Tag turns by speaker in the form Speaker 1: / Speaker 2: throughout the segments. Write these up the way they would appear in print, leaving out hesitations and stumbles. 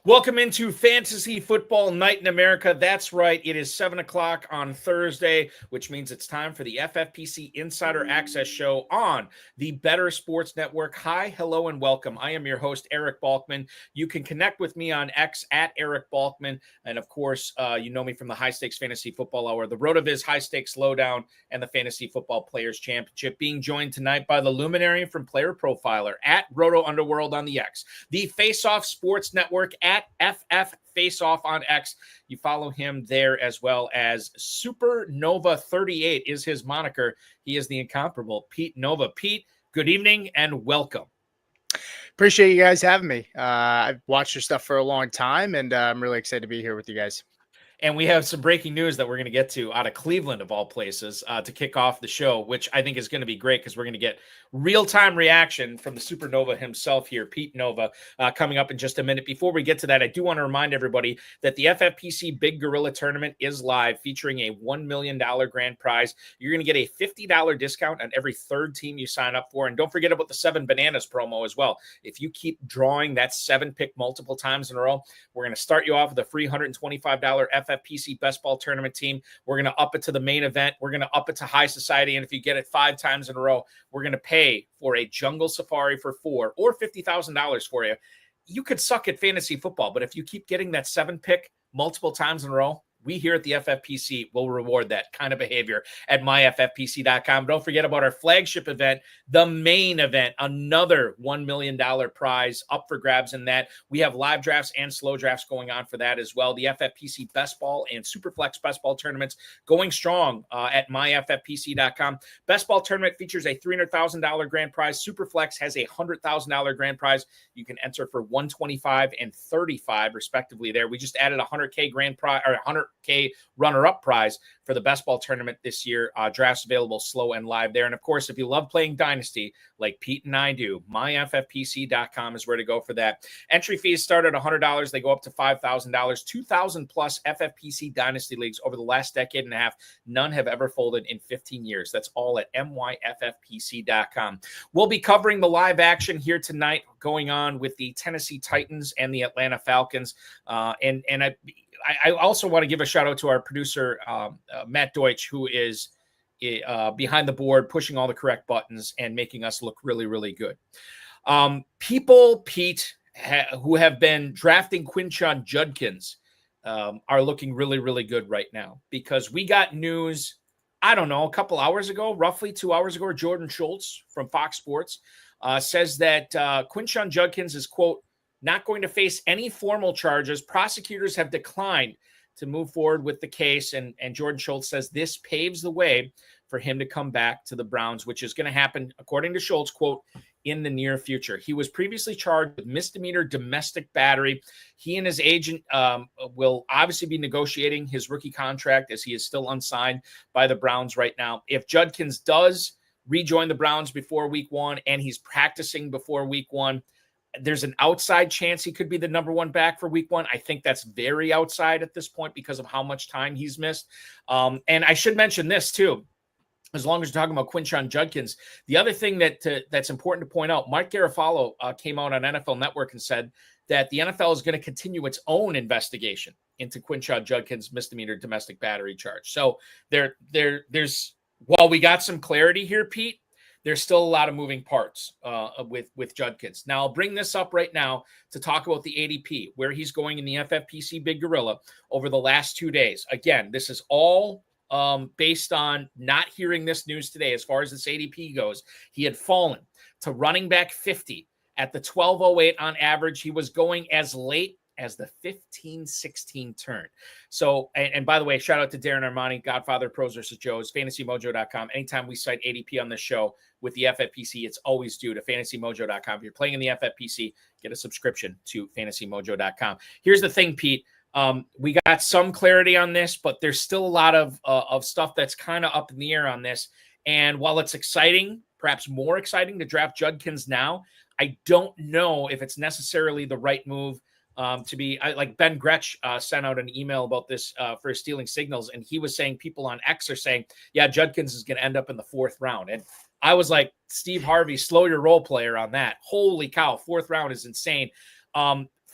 Speaker 1: Welcome into Fantasy Football Night in America. That's right. It is 7 o'clock on Thursday, which means it's time for the FFPC Insider Access show on the Better Sports Network. Hi, hello, and welcome. I am your host, Eric Balkman. You can connect with me on X at Eric Balkman. And of course, you know me from the High Stakes Fantasy Football Hour, the RotoViz High Stakes Lowdown, and the Fantasy Football Players Championship. Being joined tonight by the luminary from PlayerProfiler at Roto Underworld on the X, the Faceoff Sports Network at FF Faceoff on X. You follow him there, as well as Supernova38 is his moniker. He is the incomparable Pete Nova. Pete, good evening and welcome.
Speaker 2: Appreciate you guys having me. I've watched your stuff for a long time, and I'm really excited to be here with you guys.
Speaker 1: And we have some breaking news that we're going to get to out of Cleveland, of all places, to kick off the show, which I think is going to be great because we're going to get real-time reaction from the Supernova himself here, Pete Nova, coming up in just a minute. Before we get to that, I do want to remind everybody that the FFPC Big Gorilla Tournament is live, featuring a $1 million grand prize. You're going to get a $50 discount on every third team you sign up for. And don't forget about the 7 Bananas promo as well. If you keep drawing that 7-pick multiple times in a row, we're going to start you off with a free $125 FFPC Best Ball Tournament team. We're going to up it to the main event. We're going to up it to High Society. And if you get it 5 times in a row, we're going to pay for a jungle safari for 4 or $50,000 for you. You could suck at fantasy football, but if you keep getting that 7-pick multiple times in a row, we here at the FFPC will reward that kind of behavior at myffpc.com. Don't forget about our flagship event, the main event, another $1 million prize up for grabs in that. We have live drafts and slow drafts going on for that as well. The FFPC Best Ball and Superflex Best Ball tournaments going strong at myffpc.com. Best Ball tournament features a $300,000 grand prize. Superflex has a $100,000 grand prize. You can enter for $125,000 and $35,000 respectively there. We just added a $100K grand prize, or $100K runner-up prize for the Best Ball tournament this year. Drafts available slow and live there. And of course, if you love playing Dynasty like Pete and I do, myffpc.com is where to go for that. Entry fees start at $100. They go up to $5,000. 2,000 plus FFPC Dynasty leagues over the last decade and a half. None have ever folded in 15 years. That's all at myffpc.com. We'll be covering the live action here tonight going on with the Tennessee Titans and the Atlanta Falcons. I also want to give a shout out to our producer, Matt Deutsch, who is behind the board, pushing all the correct buttons and making us look really, really good. Pete, who have been drafting Quinshon Judkins, are looking really, really good right now, because we got news, I don't know, a couple hours ago, roughly 2 hours ago, Jordan Schultz from Fox Sports says that Quinshon Judkins is, quote, not going to face any formal charges. Prosecutors have declined to move forward with the case. And Jordan Schultz says this paves the way for him to come back to the Browns, which is going to happen, according to Schultz, quote, in the near future. He was previously charged with misdemeanor domestic battery. He and his agent will obviously be negotiating his rookie contract, as he is still unsigned by the Browns right now. If Judkins does rejoin the Browns before week 1 and he's practicing before week 1, there's an outside chance he could be the number 1 back for week 1. I think that's very outside at this point because of how much time he's missed. And I should mention this too, as long as you're talking about Quinshon Judkins. The other thing that's important to point out, Mark Garafolo came out on NFL Network and said that the NFL is going to continue its own investigation into Quinshon Judkins' misdemeanor domestic battery charge. So there's while we got some clarity here, Pete, there's still a lot of moving parts with Judkins. Now, I'll bring this up right now to talk about the ADP, where he's going in the FFPC Big Gorilla over the last 2 days. Again, this is all based on not hearing this news today. As far as this ADP goes, he had fallen to running back 50 at the 1208 on average. He was going as late as the 15-16 turn. So, and by the way, shout out to Darren Armani, Godfather Pros vs. Joe's, fantasymojo.com. Anytime we cite ADP on this show with the FFPC, it's always due to fantasymojo.com. If you're playing in the FFPC, get a subscription to fantasymojo.com. Here's the thing, Pete. We got some clarity on this, but there's still a lot of stuff that's kind of up in the air on this. And while it's exciting, perhaps more exciting to draft Judkins now, I don't know if it's necessarily the right move to be like Ben Gretsch sent out an email about this for stealing signals. And he was saying, people on X are saying, yeah, Judkins is going to end up in the 4th round. And I was like, Steve Harvey, slow your roll player on that. Holy cow. 4th round is insane.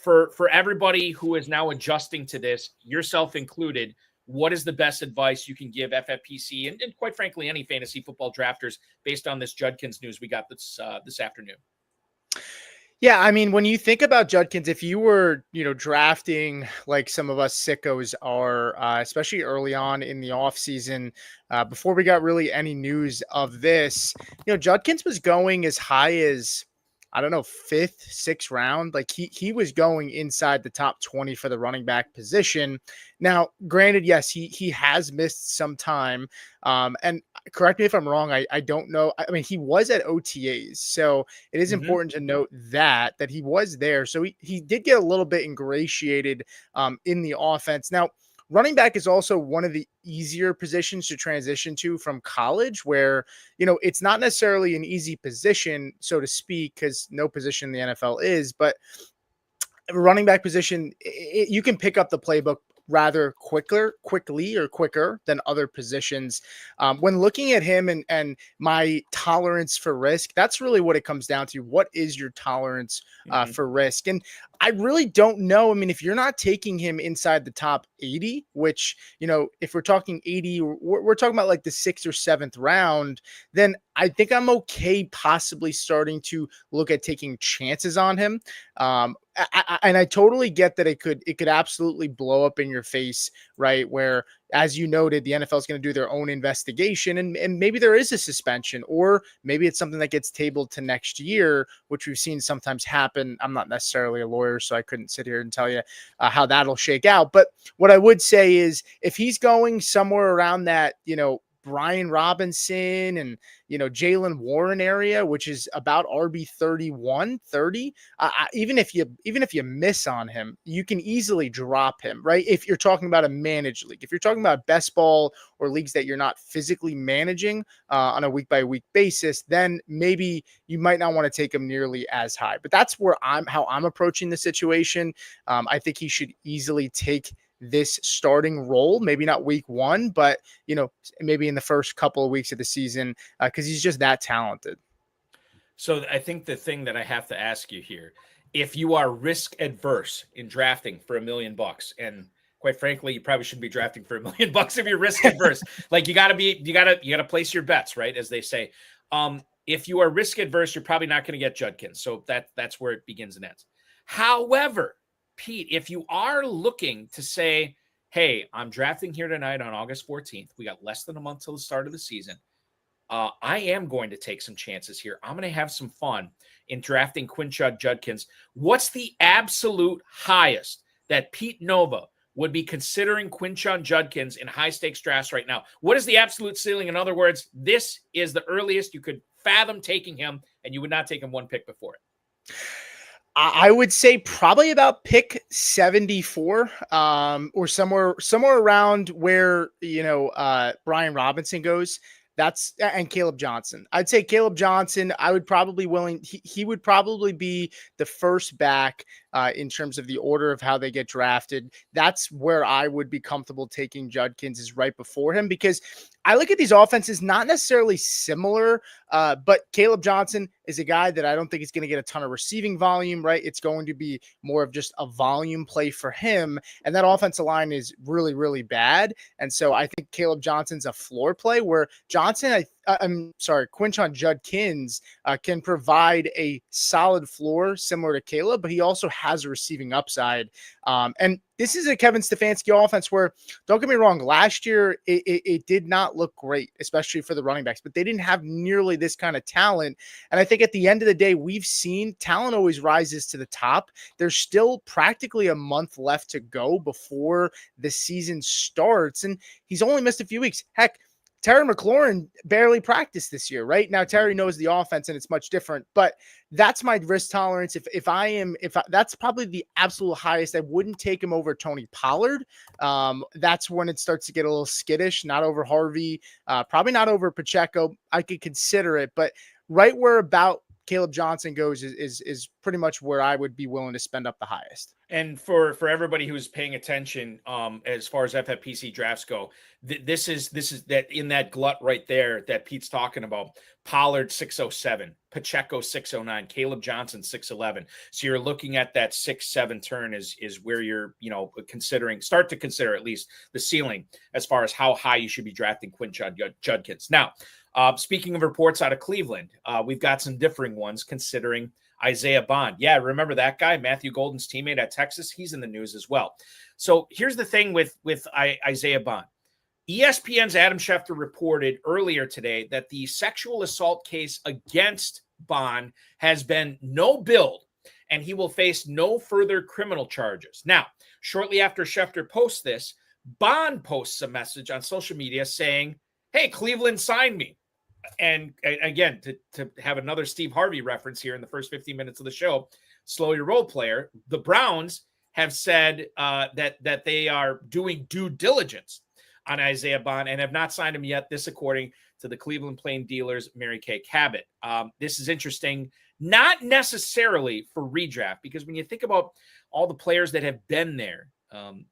Speaker 1: for everybody who is now adjusting to this, yourself included, what is the best advice you can give FFPC and quite frankly, any fantasy football drafters based on this Judkins news we got this afternoon?
Speaker 2: Yeah, I mean, when you think about Judkins, if you were, drafting like some of us sickos are, especially early on in the offseason, before we got really any news of this, Judkins was going as high as, I don't know, 5th, 6th round. Like he was going inside the top 20 for the running back position. Now, granted, yes, he has missed some time. And correct me if I'm wrong. I don't know. I mean, he was at OTAs, so it is important to note that he was there. So he did get a little bit ingratiated in the offense. Now, running back is also one of the easier positions to transition to from college, where, it's not necessarily an easy position, so to speak, because no position in the NFL is, but running back position, you can pick up the playbook rather quicker than other positions. When looking at him and my tolerance for risk, that's really what it comes down to. What is your tolerance for risk? And I really don't know. I mean, if you're not taking him inside the top 80, which, if we're talking 80, we're talking about like the 6th or 7th round, then I think I'm okay possibly starting to look at taking chances on him. And I totally get that it could absolutely blow up in your face, right? Where, as you noted, the NFL is going to do their own investigation and maybe there is a suspension, or maybe it's something that gets tabled to next year, which we've seen sometimes happen. I'm not necessarily a lawyer, so I couldn't sit here and tell you how that'll shake out. But what I would say is if he's going somewhere around that, Brian Robinson and, Jaylen Warren area, which is about RB 31, 30. Even if you miss on him, you can easily drop him, right? If you're talking about a managed league, if you're talking about best ball or leagues that you're not physically managing on a week by week basis, then maybe you might not want to take him nearly as high. But that's how I'm approaching the situation. I think he should easily take this starting role, maybe not week 1, but maybe in the first couple of weeks of the season, because he's just that talented.
Speaker 1: So I think the thing that I have to ask you here, if you are risk adverse in drafting for $1 million, and quite frankly, you probably shouldn't be drafting for $1 million if you're risk adverse. Like you gotta place your bets, right? As they say. If you are risk adverse, you're probably not going to get Judkins. So that's where it begins and ends. However, Pete, if you are looking to say, hey, I'm drafting here tonight on August 14th, we got less than a month till the start of the season. I am going to take some chances here. I'm going to have some fun in drafting Quinshon Judkins. What's the absolute highest that Pete Nova would be considering Quinshon Judkins in high stakes drafts right now? What is the absolute ceiling? In other words, this is the earliest you could fathom taking him, and you would not take him one pick before it.
Speaker 2: I would say probably about pick 74, or somewhere around where, Brian Robinson goes. And Kaleb Johnson. I'd say Kaleb Johnson, I would probably he would probably be the first back in terms of the order of how they get drafted. That's where I would be comfortable taking Judkins, is right before him, because I look at these offenses not necessarily similar, but Kaleb Johnson is a guy that I don't think is going to get a ton of receiving volume, right? It's going to be more of just a volume play for him. And that offensive line is really, really bad. And so I think Kaleb Johnson's a floor play, where Quinshon Judkins can provide a solid floor similar to Kaleb, but he also has a receiving upside. And this is a Kevin Stefanski offense where, don't get me wrong, last year it did not look great, especially for the running backs, but they didn't have nearly this kind of talent. And I think at the end of the day, we've seen talent always rises to the top. There's still practically a month left to go before the season starts, and he's only missed a few weeks. Heck, Terry McLaurin barely practiced this year, right? Now, Terry knows the offense and it's much different, but that's my risk tolerance. That's probably the absolute highest. I wouldn't take him over Tony Pollard. That's when it starts to get a little skittish, not over Harvey, probably not over Pacheco. I could consider it, but right where about Kaleb Johnson goes is pretty much where I would be willing to spend up the highest.
Speaker 1: And for everybody who's paying attention, as far as FFPC drafts go, this is that in that glut right there that Pete's talking about. Pollard 607, Pacheco 609, Kaleb Johnson 611. So you're looking at that 6-7 turn is where you're start to consider at least the ceiling as far as how high you should be drafting Quinshon Judkins. Now, speaking of reports out of Cleveland, we've got some differing ones considering Isaiah Bond. Yeah, remember that guy, Matthew Golden's teammate at Texas? He's in the news as well. So here's the thing with Isaiah Bond. ESPN's Adam Schefter reported earlier today that the sexual assault case against Bond has been no billed, and he will face no further criminal charges. Now, shortly after Schefter posts this, Bond posts a message on social media saying, "Hey, Cleveland signed me." And again, to have another Steve Harvey reference here in the first 15 minutes of the show, slow your roll player, the Browns have said that they are doing due diligence on Isaiah Bond and have not signed him yet. This according to the Cleveland Plain Dealers, Mary Kay Cabot. This is interesting, not necessarily for redraft, because when you think about all the players that have been there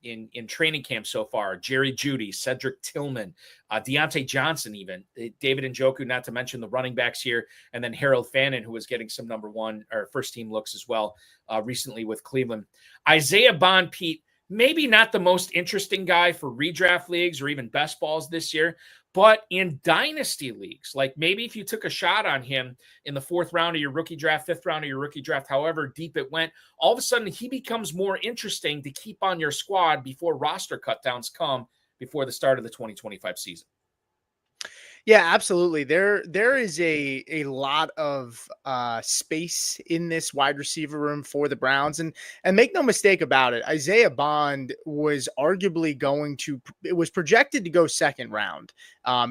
Speaker 1: in training camp so far, Jerry Jeudy, Cedric Tillman, Deontay Johnson, even David Njoku, not to mention the running backs here, and then Harold Fannin, who was getting some number one or first team looks as well recently with Cleveland. Isaiah Bond, Pete, maybe not the most interesting guy for redraft leagues or even best balls this year, but in dynasty leagues, like maybe if you took a shot on him in the 4th round of your rookie draft, 5th round of your rookie draft, however deep it went, all of a sudden he becomes more interesting to keep on your squad before roster cutdowns come before the start of the 2025 season.
Speaker 2: Yeah, absolutely. There is a lot of space in this wide receiver room for the Browns, and make no mistake about it, Isaiah Bond was arguably it was projected to go 2nd round.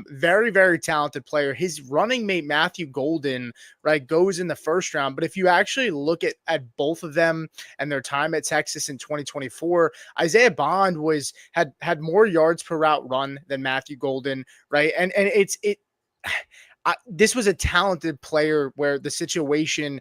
Speaker 2: Very, very talented player. His running mate Matthew Golden, right, goes in the 1st round. But if you actually look at both of them and their time at Texas in 2024, Isaiah Bond had more yards per route run than Matthew Golden, right? And this was a talented player where the situation,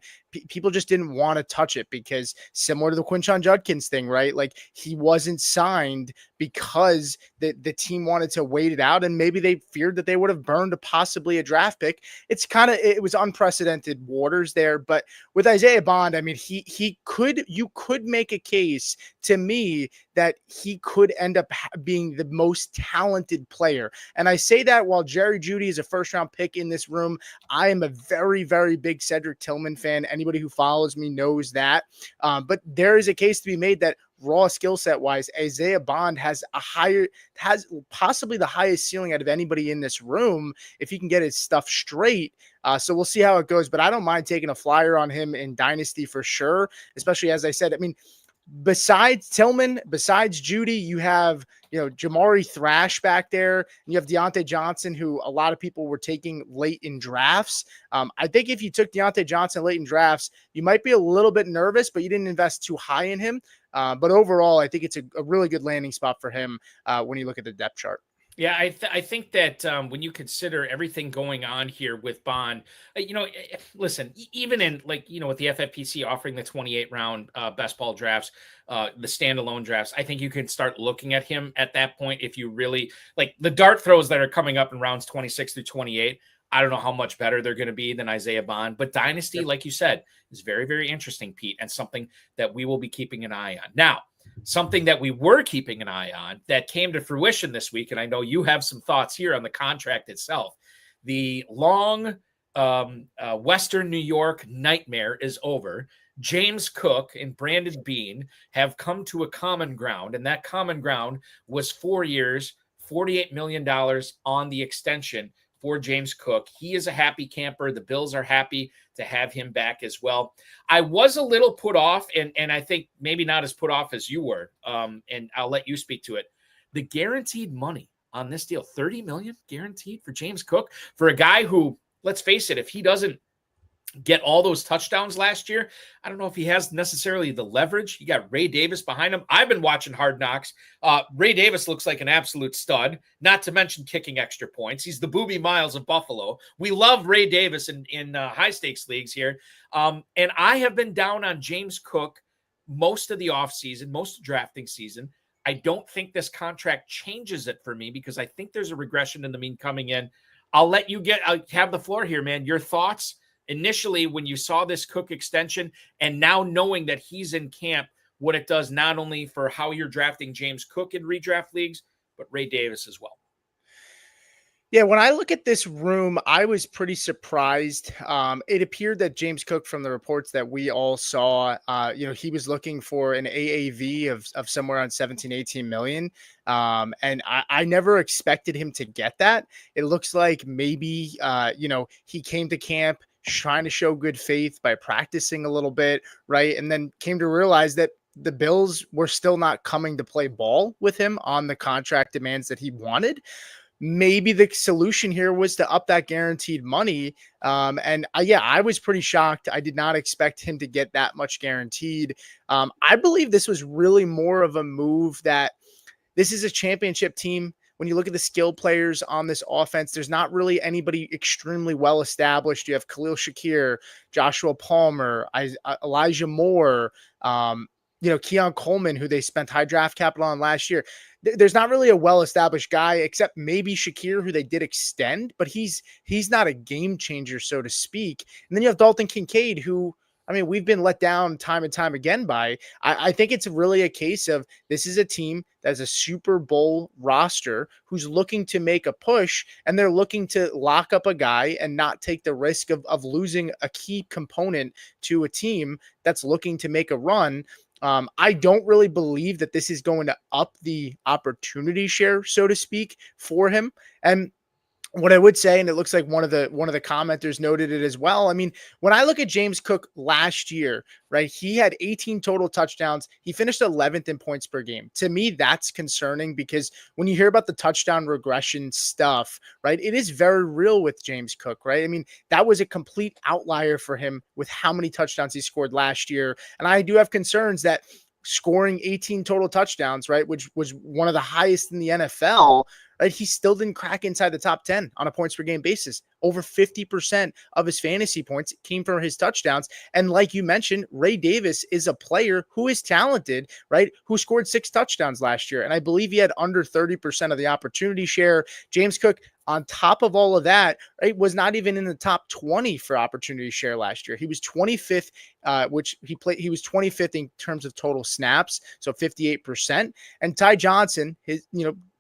Speaker 2: people just didn't want to touch it because similar to the Quinshon Judkins thing, right? Like he wasn't signed because the team wanted to wait it out, and maybe they feared that they would have burned possibly a draft pick. It was unprecedented waters there. But with Isaiah Bond, I mean, you could make a case to me that he could end up being the most talented player. And I say that while Jerry Jeudy is a 1st round pick in this room, I am a very, very big Cedric Tillman fan. Anybody who follows me knows that. But there is a case to be made that raw skill set wise, Isaiah Bond has possibly the highest ceiling out of anybody in this room if he can get his stuff straight. So we'll see how it goes, but I don't mind taking a flyer on him in Dynasty for sure, especially as I said, I mean, besides Tillman, besides Jeudy, you have, Jamari Thrash back there, and you have Deontay Johnson, who a lot of people were taking late in drafts. I think if you took Deontay Johnson late in drafts, you might be a little bit nervous, but you didn't invest too high in him. But overall, I think it's a really good landing spot for him when you look at the depth chart.
Speaker 1: Yeah, I think that when you consider everything going on here with Bond, listen, even in with the FFPC offering the 28 round best ball drafts, the standalone drafts, I think you can start looking at him at that point. If you really like the dart throws that are coming up in rounds 26 through 28, I don't know how much better they're going to be than Isaiah Bond, but Dynasty, like you said, is very, very interesting, Pete, and something that we will be keeping an eye on. Now, something that we were keeping an eye on that came to fruition this week, and I know you have some thoughts here on the contract itself. The long Western New York nightmare is over. James Cook and Brandon Beane have come to a common ground, and that common ground was 4 years, $48 million on the extension for James Cook. He is a happy camper. The Bills are happy to have him back as well. I was a little put off, and I think maybe not as put off as you were, and I'll let you speak to it. The guaranteed money on this deal, $30 million guaranteed for James Cook, for a guy who, let's face it, if he doesn't get all those touchdowns last year. I don't know if he has necessarily the leverage. You got Ray Davis behind him. I've been watching Hard Knocks. Ray Davis looks like an absolute stud, not to mention kicking extra points. He's the Boobie Miles of Buffalo. We love Ray Davis in high-stakes leagues here. And I have been down on James Cook most of the offseason, most of drafting season. I don't think this contract changes it for me because I think there's a regression in the mean coming in. I'll let you have the floor here, man. Your thoughts initially when you saw this Cook extension and now knowing that he's in camp, what it does not only for how you're drafting James Cook in redraft leagues, but Ray Davis as well.
Speaker 2: Yeah, when I look at this room, I was pretty surprised. It appeared that James Cook, from the reports that we all saw, he was looking for an AAV of somewhere around 17, 18 million. And I never expected him to get that. It looks like maybe, he came to camp trying to show good faith by practicing a little bit, right? And then came to realize that the Bills were still not coming to play ball with him on the contract demands that he wanted. Maybe the solution here was to up that guaranteed money. I was pretty shocked. I did not expect him to get that much guaranteed. I believe this was really more of a move that this is a championship team. When you look at the skill players on this offense, there's not really anybody extremely well established. You have Khalil Shakir, Joshua Palmer, Elijah Moore, Keon Coleman, who they spent high draft capital on last year. There's not really a well-established guy except maybe Shakir, who they did extend, but he's not a game changer, so to speak. And then you have Dalton Kincaid, who, we've been let down time and time again by. I think it's really a case of this is a team that's a Super Bowl roster who's looking to make a push, and they're looking to lock up a guy and not take the risk of losing a key component to a team that's looking to make a run. I don't really believe that this is going to up the opportunity share, so to speak, for him. And what I would say, and it looks like one of the commenters noted it as well. When I look at James Cook last year, right, he had 18 total touchdowns. He finished 11th in points per game. To me, that's concerning because when you hear about the touchdown regression stuff, right, it is very real with James Cook, right? That was a complete outlier for him with how many touchdowns he scored last year. And I do have concerns that scoring 18 total touchdowns, right, which was one of the highest in the NFL, right, he still didn't crack inside the top 10 on a points per game basis. Over 50% of his fantasy points came from his touchdowns. And like you mentioned, Ray Davis is a player who is talented, right, who scored 6 touchdowns last year. And I believe he had under 30% of the opportunity share. James Cook, on top of all of that, right, was not even in the top 20 for opportunity share last year. He was 25th, he was 25th in terms of total snaps, so 58%. And Ty Johnson,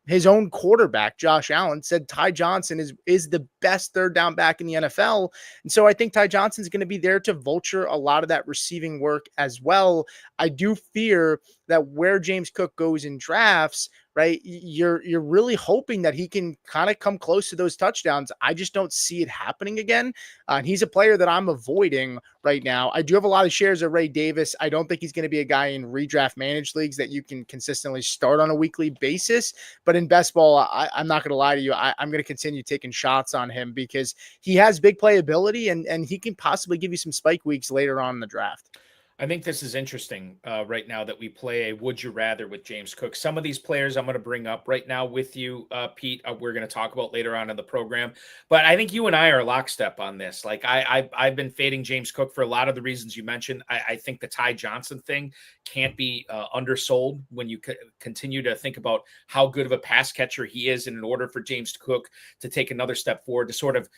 Speaker 2: his own quarterback, Josh Allen, said Ty Johnson is the best third down back in the NFL. And so I think Ty Johnson's going to be there to vulture a lot of that receiving work as well. I do fear that where James Cook goes in drafts, right, you're really hoping that he can kind of come close to those touchdowns. I just don't see it happening again. And he's a player that I'm avoiding right now. I do have a lot of shares of Ray Davis. I don't think he's going to be a guy in redraft managed leagues that you can consistently start on a weekly basis. But in best ball, I'm not going to lie to you. I'm going to continue taking shots on him because he has big playability and he can possibly give you some spike weeks later on in the draft.
Speaker 1: I think this is interesting right now that we play a would you rather with James Cook. Some of these players I'm going to bring up right now with you, Pete, we're going to talk about later on in the program. But I think you and I are lockstep on this. Like I've been fading James Cook for a lot of the reasons you mentioned. I think the Ty Johnson thing can't be undersold when you continue to think about how good of a pass catcher he is. And in order for James Cook to take another step forward to sort of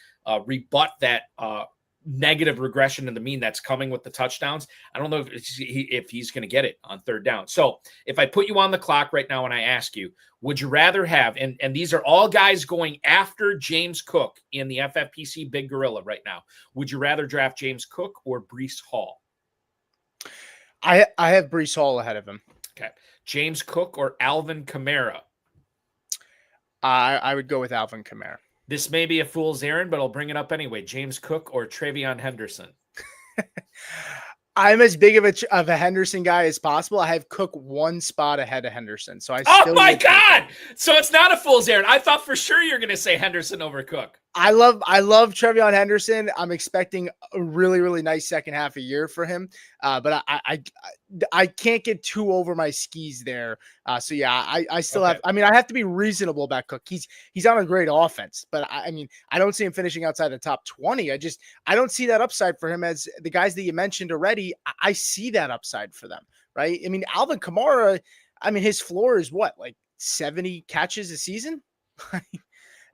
Speaker 1: rebut that negative regression in the mean that's coming with the touchdowns, I don't know if he's going to get it on third down. So if I put you on the clock right now and I ask you, would you rather have, and these are all guys going after James Cook in the FFPC Big Gorilla right now, would you rather draft James Cook or Breece Hall?
Speaker 2: I have Breece Hall ahead of him.
Speaker 1: Okay. James Cook or Alvin Kamara?
Speaker 2: I would go with Alvin Kamara.
Speaker 1: This may be a fool's errand, but I'll bring it up anyway. James Cook or Travion Henderson?
Speaker 2: I'm as big of a Henderson guy as possible. I have Cook one spot ahead of Henderson. So
Speaker 1: oh my God. So it's not a fool's errand. I thought for sure you're going to say Henderson over Cook.
Speaker 2: I love Trevion Henderson. I'm expecting a really, really nice second half of year for him. But I can't get too over my skis there. So yeah, I still have, I mean, I have to be reasonable about Cook. He's on a great offense, but I mean, I don't see him finishing outside the top 20. I don't see that upside for him as the guys that you mentioned already. I see that upside for them, right? I mean, Alvin Kamara, I mean, his floor is what, like 70 catches a season?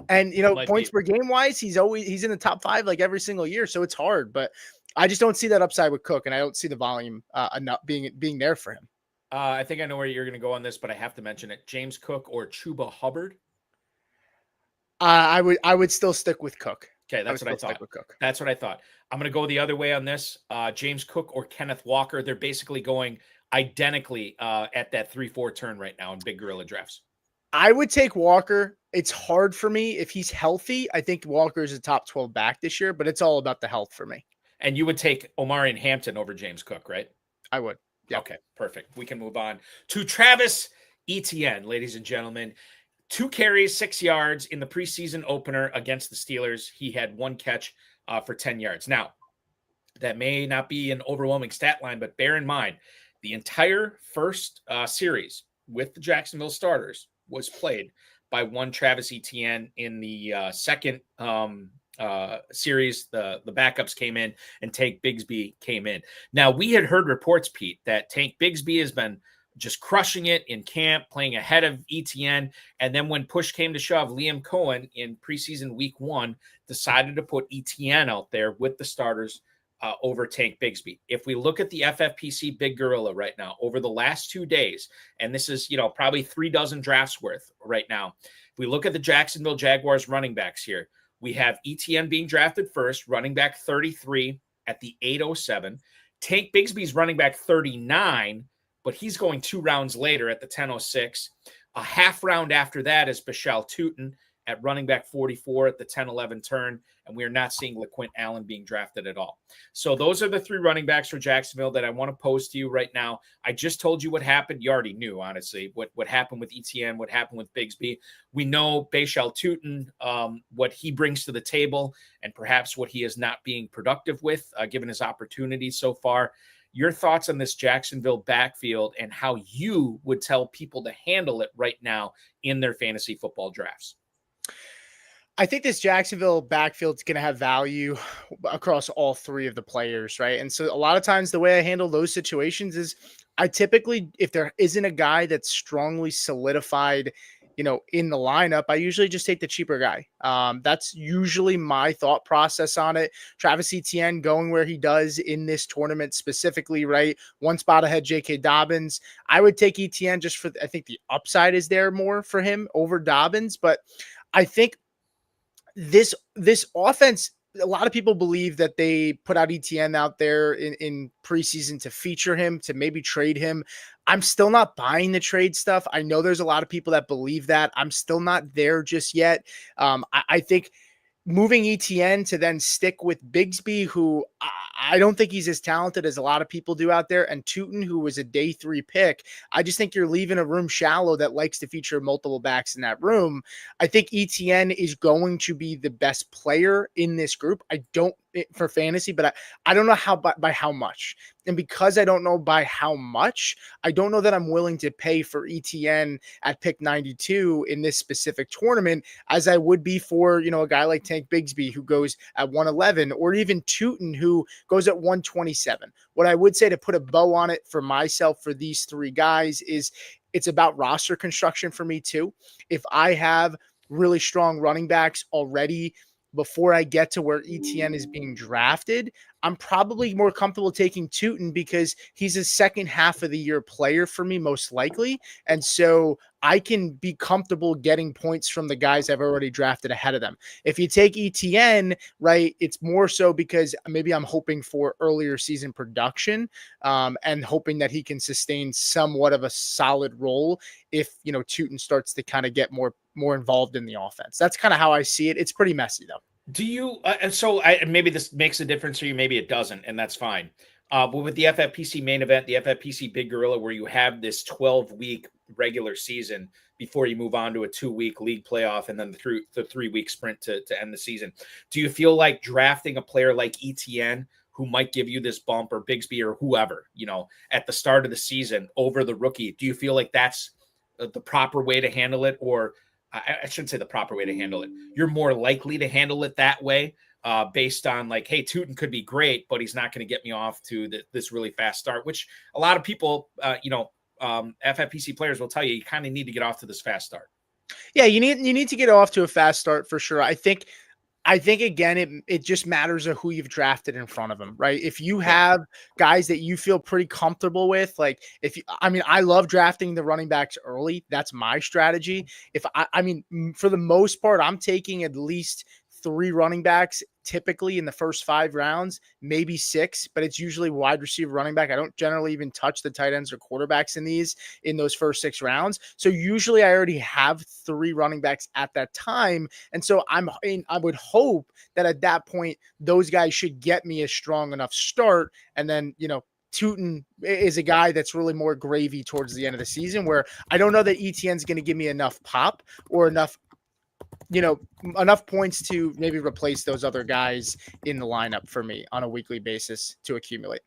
Speaker 2: And points per game wise, he's in the top 5 like every single year. So it's hard, but I just don't see that upside with Cook, and I don't see the volume enough being there for him.
Speaker 1: I think I know where you're going to go on this, but I have to mention it. James Cook or Chuba Hubbard?
Speaker 2: I would still stick with Cook.
Speaker 1: Okay, that's what I thought. That's what I thought. I'm going to go the other way on this. James Cook or Kenneth Walker. They're basically going identically at that 3-4 turn right now in big gorilla drafts.
Speaker 2: I would take Walker. It's hard for me. If he's healthy, I think Walker is a top 12 back this year, but it's all about the health for me.
Speaker 1: And you would take Omarion Hampton over James Cook, right?
Speaker 2: I would. Yeah.
Speaker 1: Okay, perfect. We can move on to Travis Etienne, ladies and gentlemen. 2 carries, 6 yards in the preseason opener against the Steelers. He had 1 catch for 10 yards. Now, that may not be an overwhelming stat line, but bear in mind, the entire first series with the Jacksonville starters was played by one Travis Etienne. In the second series, the backups came in and Tank Bigsby came in. Now, we had heard reports, Pete, that Tank Bigsby has been just crushing it in camp, playing ahead of Etienne. And then when push came to shove, Liam Cohen in preseason week 1 decided to put Etienne out there with the starters over Tank Bigsby. If we look at the FFPC Big Gorilla right now, over the last 2 days, and this is, probably 3 dozen drafts worth right now. If we look at the Jacksonville Jaguars running backs here, we have Etienne being drafted first, running back 33 at the 807. Tank Bigsby's running back 39, but he's going 2 rounds later at the 1006. A half round after that is Bashal Tutin at running back 44 at the 10-11 turn, and we are not seeing LaQuint Allen being drafted at all. So those are the 3 running backs for Jacksonville that I want to pose to you right now. I just told you what happened. You already knew, honestly, what happened with Etienne, what happened with Bigsby. We know Bashal Tutin, what he brings to the table, and perhaps what he is not being productive with, given his opportunities so far. Your thoughts on this Jacksonville backfield and how you would tell people to handle it right now in their fantasy football drafts?
Speaker 2: I think this Jacksonville backfield is going to have value across all 3 of the players, right? And so a lot of times the way I handle those situations is I typically, if there isn't a guy that's strongly solidified, in the lineup, I usually just take the cheaper guy. That's usually my thought process on it. Travis Etienne going where he does in this tournament specifically, right? 1 spot ahead, J.K. Dobbins. I would take Etienne just for, I think the upside is there more for him over Dobbins, but I think this offense, a lot of people believe that they put out Etienne out there in preseason to feature him, to maybe trade him. I'm still not buying the trade stuff. I know there's a lot of people that believe that. I'm still not there just yet. I think moving Etienne to then stick with Bigsby, who I don't think he's as talented as a lot of people do out there, and Tutin, who was a day 3 pick. I just think you're leaving a room shallow that likes to feature multiple backs in that room. I think Etienne is going to be the best player in this group. I don't for fantasy, but I don't know how by how much. And because I don't know by how much, I don't know that I'm willing to pay for Etienne at pick 92 in this specific tournament as I would be for, a guy like Tank Bigsby who goes at 111, or even Tutin who goes at 127. What I would say to put a bow on it for myself for these 3 guys is it's about roster construction for me too. If I have really strong running backs already before I get to where Etienne is being drafted, I'm probably more comfortable taking Tutin because he's a second half of the year player for me, most likely. And so I can be comfortable getting points from the guys I've already drafted ahead of them. If you take Etienne, right, it's more so because maybe I'm hoping for earlier season production and hoping that he can sustain somewhat of a solid role if, Tutin starts to kind of get more involved in the offense. That's kind of how I see it. It's pretty messy though.
Speaker 1: Do you, maybe this makes a difference for you, maybe it doesn't, and that's fine. But with the FFPC main event, the FFPC Big Gorilla, where you have this 12-week regular season before you move on to a 2-week league playoff and then the 3-week sprint to end the season. Do you feel like drafting a player like Etienne, who might give you this bump, or Bigsby or whoever, at the start of the season over the rookie, do you feel like that's the proper way to handle it? Or I shouldn't say the proper way to handle it. You're more likely to handle it that way based on like, hey, Tootin could be great, but he's not going to get me off to this really fast start, which a lot of people, FFPC players will tell you kind of need to get off to this fast start.
Speaker 2: Yeah, you need to get off to a fast start for sure. I think again, it just matters of who you've drafted in front of them, right? If you have guys that you feel pretty comfortable with, like I love drafting the running backs early. That's my strategy. For the most part, I'm taking at least 3 running backs typically in the first 5 rounds, maybe 6, but it's usually wide receiver, running back. I don't generally even touch the tight ends or quarterbacks in those first 6 rounds. So usually I already have 3 running backs at that time. And so I would hope that at that point, those guys should get me a strong enough start. And then, Tootin is a guy that's really more gravy towards the end of the season, where I don't know that Etienne's going to give me enough pop or enough points to maybe replace those other guys in the lineup for me on a weekly basis to accumulate.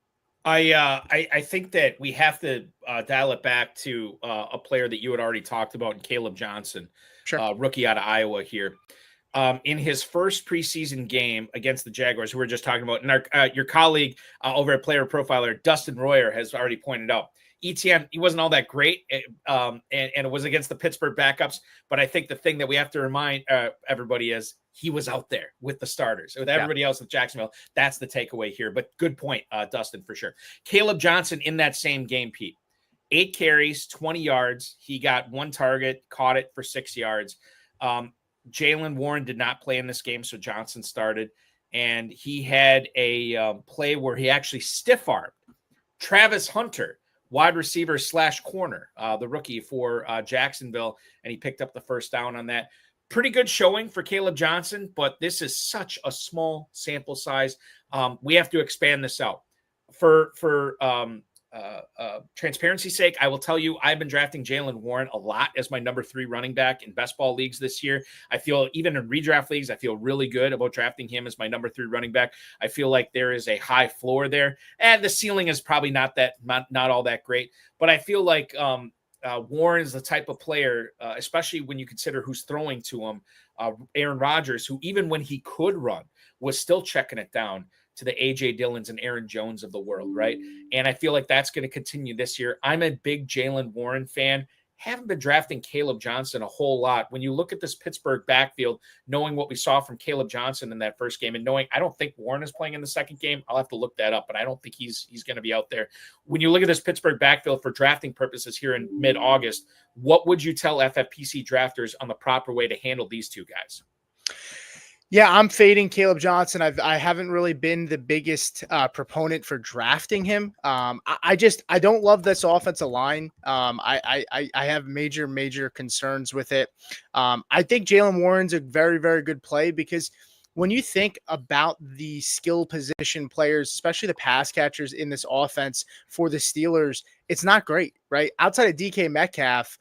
Speaker 1: I think that we have to dial it back to a player that you had already talked about, in Kaleb Johnson,
Speaker 2: sure.
Speaker 1: Rookie out of Iowa here. In his first preseason game against the Jaguars, who we were just talking about, and your colleague over at Player Profiler, Dustin Royer, has already pointed out, Etienne, he wasn't all that great, and it was against the Pittsburgh backups. But I think the thing that we have to remind everybody is he was out there with the starters, with everybody else with Jacksonville. That's the takeaway here. But good point, Dustin, for sure. Kaleb Johnson in that same game, Pete, 8 carries, 20 yards. He got 1 target, caught it for 6 yards. Jaylen Warren did not play in this game, so Johnson started. And he had a play where he actually stiff-armed Travis Hunter, wide receiver / corner, the rookie for Jacksonville, and he picked up the first down on that. Pretty good showing for Kaleb Johnson, but this is such a small sample size. We have to expand this out. For transparency's sake, I will tell you, I've been drafting Jaylen Warren a lot as my number 3 running back in best ball leagues this year. I feel, even in redraft leagues, I feel really good about drafting him as my number 3 running back. I feel like there is a high floor there, and the ceiling is probably not all that great. But I feel like Warren is the type of player, especially when you consider who's throwing to him. Aaron Rodgers, who even when he could run, was still checking it down to the A.J. Dillons and Aaron Jones of the world, right? And I feel like that's going to continue this year. I'm a big Jaylen Warren fan. Haven't been drafting Kaleb Johnson a whole lot. When you look at this Pittsburgh backfield, knowing what we saw from Kaleb Johnson in that first game, and knowing I don't think Warren is playing in the second game, I'll have to look that up, but I don't think he's going to be out there. When you look at this Pittsburgh backfield for drafting purposes here in mid-August, what would you tell FFPC drafters on the proper way to handle these 2 guys?
Speaker 2: Yeah, I'm fading Kaleb Johnson. I haven't really been the biggest proponent for drafting him. I don't love this offensive line. I have major concerns with it. I think Jaylen Warren's a very, very good play, because when you think about the skill position players, especially the pass catchers in this offense for the Steelers, it's not great, right? Outside of DK Metcalf,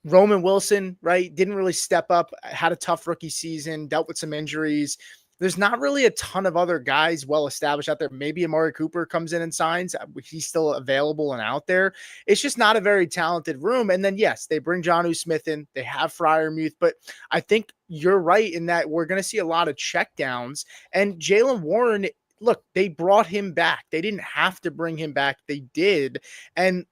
Speaker 2: Roman Wilson, right, didn't really step up, had a tough rookie season, dealt with some injuries. There's not really a ton of other guys well-established out there. Maybe Amari Cooper comes in and signs. He's still available and out there. It's just not a very talented room. And then, yes, they bring Jonnu Smith in. They have Freiermuth. But I think you're right in that we're going to see a lot of checkdowns. And Jaylen Warren, look, they brought him back. They didn't have to bring him back. They did. And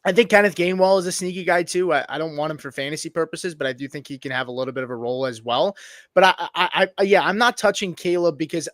Speaker 2: I think Kenneth Gainwell is a sneaky guy too. I don't want him for fantasy purposes, but I do think he can have a little bit of a role as well. But I'm not touching Kaleb, because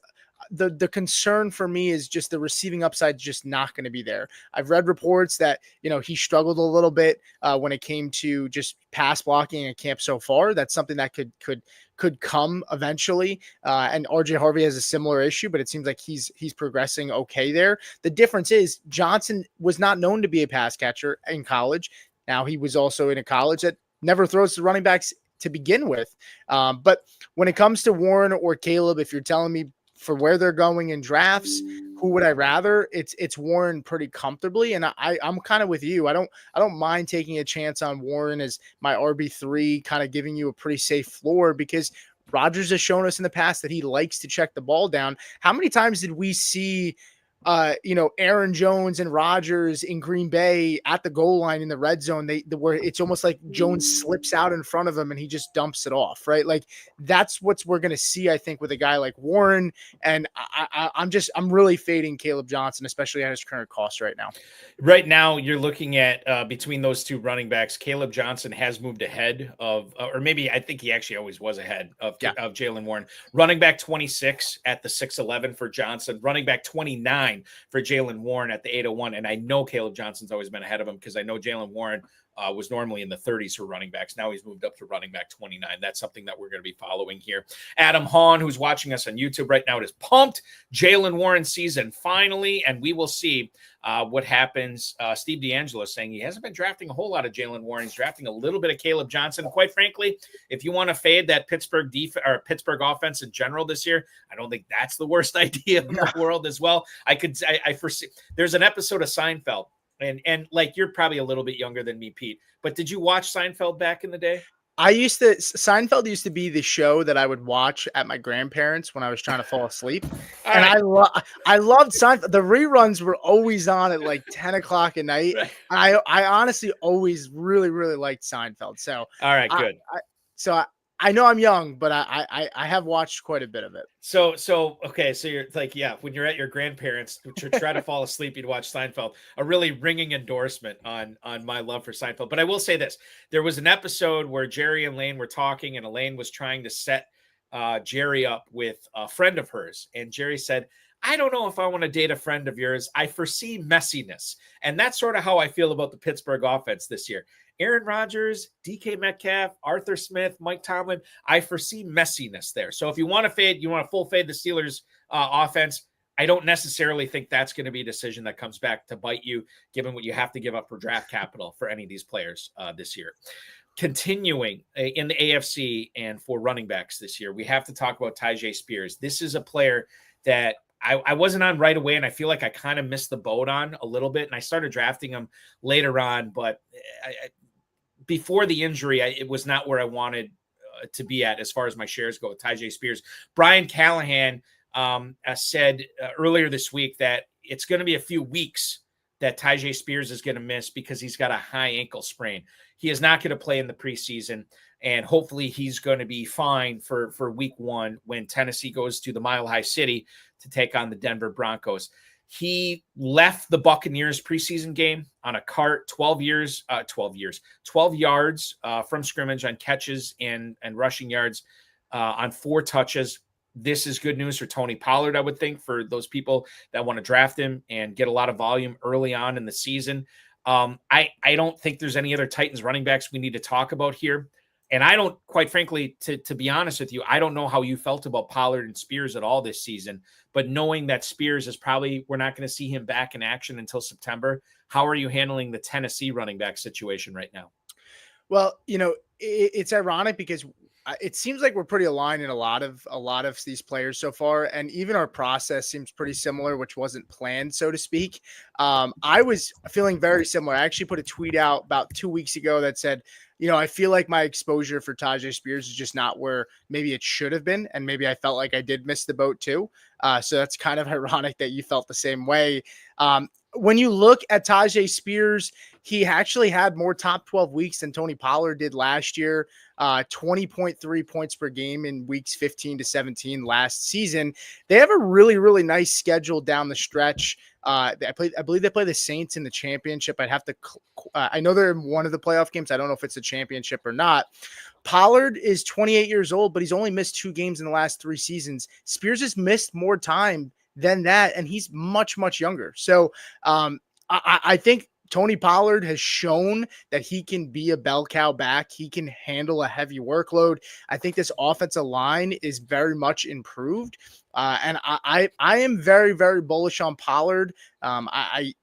Speaker 2: the concern for me is just the receiving upside just not going to be there. I've read reports that, he struggled a little bit when it came to just pass blocking at camp so far. That's something that could come eventually. And RJ Harvey has a similar issue, but it seems like he's progressing okay there. The difference is Johnson was not known to be a pass catcher in college. Now he was also in a college that never throws to running backs to begin with. But when it comes to Warren or Kaleb, if you're telling me for where they're going in drafts, who would I rather? It's Warren pretty comfortably, and I'm kind of with you. I don't mind taking a chance on Warren as my RB3, kind of giving you a pretty safe floor because Rodgers has shown us in the past that he likes to check the ball down. How many times did we see Aaron Jones and Rodgers in Green Bay at the goal line in the red zone, where it's almost like Jones slips out in front of him and he just dumps it off, right? Like that's what we're going to see, I think, with a guy like Warren. And I'm really fading Kaleb Johnson, especially at his current cost right now.
Speaker 1: Right now, you're looking at between those two running backs, Kaleb Johnson has moved ahead of, or maybe I think he actually always was ahead of Jaylen Warren. Running back 26 at the 6'11 for Johnson, running back 29 for Jaylen Warren at the 801. And I know Kaleb Johnson's always been ahead of him because I know Jaylen Warren was normally in the 30s for running backs. Now he's moved up to running back 29. That's something that we're going to be following here. Adam Hahn, who's watching us on YouTube right now, is pumped. Jaylen Warren season finally, and we will see what happens. Steve D'Angelo saying he hasn't been drafting a whole lot of Jaylen Warren. He's drafting a little bit of Kaleb Johnson. Quite frankly, if you want to fade that Pittsburgh Pittsburgh offense in general this year, I don't think that's the worst idea in the world as well. I foresee there's an episode of Seinfeld. And like, you're probably a little bit younger than me, Pete, but did you watch Seinfeld back in the day?
Speaker 2: Seinfeld used to be the show that I would watch at my grandparents when I was trying to fall asleep. And right. I loved Seinfeld. The reruns were always on at like 10 o'clock at night. Right. I honestly always really, really liked Seinfeld. So, all right, good. I know I'm young, but I have watched quite a bit of it.
Speaker 1: So okay, so you're like, yeah, when you're at your grandparents to try to fall asleep, you'd watch Seinfeld. A really ringing endorsement on my love for Seinfeld. But I will say this: there was an episode where Jerry and Laine were talking, and Elaine was trying to set Jerry up with a friend of hers, and Jerry said, I don't know if I want to date a friend of yours. I foresee messiness. And that's sort of how I feel about the Pittsburgh offense this year. Aaron Rodgers, DK Metcalf, Arthur Smith, Mike Tomlin, I foresee messiness there. So if you want to fade, you want to full fade the Steelers offense, I don't necessarily think that's going to be a decision that comes back to bite you, given what you have to give up for draft capital for any of these players this year. Continuing in the AFC and for running backs this year, we have to talk about Tyjae Spears. This is a player that I wasn't on right away, and I feel like I kind of missed the boat on a little bit, and I started drafting him later on, but before the injury, it was not where I wanted to be at as far as my shares go with Tyjae Spears. Brian Callahan said earlier this week that it's going to be a few weeks that Tyjae Spears is going to miss because he's got a high ankle sprain. He is not going to play in the preseason, and hopefully he's going to be fine for week 1 when Tennessee goes to the Mile High City to take on the Denver Broncos. He left the Buccaneers preseason game on a cart, 12 yards from scrimmage on catches and rushing yards on 4 touches. This is good news for Tony Pollard, I would think, for those people that want to draft him and get a lot of volume early on in the season. I don't think there's any other Titans running backs we need to talk about here. And I don't, quite frankly, to be honest with you, I don't know how you felt about Pollard and Spears at all this season. But knowing that Spears is probably, we're not going to see him back in action until September, how are you handling the Tennessee running back situation right now?
Speaker 2: Well, it's ironic because it seems like we're pretty aligned in a lot of these players so far. And even our process seems pretty similar, which wasn't planned, so to speak. I was feeling very similar. I actually put a tweet out about 2 weeks ago that said, I feel like my exposure for Tyjae Spears is just not where maybe it should have been. And maybe I felt like I did miss the boat too. So that's kind of ironic that you felt the same way. When you look at Tyjae Spears, he actually had more top 12 weeks than Tony Pollard did last year. 20.3 points per game in weeks 15 to 17 last season. They have a really, really nice schedule down the stretch. I believe they play the Saints in the championship. I know they're in one of the playoff games. I don't know if it's a championship or not. Pollard is 28 years old, but he's only missed 2 games in the last 3 seasons. Spears has missed more time than that, and he's much, much younger. So I think Tony Pollard has shown that he can be a bell cow back. He can handle a heavy workload. I think this offensive line is very much improved. And I am very, very bullish on Pollard. I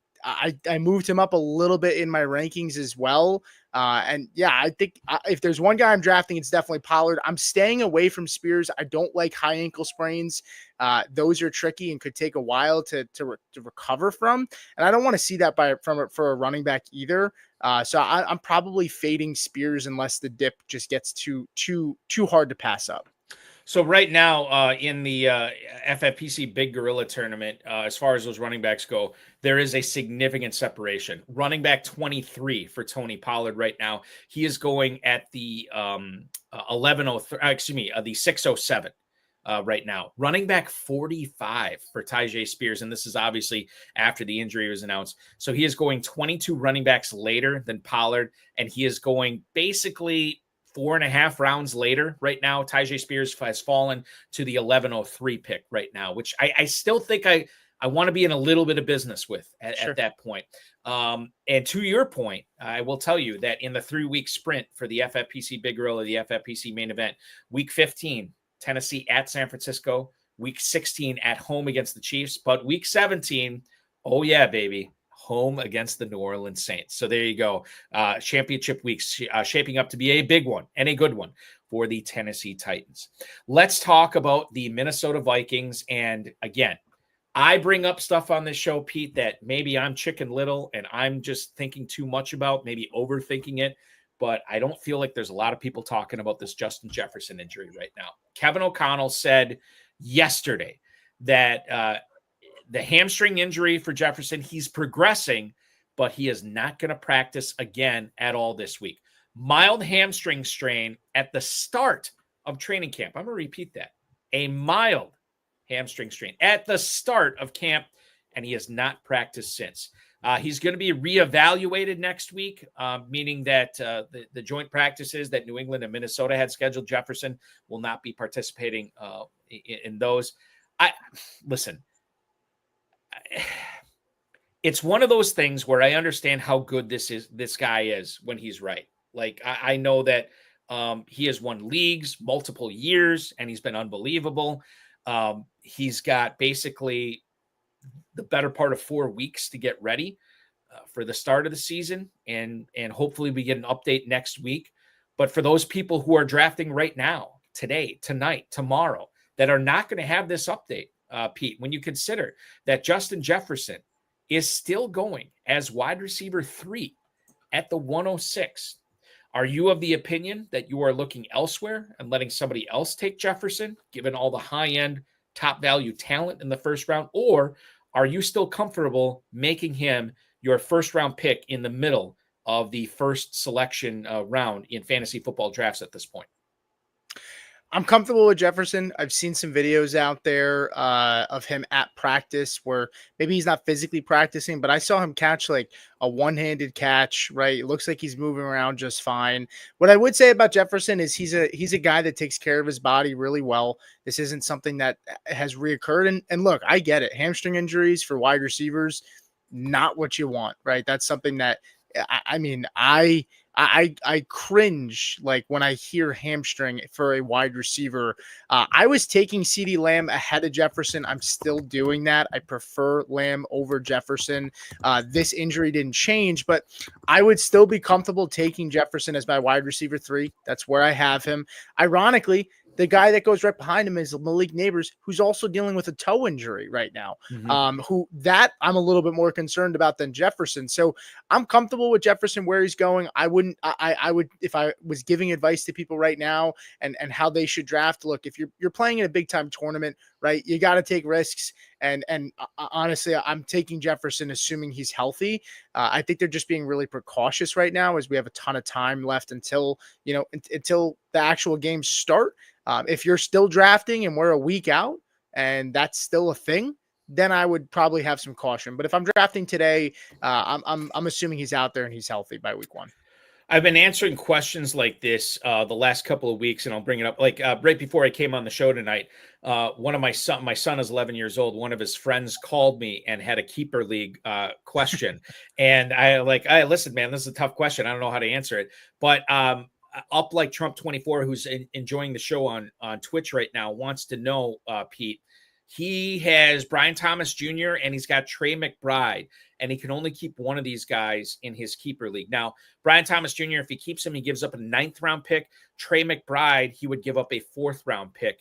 Speaker 2: I moved him up a little bit in my rankings as well. And yeah, I think if there's one guy I'm drafting, it's definitely Pollard. I'm staying away from Spears. I don't like high ankle sprains. Those are tricky and could take a while to recover from. And I don't want to see that for a running back either. So I'm probably fading Spears unless the dip just gets too hard to pass up.
Speaker 1: So right now in the FFPC Big Gorilla Tournament, as far as those running backs go, there is a significant separation. Running back 23 for Tony Pollard right now. He is going at the 1103, the 607 right now. Running back 45 for Tyjae Spears, and this is obviously after the injury was announced. So he is going 22 running backs later than Pollard, and he is going basically 4.5 rounds later right now. Tyjae Spears has fallen to the 1103 pick right now, which I still think I want to be in a little bit of business with at that point. And to your point, I will tell you that in the 3-week sprint for the FFPC Big Gorilla, the FFPC main event, week 15, Tennessee at San Francisco, week 16 at home against the Chiefs, but week 17, oh yeah, baby, home against the New Orleans Saints. So there you go. Championship weeks shaping up to be a big one and a good one for the Tennessee Titans. Let's talk about the Minnesota Vikings. And again, I bring up stuff on this show, Pete, that maybe I'm Chicken Little and I'm just thinking too much about, maybe overthinking it. But I don't feel like there's a lot of people talking about this Justin Jefferson injury right now. Kevin O'Connell said yesterday that the hamstring injury for Jefferson, he's progressing, but he is not going to practice again at all this week. Mild hamstring strain at the start of training camp. I'm going to repeat that. A mild hamstring strain at the start of camp, and he has not practiced since. He's going to be reevaluated next week, meaning that the joint practices that New England and Minnesota had scheduled, Jefferson will not be participating in those. Listen, it's one of those things where I understand how good this guy is when he's right. Like I know that he has won leagues multiple years and he's been unbelievable. He's got basically the better part of 4 weeks to get ready for the start of the season. And hopefully we get an update next week. But for those people who are drafting right now, today, tonight, tomorrow, that are not going to have this update, Pete, when you consider that Justin Jefferson is still going as wide receiver 3 at the 106, are you of the opinion that you are looking elsewhere and letting somebody else take Jefferson, given all the high-end, top-value talent in the first round? Or are you still comfortable making him your first-round pick in the middle of the first selection round in fantasy football drafts at this point?
Speaker 2: I'm comfortable with Jefferson. I've seen some videos out there of him at practice where maybe he's not physically practicing, but I saw him catch like a one-handed catch, right? It looks like he's moving around just fine. What I would say about Jefferson is he's a guy that takes care of his body really well. This isn't something that has reoccurred. And look, I get it. Hamstring injuries for wide receivers, not what you want, right? That's something that I cringe like when I hear hamstring for a wide receiver. I was taking CeeDee Lamb ahead of Jefferson. I'm still doing that. I prefer Lamb over Jefferson. This injury didn't change, but I would still be comfortable taking Jefferson as my wide receiver 3. That's where I have him. Ironically, the guy that goes right behind him is Malik Neighbors, who's also dealing with a toe injury right now. Who that I'm a little bit more concerned about than Jefferson. So I'm comfortable with Jefferson where he's going. I would, if I was giving advice to people right now and how they should draft. Look, if you're playing in a big time tournament, right, you got to take risks. And honestly, I'm taking Jefferson, assuming he's healthy. I think they're just being really precautious right now, as we have a ton of time left until the actual games start. If you're still drafting and we're a week out and that's still a thing, then I would probably have some caution. But if I'm drafting today, I'm assuming he's out there and he's healthy by week 1.
Speaker 1: I've been answering questions like this the last couple of weeks, and I'll bring it up. Like right before I came on the show tonight, one of my son is 11 years old. One of his friends called me and had a keeper league question, and listen, man, this is a tough question. I don't know how to answer it, but Up Like Trump 24, who's enjoying the show on Twitch right now, wants to know, Pete, He has Brian Thomas Jr. and he's got Trey McBride, and he can only keep one of these guys in his keeper league. Now, Brian Thomas Jr., if he keeps him, he gives up a 9th-round pick. Trey McBride, he would give up a 4th-round pick.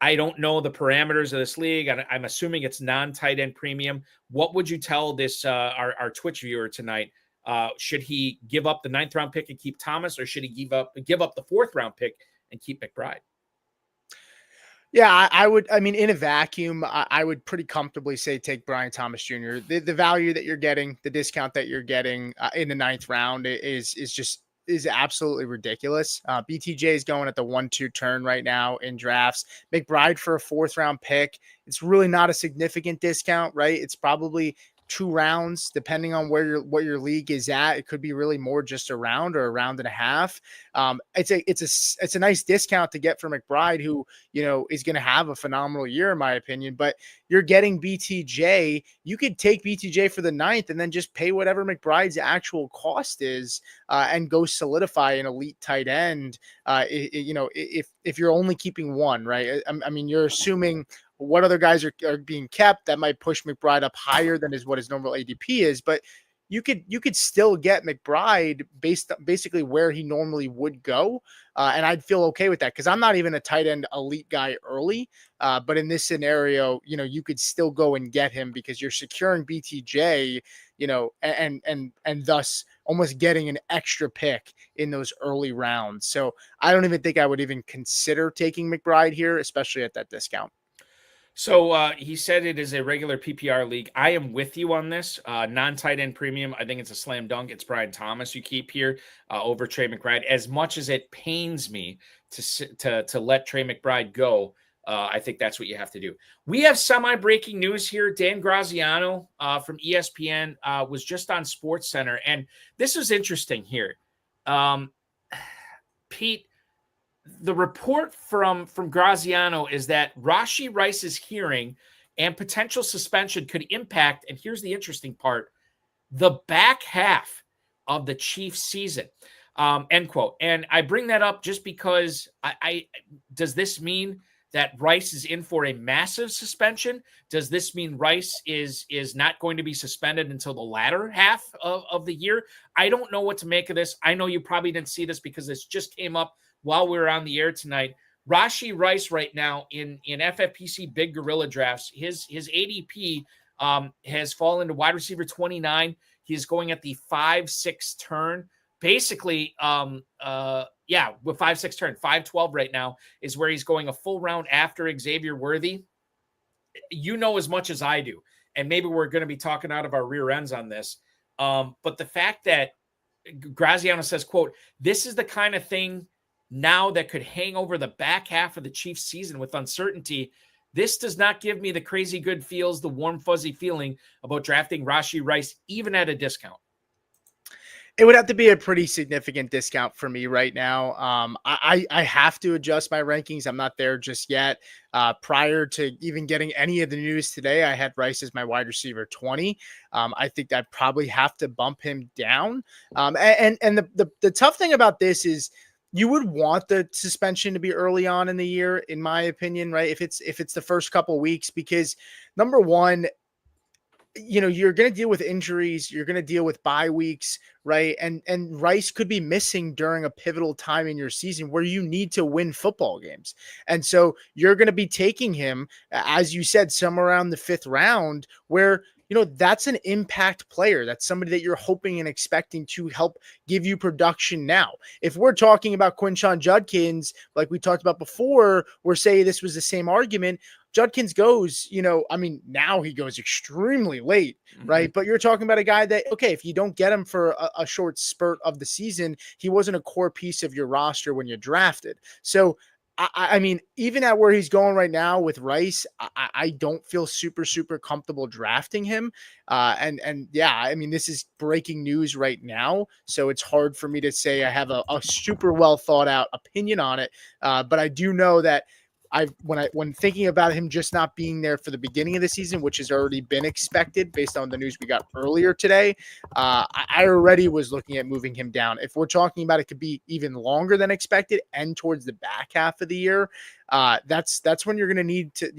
Speaker 1: I don't know the parameters of this league. I'm assuming it's non-tight end premium. What would you tell this our Twitch viewer tonight? Should he give up the 9th-round pick and keep Thomas, or should he give up the 4th-round pick and keep McBride?
Speaker 2: Yeah, I would. I mean, in a vacuum, I would pretty comfortably say take Brian Thomas Jr. The value that you're getting, the discount that you're getting in the 9th round is absolutely ridiculous. BTJ is going at the 1-2 turn right now in drafts. McBride for a 4th-round pick. It's really not a significant discount, right? It's probably 2 rounds, depending on what your league is at. It could be really more just a round or a round and a half. It's a nice discount to get for McBride, who, is going to have a phenomenal year, in my opinion. But you're getting BTJ. You could take BTJ for the 9th and then just pay whatever McBride's actual cost is, and go solidify an elite tight end. If you're only keeping one, right? I mean, you're assuming what other guys are being kept that might push McBride up higher than what his normal ADP is, but you could still get McBride basically where he normally would go, and I'd feel okay with that, because I'm not even a tight end elite guy early, but in this scenario, you could still go and get him because you're securing BTJ, and thus almost getting an extra pick in those early rounds. So I don't even think I would even consider taking McBride here, especially at that discount.
Speaker 1: So he said it is a regular PPR league. I am with you on this. Non-tight end premium, I think it's a slam dunk. It's Brian Thomas you keep here over Trey McBride. As much as it pains me to let Trey McBride go, I think that's what you have to do. We have semi-breaking news here. Dan Graziano from ESPN was just on SportsCenter, and this was interesting here. Pete, the report from Graziano is that Rashee Rice's hearing and potential suspension could impact, and here's the interesting part, the back half of the Chiefs season, end quote. And I bring that up just because does this mean that Rice is in for a massive suspension? Does this mean Rice is not going to be suspended until the latter half of the year? I don't know what to make of this. I know you probably didn't see this because this just came up while we were on the air tonight. Rashee Rice right now in FFPC Big Gorilla drafts, his ADP has fallen to wide receiver 29. He is going at the 5-6 turn. Basically, with 5-6 turn, 5-12 right now is where he's going, a full round after Xavier Worthy. You know as much as I do, and maybe we're going to be talking out of our rear ends on this. But the fact that Graziano says, quote, this is the kind of thing now that could hang over the back half of the Chiefs season with uncertainty. This does not give me the crazy good feels, the warm fuzzy feeling about drafting Rashee Rice, even at a discount.
Speaker 2: It would have to be a pretty significant discount for me right now. I have to adjust my rankings. I'm not there just yet. Prior to even getting any of the news today, I had Rice as my wide receiver 20. I think I'd probably have to bump him down. And the tough thing about this is you would want the suspension to be early on in the year, in my opinion, right? If it's the first couple of weeks, because number one, you're going to deal with injuries. You're going to deal with bye weeks, right? And Rice could be missing during a pivotal time in your season where you need to win football games. And so you're going to be taking him, as you said, somewhere around the 5th round where, that's an impact player. That's somebody that you're hoping and expecting to help give you production now. If we're talking about Quinshon Judkins, like we talked about before, or say this was the same argument, Judkins goes, now he goes extremely late, right? But you're talking about a guy that, okay, if you don't get him for a short spurt of the season, he wasn't a core piece of your roster when you drafted. So, I mean, even at where he's going right now with Rice, I don't feel super, super comfortable drafting him. This is breaking news right now. So it's hard for me to say I have a super well thought out opinion on it. But I do know that when thinking about him just not being there for the beginning of the season, which has already been expected based on the news we got earlier today, I already was looking at moving him down. If we're talking about it could be even longer than expected and towards the back half of the year, that's when you're going to need to,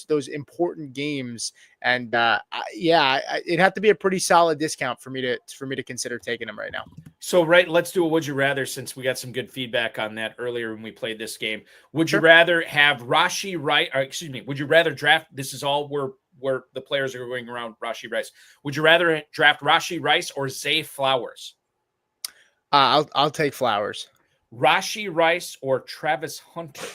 Speaker 2: those important games. And it'd have to be a pretty solid discount for me to consider taking him right now.
Speaker 1: So, let's do a would you rather, since we got some good feedback on that earlier when we played this game. Would you rather have Rashee Rice, would you rather draft, this is all where the players are going around Rashee Rice. Would you rather draft Rashee Rice or Zay Flowers?
Speaker 2: I'll take Flowers.
Speaker 1: Rashee Rice or Travis Hunter?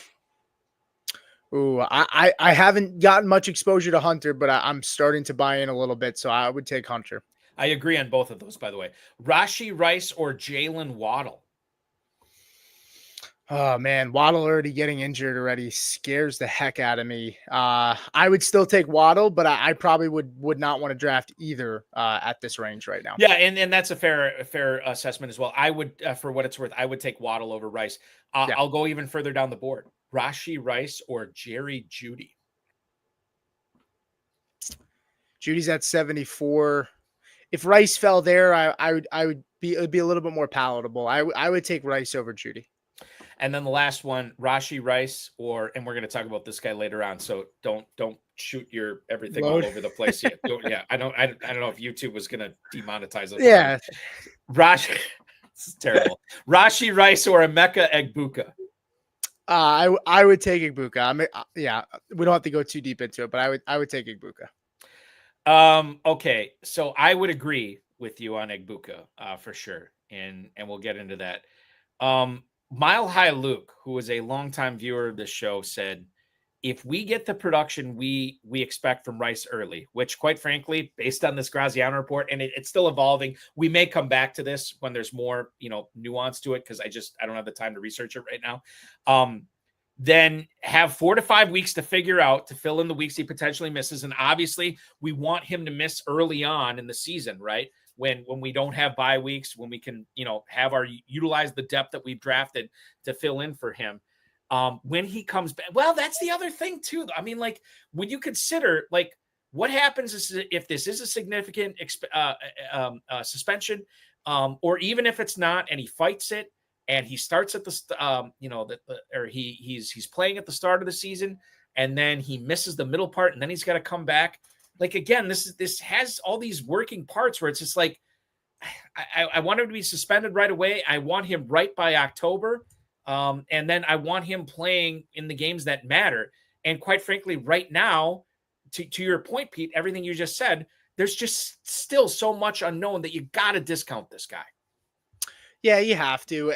Speaker 2: Ooh, I haven't gotten much exposure to Hunter, but I'm starting to buy in a little bit, so I would take Hunter.
Speaker 1: I agree on both of those, by the way. Rashee Rice or Jalen Waddle?
Speaker 2: Oh, man, Waddle already getting injured already scares the heck out of me. I would still take Waddle, but I probably would not want to draft either at this range right now.
Speaker 1: Yeah, and that's a fair assessment as well. I would, for what it's worth, I would take Waddle over Rice. I'll go even further down the board. Rashee Rice or Jerry Jeudy?
Speaker 2: Judy's at 74. If Rice fell there, it would be a little bit more palatable. I would take Rice over Jeudy.
Speaker 1: And then the last one, Rashee Rice and we're going to talk about this guy later on. So don't shoot your everything all over the place yet. I don't know if YouTube was going to demonetize us.
Speaker 2: Yeah.
Speaker 1: This is terrible. Rashee Rice or Emeka Egbuka?
Speaker 2: I would take Egbuka. We don't have to go too deep into it, but I would take Egbuka.
Speaker 1: Okay, so I would agree with you on Egbuka, for sure, and we'll get into that. Mile High Luke, who is a longtime viewer of this show, said, if we get the production we expect from Rice early, which quite frankly, based on this Graziano report, and it's still evolving, we may come back to this when there's more, nuance to it, because I don't have the time to research it right now. Then have 4 to 5 weeks to figure out, to fill in the weeks he potentially misses. And obviously we want him to miss early on in the season, right? When we don't have bye weeks, when we can, utilize the depth that we've drafted to fill in for him. When he comes back, well, that's the other thing too. I mean, when you consider, what happens if this is a significant suspension, or even if it's not, and he fights it, and he starts at he's playing at the start of the season, and then he misses the middle part, and then he's got to come back. Again, this has all these working parts where it's just I want him to be suspended right away. I want him right by October. And then I want him playing in the games that matter. And quite frankly, right now, to your point, Pete, everything you just said, there's just still so much unknown that you got to discount this guy.
Speaker 2: Yeah, you have to.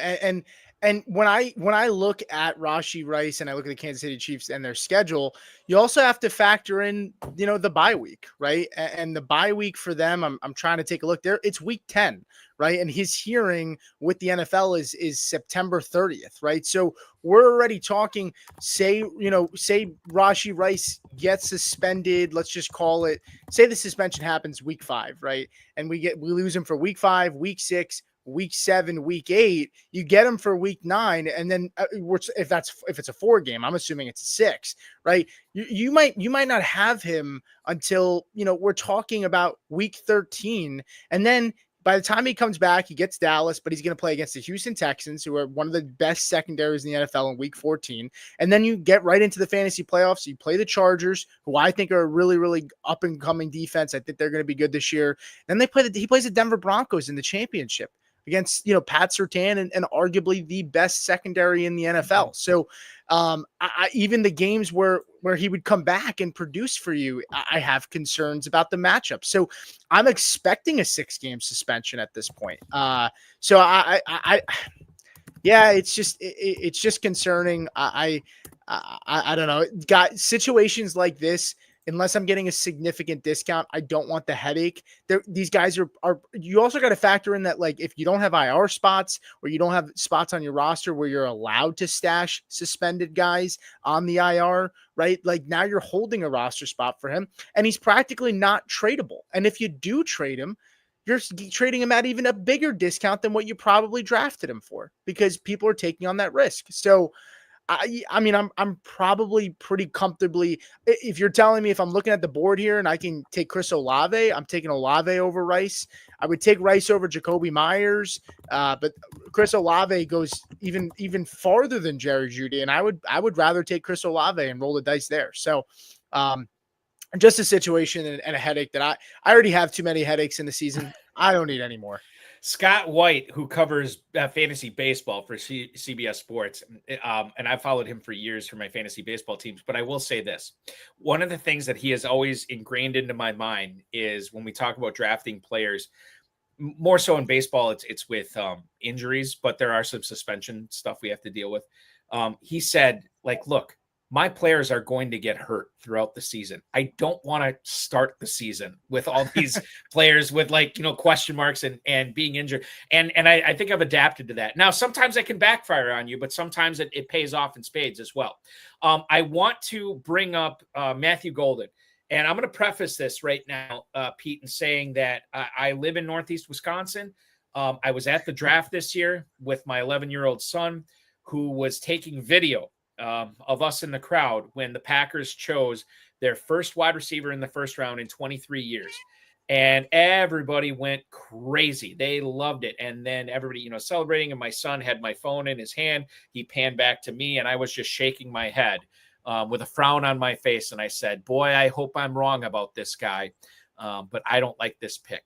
Speaker 2: And when I look at Rashee Rice and I look at the Kansas City Chiefs and their schedule, you also have to factor in, the bye week, right? And the bye week for them, I'm trying to take a look there. It's week 10, right? And his hearing with the NFL is September 30th, right? So we're already talking, say Rashee Rice gets suspended. Let's just call it, say the suspension happens week 5, right? And we lose him for week 5, week 6, week 7, week 8, you get him for week 9. And then if it's a 4 game, I'm assuming it's a 6, right? You might not have him until, we're talking about week 13. And then by the time he comes back, he gets Dallas, but he's going to play against the Houston Texans, who are one of the best secondaries in the NFL in week 14. And then you get right into the fantasy playoffs. You play the Chargers, who I think are a really, really up and coming defense. I think they're going to be good this year. Then he plays the Denver Broncos in the championship against, Pat Surtain and arguably the best secondary in the NFL. So even the games where he would come back and produce for you, I have concerns about the matchup. So I'm expecting a 6-game suspension at this point. It's just concerning. I don't know. Got situations like this. Unless I'm getting a significant discount, I don't want the headache. These guys are you also got to factor in that, if you don't have IR spots or you don't have spots on your roster where you're allowed to stash suspended guys on the IR, right? Now you're holding a roster spot for him and he's practically not tradable. And if you do trade him, you're trading him at even a bigger discount than what you probably drafted him for, because people are taking on that risk. So I mean, I'm probably pretty comfortably. If you're telling me if I'm looking at the board here and I can take Chris Olave, I'm taking Olave over Rice. I would take Rice over Jacoby Myers, but Chris Olave goes even farther than Jerry Jeudy, and I would rather take Chris Olave and roll the dice there. So, just a situation and a headache that I already have too many headaches in the season. I don't need any more.
Speaker 1: Scott White, who covers fantasy baseball for CBS Sports, and I've followed him for years for my fantasy baseball teams, but I will say this. One of the things that he has always ingrained into my mind is when we talk about drafting players, more so in baseball, it's with injuries, but there are some suspension stuff we have to deal with. He said, like, look, my players are going to get hurt throughout the season. I don't want to start the season with all these players with question marks and being injured. And I think I've adapted to that. Now, sometimes I can backfire on you, but sometimes it pays off in spades as well. I want to bring up Matthew Golden. And I'm going to preface this right now, Pete, in saying that I live in Northeast Wisconsin. I was at the draft this year with my 11-year-old son, who was taking video of us in the crowd when the Packers chose their first wide receiver in the first round in 23 years. And everybody went crazy. They loved it. And then everybody, celebrating. And my son had my phone in his hand. He panned back to me, and I was just shaking my head with a frown on my face. And I said, boy, I hope I'm wrong about this guy, but I don't like this pick.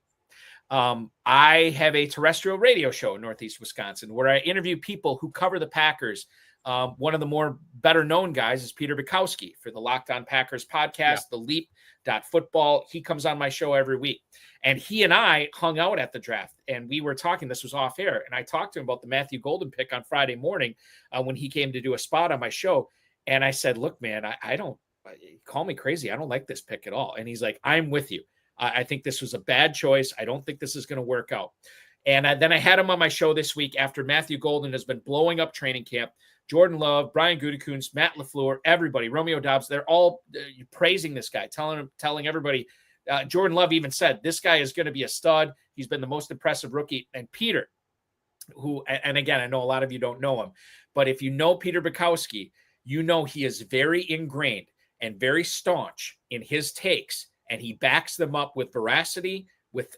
Speaker 1: I have a terrestrial radio show in Northeast Wisconsin where I interview people who cover the Packers. One of the more better known guys is Peter Bukowski for the Locked On Packers podcast, the Leap.Football. He comes on my show every week, and he and I hung out at the draft, and we were talking. This was off air, and I talked to him about the Matthew Golden pick on Friday morning when he came to do a spot on my show. And I said, look, man, I don't call me crazy. I don't like this pick at all. And he's like, I'm with you. I think this was a bad choice. I don't think this is going to work out. And then I had him on my show this week after Matthew Golden has been blowing up training camp. Jordan Love, Brian Gutekunst, Matt LaFleur, everybody, Romeo Dobbs, they're all praising this guy, telling everybody. Jordan Love even said, this guy is going to be a stud. He's been the most impressive rookie. And Peter, who, and again, I know a lot of you don't know him, but if you know Peter Bukowski, you know he is very ingrained and very staunch in his takes, and he backs them up with veracity, with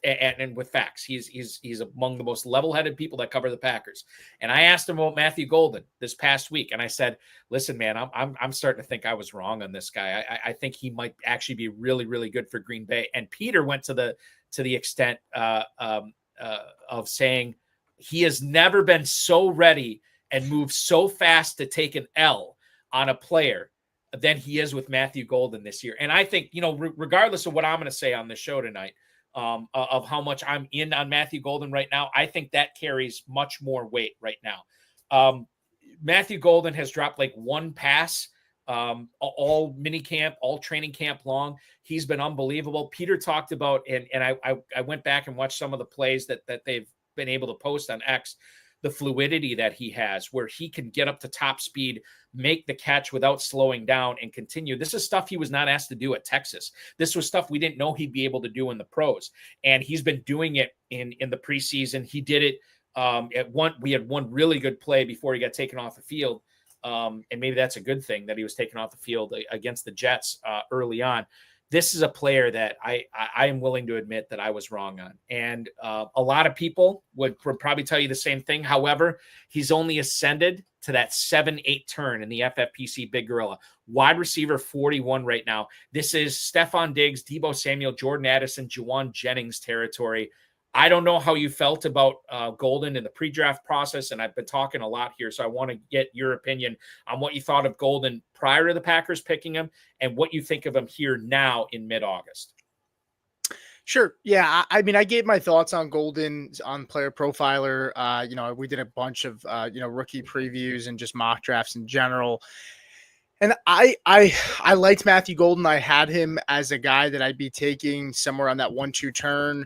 Speaker 1: facts. He's among the most level-headed people that cover the Packers. And I asked him about Matthew Golden this past week, and I said, "Listen, man, I'm starting to think I was wrong on this guy. I think he might actually be really, really good for Green Bay." And Peter went to the extent of saying he has never been so ready and moved so fast to take an L on a player than he is with Matthew Golden this year. And I think, regardless of what I'm going to say on the show tonight, of how much I'm in on Matthew Golden right now, I think that carries much more weight right now. Matthew Golden has dropped like one pass all mini camp, all training camp long. He's been unbelievable. Peter talked about, and I went back and watched some of the plays that they've been able to post on X, the fluidity that he has, where he can get up to top speed, make the catch without slowing down, and continue. This is stuff he was not asked to do at Texas. This was stuff we didn't know he'd be able to do in the pros. And he's been doing it in the preseason. He did it we had one really good play before he got taken off the field. And maybe that's a good thing that he was taken off the field against the Jets early on. This is a player that I am willing to admit that I was wrong on. And a lot of people would probably tell you the same thing. However, he's only ascended to that 7-8 turn in the FFPC Big Gorilla. Wide receiver 41 right now. This is Stephon Diggs, Deebo Samuel, Jordan Addison, Juwan Jennings territory. I don't know how you felt about Golden in the pre-draft process, and I've been talking a lot here, so I want to get your opinion on what you thought of Golden prior to the Packers picking him and what you think of him here now in mid-August.
Speaker 2: Sure. Yeah. I mean, I gave my thoughts on Golden on Player Profiler. We did a bunch of, rookie previews and just mock drafts in general. And I liked Matthew Golden. I had him as a guy that I'd be taking somewhere on that 1-2 turn,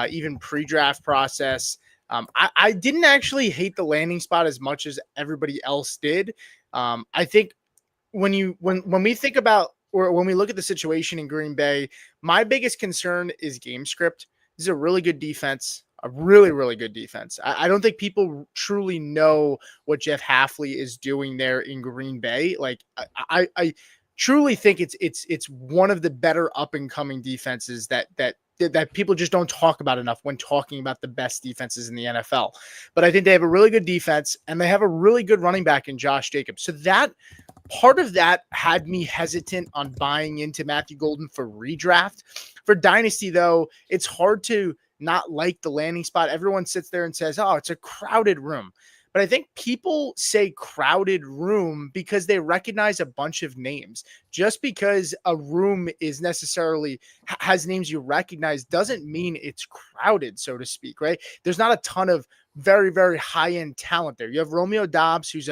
Speaker 2: even pre-draft process. I didn't actually hate the landing spot as much as everybody else did. I think when we think about, or when we look at the situation in Green Bay, my biggest concern is game script. This is a really good defense. a really, really good defense. I don't think people truly know what Jeff Hafley is doing there in Green Bay. Like I truly think it's one of the better up and coming defenses that people just don't talk about enough when talking about the best defenses in the NFL. But I think they have a really good defense and they have a really good running back in Josh Jacobs. So that part of that had me hesitant on buying into Matthew Golden for redraft. For Dynasty, though, it's hard to not like the landing spot. Everyone sits there and says, oh, it's a crowded room. But I think people say crowded room because they recognize a bunch of names. Just because a room is necessarily has names you recognize doesn't mean it's crowded, so to speak, right? There's not a ton of very, very high-end talent there. You have Romeo Doubs, he's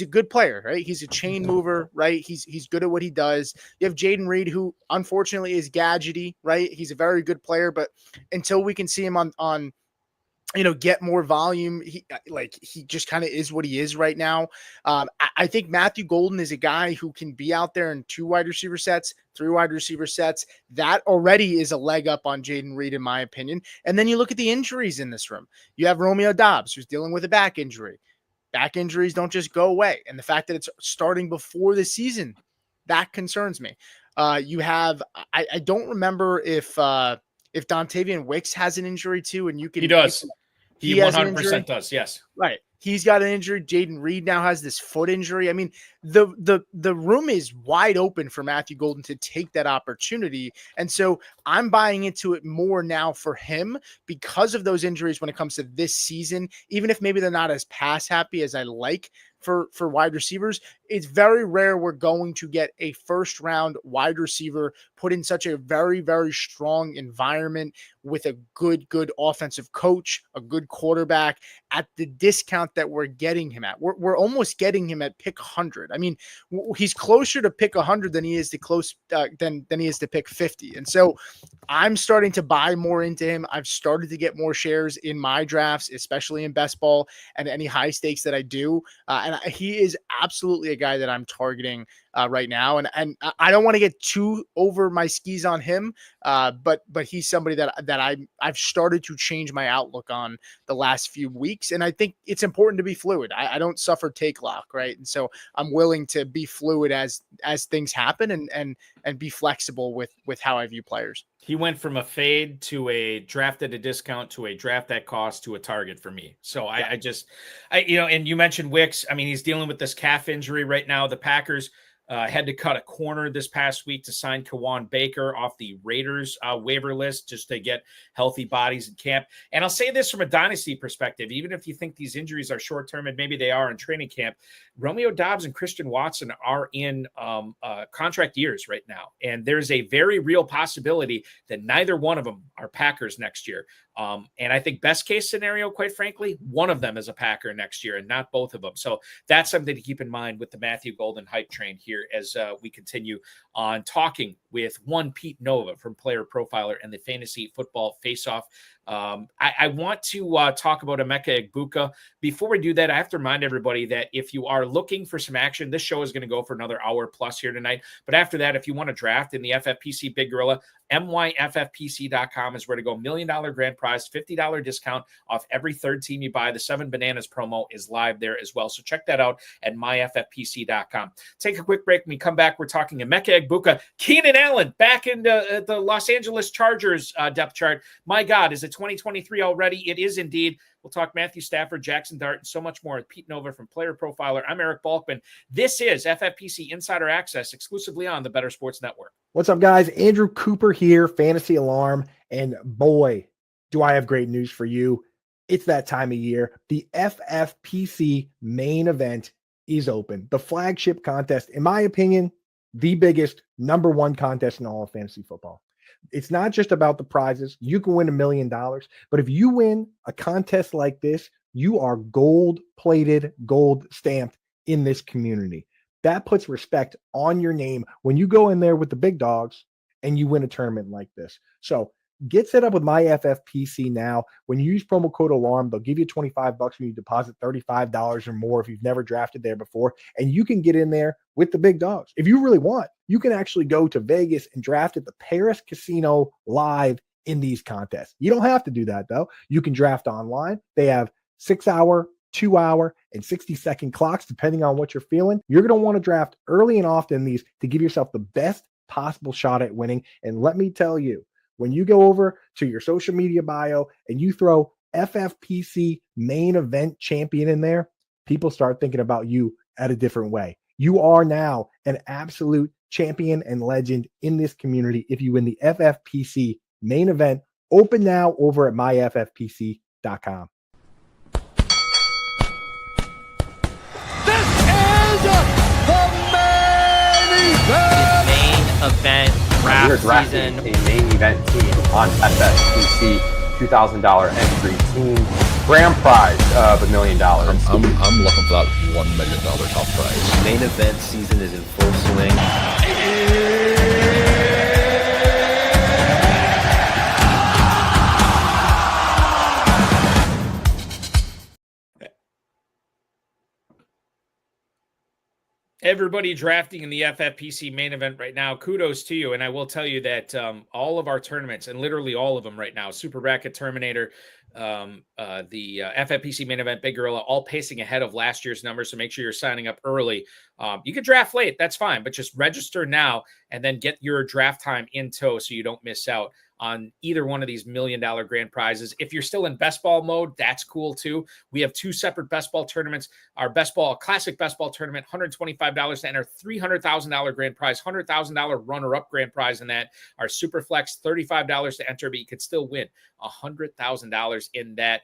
Speaker 2: a good player, right? He's a chain mover, right? He's good at what he does. You have Jaden Reed, who unfortunately is gadgety, right? He's a very good player, but until we can see him on get more volume, he just kind of is what he is right now. I think Matthew Golden is a guy who can be out there in 2 wide receiver sets, 3 wide receiver sets. That already is a leg up on Jaden Reed, in my opinion. And then you look at the injuries in this room. You have Romeo Doubs, who's dealing with a back injury. Back injuries don't just go away. And the fact that it's starting before the season, that concerns me. You have, I don't remember if Dontavian Wicks has an injury too, and
Speaker 1: he does. He 100% does. Yes.
Speaker 2: Right. He's got an injury. Jaden Reed now has this foot injury. I mean, the room is wide open for Matthew Golden to take that opportunity. And so I'm buying into it more now for him because of those injuries when it comes to this season, even if maybe they're not as pass happy as I like for wide receivers. It's very rare we're going to get a first round wide receiver put in such a very, very strong environment with a good offensive coach, a good quarterback at the discount that we're getting him at. We're almost getting him at pick 100. I mean, he's closer to pick 100 than he is to than he is to pick 50. And so I'm starting to buy more into him. I've started to get more shares in my drafts, especially in best ball and any high stakes that I do. And he is absolutely a guy that I'm targeting right now. And I don't want to get too over my skis on him, but he's somebody that I've started to change my outlook on the last few weeks. And I think it's important to be fluid. I don't suffer take lock, right? And so I'm willing to be fluid as things happen and be flexible with how I view players.
Speaker 1: He went from a fade to a draft at a discount to a draft at cost to a target for me. So yeah. I and you mentioned Wicks. I mean, he's dealing with this calf injury right now. The Packers had to cut a corner this past week to sign Kawan Baker off the Raiders waiver list just to get healthy bodies in camp. And I'll say this from a dynasty perspective, even if you think these injuries are short-term, and maybe they are in training camp, Romeo Doubs and Christian Watson are in contract years right now. And there's a very real possibility that neither one of them are Packers next year. And I think best case scenario, quite frankly, one of them is a Packer next year and not both of them. So that's something to keep in mind with the Matthew Golden hype train here as we continue on talking with one Pete Nova from Player Profiler and the Fantasy Football Faceoff. I want to talk about Emeka Egbuka. Before we do that, I have to remind everybody that if you are looking for some action, this show is going to go for another hour plus here tonight. But after that, if you want to draft in the FFPC Big Gorilla, myffpc.com is where to go. $1 million grand prize, $50 discount off every third team you buy. The 7 Bananas promo is live there as well. So check that out at myffpc.com. Take a quick break. When we come back, we're talking Emeka Egbuka. Keenan Allen back into the Los Angeles Chargers depth chart. My God, is it 2023 already? It is indeed. We'll talk Matthew Stafford, Jackson Dart, and so much more with Pete Nova from Player Profiler. I'm Eric Balkman. This is FFPC Insider Access exclusively on the Better Sports Network.
Speaker 3: What's up, guys? Andrew Cooper here, Fantasy Alarm. And boy, do I have great news for you. It's that time of year. The FFPC main event is open. The flagship contest, in my opinion, the biggest number one contest in all of fantasy football. It's not just about the prizes. You can win $1 million, but if you win a contest like this, you are gold-plated, gold-stamped in this community. That puts respect on your name when you go in there with the big dogs and you win a tournament like this. So get set up with my FFPC now. When you use promo code ALARM, they'll give you $25 when you deposit $35 or more if you've never drafted there before, and you can get in there with the big dogs. If you really want, you can actually go to Vegas and draft at the Paris Casino live in these contests. You don't have to do that, though. You can draft online. They have 6-hour, 2-hour, and 60-second clocks, depending on what you're feeling. You're going to want to draft early and often these to give yourself the best possible shot at winning. And let me tell you, when you go over to your social media bio and you throw FFPC main event champion in there, people start thinking about you at a different way. You are now an absolute champion and legend in this community if you win the FFPC main event. Open now over at myffpc.com.
Speaker 4: Event draft
Speaker 5: we are drafting
Speaker 4: season.
Speaker 5: A main event team on FFPC, $2,000 entry team. Grand prize of $1 million.
Speaker 6: I'm looking for that $1 million top prize.
Speaker 7: Main event season is in full swing.
Speaker 1: Everybody drafting in the FFPC main event right now, kudos to you. And I will tell you that all of our tournaments, and literally all of them right now, Super Bracket, Terminator, the FFPC main event, Big Gorilla, all pacing ahead of last year's numbers. So make sure you're signing up early. You can draft late, that's fine, but just register now and then get your draft time in tow so you don't miss out on either one of these $1 million grand prizes. If you're still in best ball mode, that's cool too. We have 2 separate best ball tournaments. Our best ball, classic best ball tournament, $125 to enter, $300,000 grand prize, $100,000 runner-up grand prize in that. Our super flex, $35 to enter, but you could still win $100,000 in that.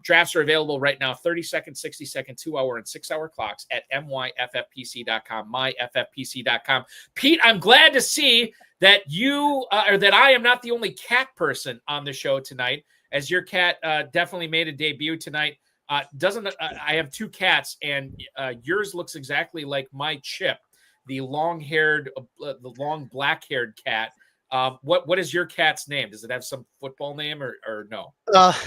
Speaker 1: Drafts are available right now, 30-second, 60-second, 2-hour, and 6-hour clocks at myffpc.com, myffpc.com. Pete, I'm glad to see that you or that I am not the only cat person on the show tonight, as your cat definitely made a debut tonight. I have 2 cats, and yours looks exactly like my Chip, the long-haired, the long black-haired cat. What is your cat's name? Does it have some football name or no?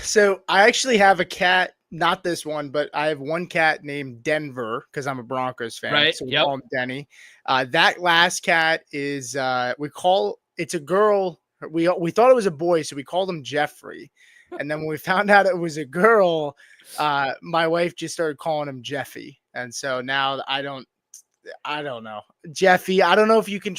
Speaker 2: So I actually have a cat, not this one, but I have one cat named Denver because I'm a Broncos fan.
Speaker 1: Right.
Speaker 2: So we call him Denny. That last cat is it's a girl. We thought it was a boy, so we called him Jeffrey. And then when we found out it was a girl, my wife just started calling him Jeffy. And so now I don't know. Jeffy. I don't know if you can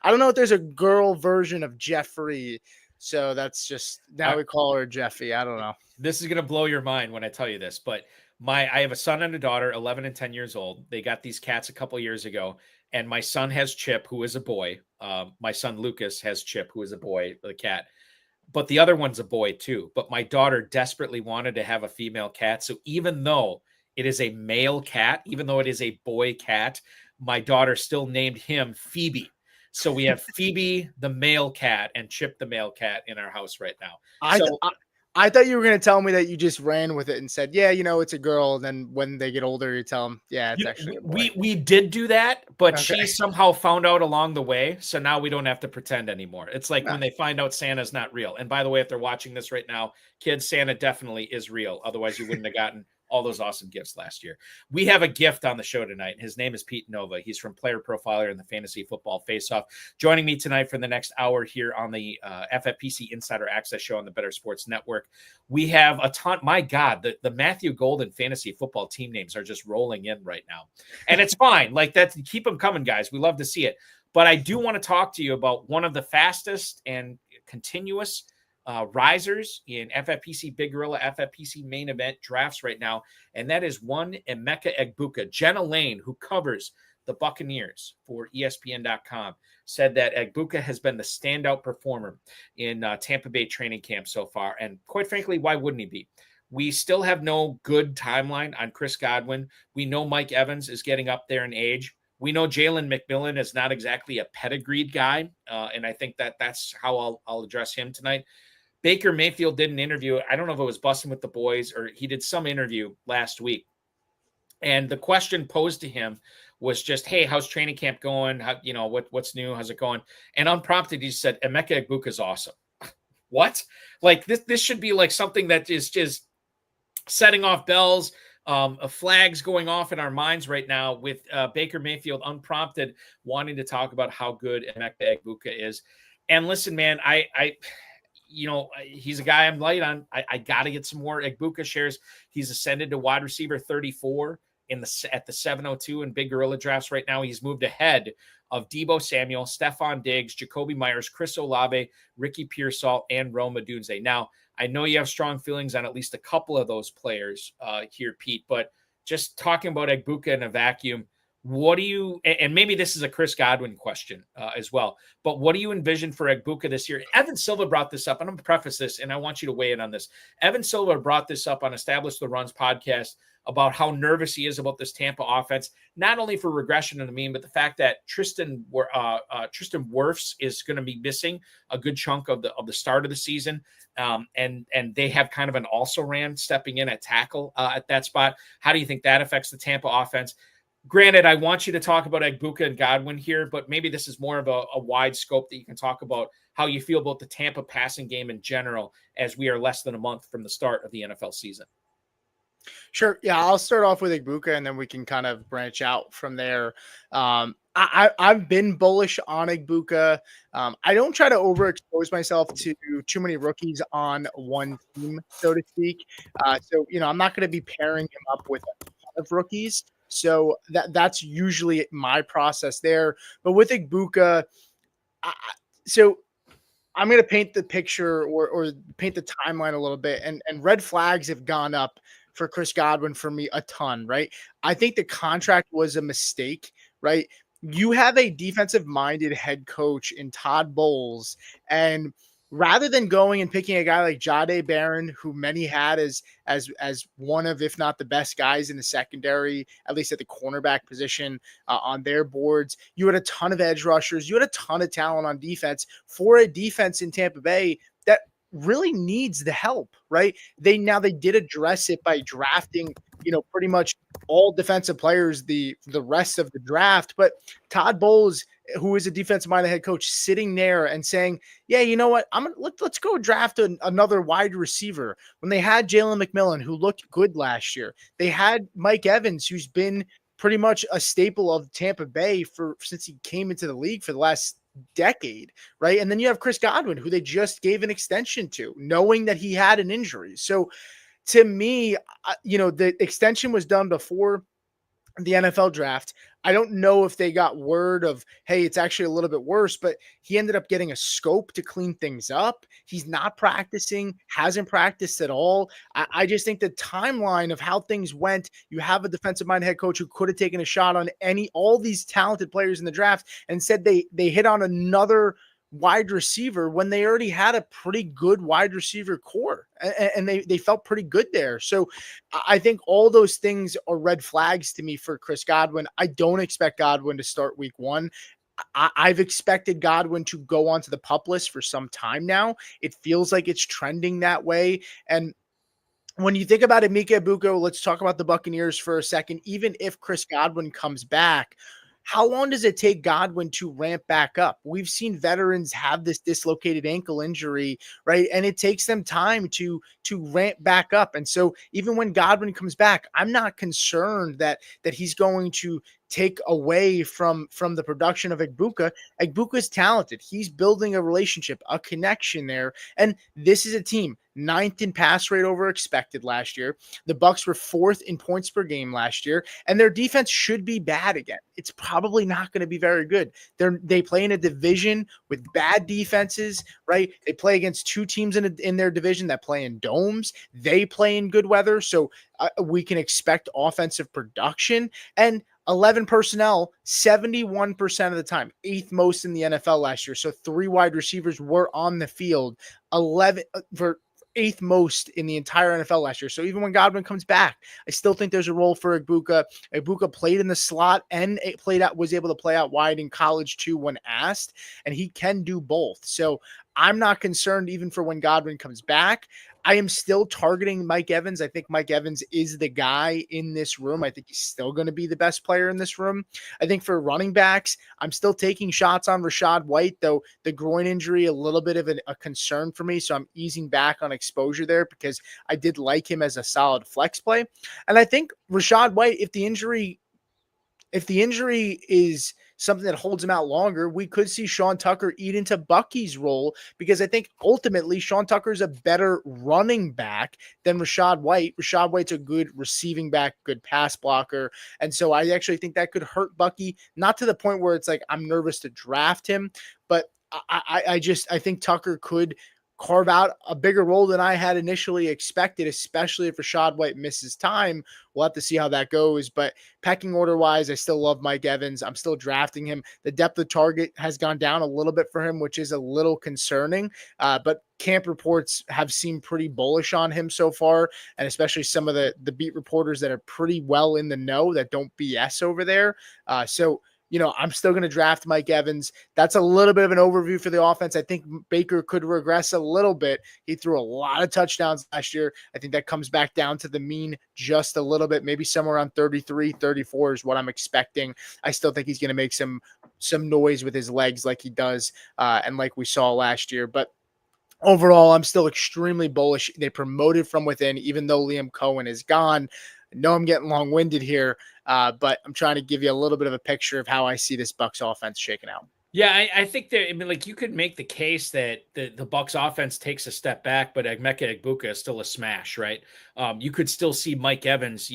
Speaker 2: I don't know if there's a girl version of Jeffrey. So that's just now we call her Jeffy. I don't know.
Speaker 1: This is going to blow your mind when I tell you this, but I have a son and a daughter, 11 and 10 years old. They got these cats a couple years ago, and my son has Chip, who is a boy. My son Lucas has Chip, who is a boy, the cat. But the other one's a boy too. But my daughter desperately wanted to have a female cat. So even though it is a male cat, even though it is a boy cat, my daughter still named him Phoebe. So we have Phoebe, the male cat, and Chip, the male cat, in our house right now.
Speaker 2: I thought you were going to tell me that you just ran with it and said, yeah, it's a girl. And then when they get older, you tell them, yeah, it's actually a boy.
Speaker 1: We did do that, but
Speaker 2: Okay.
Speaker 1: She somehow found out along the way. So now we don't have to pretend anymore. It's like when they find out Santa's not real. And by the way, if they're watching this right now, kids, Santa definitely is real. Otherwise, you wouldn't have gotten all those awesome gifts last year. We have a gift on the show tonight. His name is Pete Nova. He's from Player Profiler and the Fantasy Football Faceoff. Joining me tonight for the next hour here on the FFPC Insider Access show on the Better Sports Network. We have a ton. My God, the Matthew Golden fantasy football team names are just rolling in right now. And it's fine. Like that, keep them coming, guys. We love to see it. But I do want to talk to you about one of the fastest and continuous risers in FFPC Big Gorilla FFPC main event drafts right now, and that is one Emeka Egbuka. Jenna Laine, who covers the Buccaneers for ESPN.com, said that Egbuka has been the standout performer in Tampa Bay training camp so far, and quite frankly, why wouldn't he be? We still have no good timeline on Chris Godwin. We know Mike Evans is getting up there in age. We know Jalen McMillan is not exactly a pedigreed guy, and I think that's how I'll address him tonight. Baker Mayfield did an interview. I don't know if it was Busting with the Boys or he did some interview last week. And the question posed to him was just, hey, how's training camp going? How, what's new? How's it going? And unprompted, he said, Emeka Egbuka is awesome. What? Like this should be like something that is just setting off bells, flags going off in our minds right now with Baker Mayfield unprompted wanting to talk about how good Emeka Egbuka is. And listen, man, he's a guy I'm light on. I got to get some more Egbuka shares. He's ascended to wide receiver 34 at the 702 in big gorilla drafts right now. He's moved ahead of Deebo Samuel, Stephon Diggs, Jacoby Myers, Chris Olave, Ricky Pearsall, and Rome Odunze. Now, I know you have strong feelings on at least a couple of those players here, Pete, but just talking about Egbuka in a vacuum, what do you, and maybe this is a Chris Godwin question as well, but what do you envision for Egbuka this year? Evan Silva brought this up. I'm going to preface this, and I want you to weigh in on this. Evan Silva brought this up on Establish the Runs podcast about how nervous he is about this Tampa offense, not only for regression to the mean, but the fact that Tristan Wirfs is going to be missing a good chunk of the start of the season. And they have kind of an also-ran stepping in at tackle at that spot. How do you think that affects the Tampa offense? Granted, I want you to talk about Egbuka and Godwin here, but maybe this is more of a wide scope that you can talk about how you feel about the Tampa passing game in general as we are less than a month from the start of the NFL season.
Speaker 2: Sure. Yeah, I'll start off with Egbuka, and then we can kind of branch out from there. I've been bullish on Egbuka. I don't try to overexpose myself to too many rookies on one team, so to speak. I'm not going to be pairing him up with a ton of rookies. So that's usually my process there. But with Egbuka, I'm going to paint the picture or paint the timeline a little bit. And red flags have gone up for Chris Godwin for me a ton, right? I think the contract was a mistake, right? You have a defensive-minded head coach in Todd Bowles, and rather than going and picking a guy like Jahdae Barron, who many had as one of, if not the best guys in the secondary, at least at the cornerback position on their boards, you had a ton of edge rushers. You had a ton of talent on defense for a defense in Tampa Bay that really needs the help, right? They did address it by drafting, pretty much all defensive players the rest of the draft. But Todd Bowles, who is a defensive-minded head coach, sitting there and saying, yeah, you know what? Let's go draft another wide receiver. When they had Jalen McMillan, who looked good last year, they had Mike Evans, who's been pretty much a staple of Tampa Bay since he came into the league for the last decade, right? And then you have Chris Godwin, who they just gave an extension to, knowing that he had an injury. So to me, the extension was done before the NFL draft. I don't know if they got word of, hey, it's actually a little bit worse, but he ended up getting a scope to clean things up. He's not practicing, hasn't practiced at all. I just think the timeline of how things went, you have a defensive-minded head coach who could have taken a shot on all these talented players in the draft and said they hit on another wide receiver when they already had a pretty good wide receiver core, and they felt pretty good there. So I think all those things are red flags to me for Chris Godwin. I don't expect Godwin to start week one. I've expected Godwin to go onto the PUP list for some time now. It feels like it's trending that way. And when you think about Emeka Egbuka, let's talk about the Buccaneers for a second. Even if Chris Godwin comes back, how long does it take Godwin to ramp back up? We've seen veterans have this dislocated ankle injury, right? And it takes them time to ramp back up. And so even when Godwin comes back, I'm not concerned that he's going to take away from the production of Egbuka. Egbuka's talented. He's building a relationship, a connection there. And this is a team 9th in pass rate over expected last year. The Bucs were 4th in points per game last year, and their defense should be bad again. It's probably not going to be very good. They play in a division with bad defenses, right? They play against two teams in their division that play in domes. They play in good weather, so we can expect offensive production. And 11 personnel, 71% of the time, 8th most in the NFL last year. So 3 wide receivers were on the field, 11 for 8th most in the entire NFL last year. So even when Godwin comes back, I still think there's a role for Egbuka. Egbuka played in the slot and was able to play out wide in college too when asked, and he can do both. So I'm not concerned even for when Godwin comes back. I am still targeting Mike Evans. I think Mike Evans is the guy in this room. I think he's still going to be the best player in this room. I think for running backs, I'm still taking shots on Rachaad White, though the groin injury, a little bit of a concern for me. So I'm easing back on exposure there because I did like him as a solid flex play. And I think Rachaad White, if the injury is something that holds him out longer, we could see Sean Tucker eat into Bucky's role, because I think ultimately Sean Tucker is a better running back than Rachaad White. Rachaad White's a good receiving back, good pass blocker. And so I actually think that could hurt Bucky, not to the point where it's like I'm nervous to draft him, but I think Tucker could carve out a bigger role than I had initially expected, especially if Rachaad White misses time. We'll have to see how that goes. But pecking order wise, I still love Mike Evans. I'm still drafting him. The depth of target has gone down a little bit for him, which is a little concerning. But camp reports have seemed pretty bullish on him so far, and especially some of the beat reporters that are pretty well in the know that don't BS over there. So I'm still going to draft Mike Evans. That's a little bit of an overview for the offense. I think Baker could regress a little bit. He threw a lot of touchdowns last year. I think that comes back down to the mean just a little bit, maybe somewhere around 33, 34 is what I'm expecting. I still think he's going to make some noise with his legs like he does and like we saw last year. But overall, I'm still extremely bullish. They promoted from within, even though Liam Cohen is gone. I know I'm getting long-winded here, but I'm trying to give you a little bit of a picture of how I see this Bucs offense shaking out.
Speaker 1: Yeah, I think that, you could make the case that the Bucs offense takes a step back, but Emeka Egbuka is still a smash, right? You could still see Mike Evans,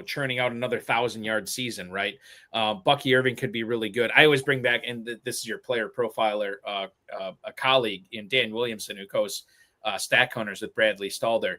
Speaker 1: churning out another 1,000-yard season, right? Bucky Irving could be really good. I always bring back, and this is your player profiler, a colleague in Dan Williamson, who hosts Stack Hunters with Bradley Stalder.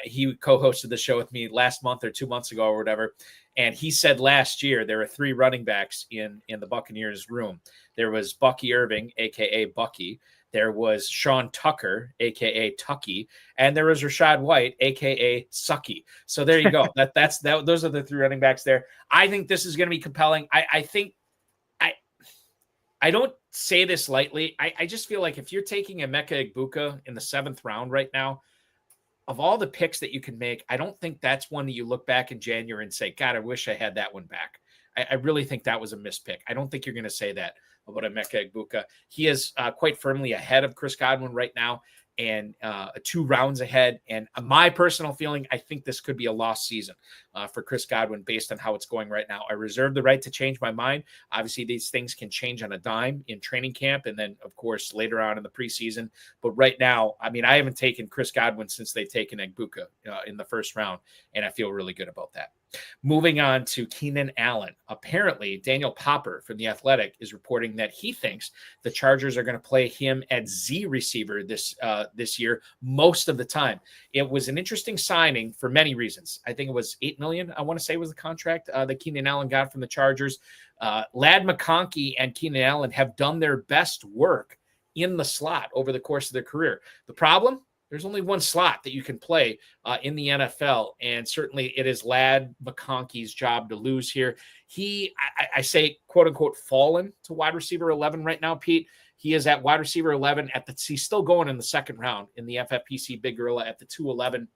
Speaker 1: He co-hosted the show with me last month or 2 months ago or whatever. And he said last year there were 3 running backs in the Buccaneers room. There was Bucky Irving, a.k.a. Bucky. There was Sean Tucker, a.k.a. Tucky. And there was Rachaad White, a.k.a. Sucky. So there you go. Those are the 3 running backs there. I think this is going to be compelling. I don't say this lightly. I just feel like if you're taking Emeka Egbuka in the 7th round right now, of all the picks that you can make, I don't think that's one that you look back in January and say, God, I wish I had that one back. I really think that was a missed pick. I don't think you're going to say that about Emeka Egbuka. He is quite firmly ahead of Chris Godwin right now, and 2 rounds ahead. And my personal feeling, I think this could be a lost season for Chris Godwin based on how it's going right now. I reserve the right to change my mind. Obviously, these things can change on a dime in training camp and then, of course, later on in the preseason. But right now, I haven't taken Chris Godwin since they've taken Egbuka in the 1st round, and I feel really good about that. Moving on to Keenan Allen. Apparently, Daniel Popper from The Athletic is reporting that he thinks the Chargers are going to play him at Z receiver this year most of the time. It was an interesting signing for many reasons. I think it was $8 million, I want to say, was the contract that Keenan Allen got from the Chargers. Ladd McConkey and Keenan Allen have done their best work in the slot over the course of their career. The problem? There's only one slot that you can play in the NFL, and certainly it is Ladd McConkey's job to lose here. I say, quote unquote, fallen to wide receiver 11 right now, Pete. He is at wide receiver 11 he's still going in the 2nd round in the FFPC Big Gorilla at the 211.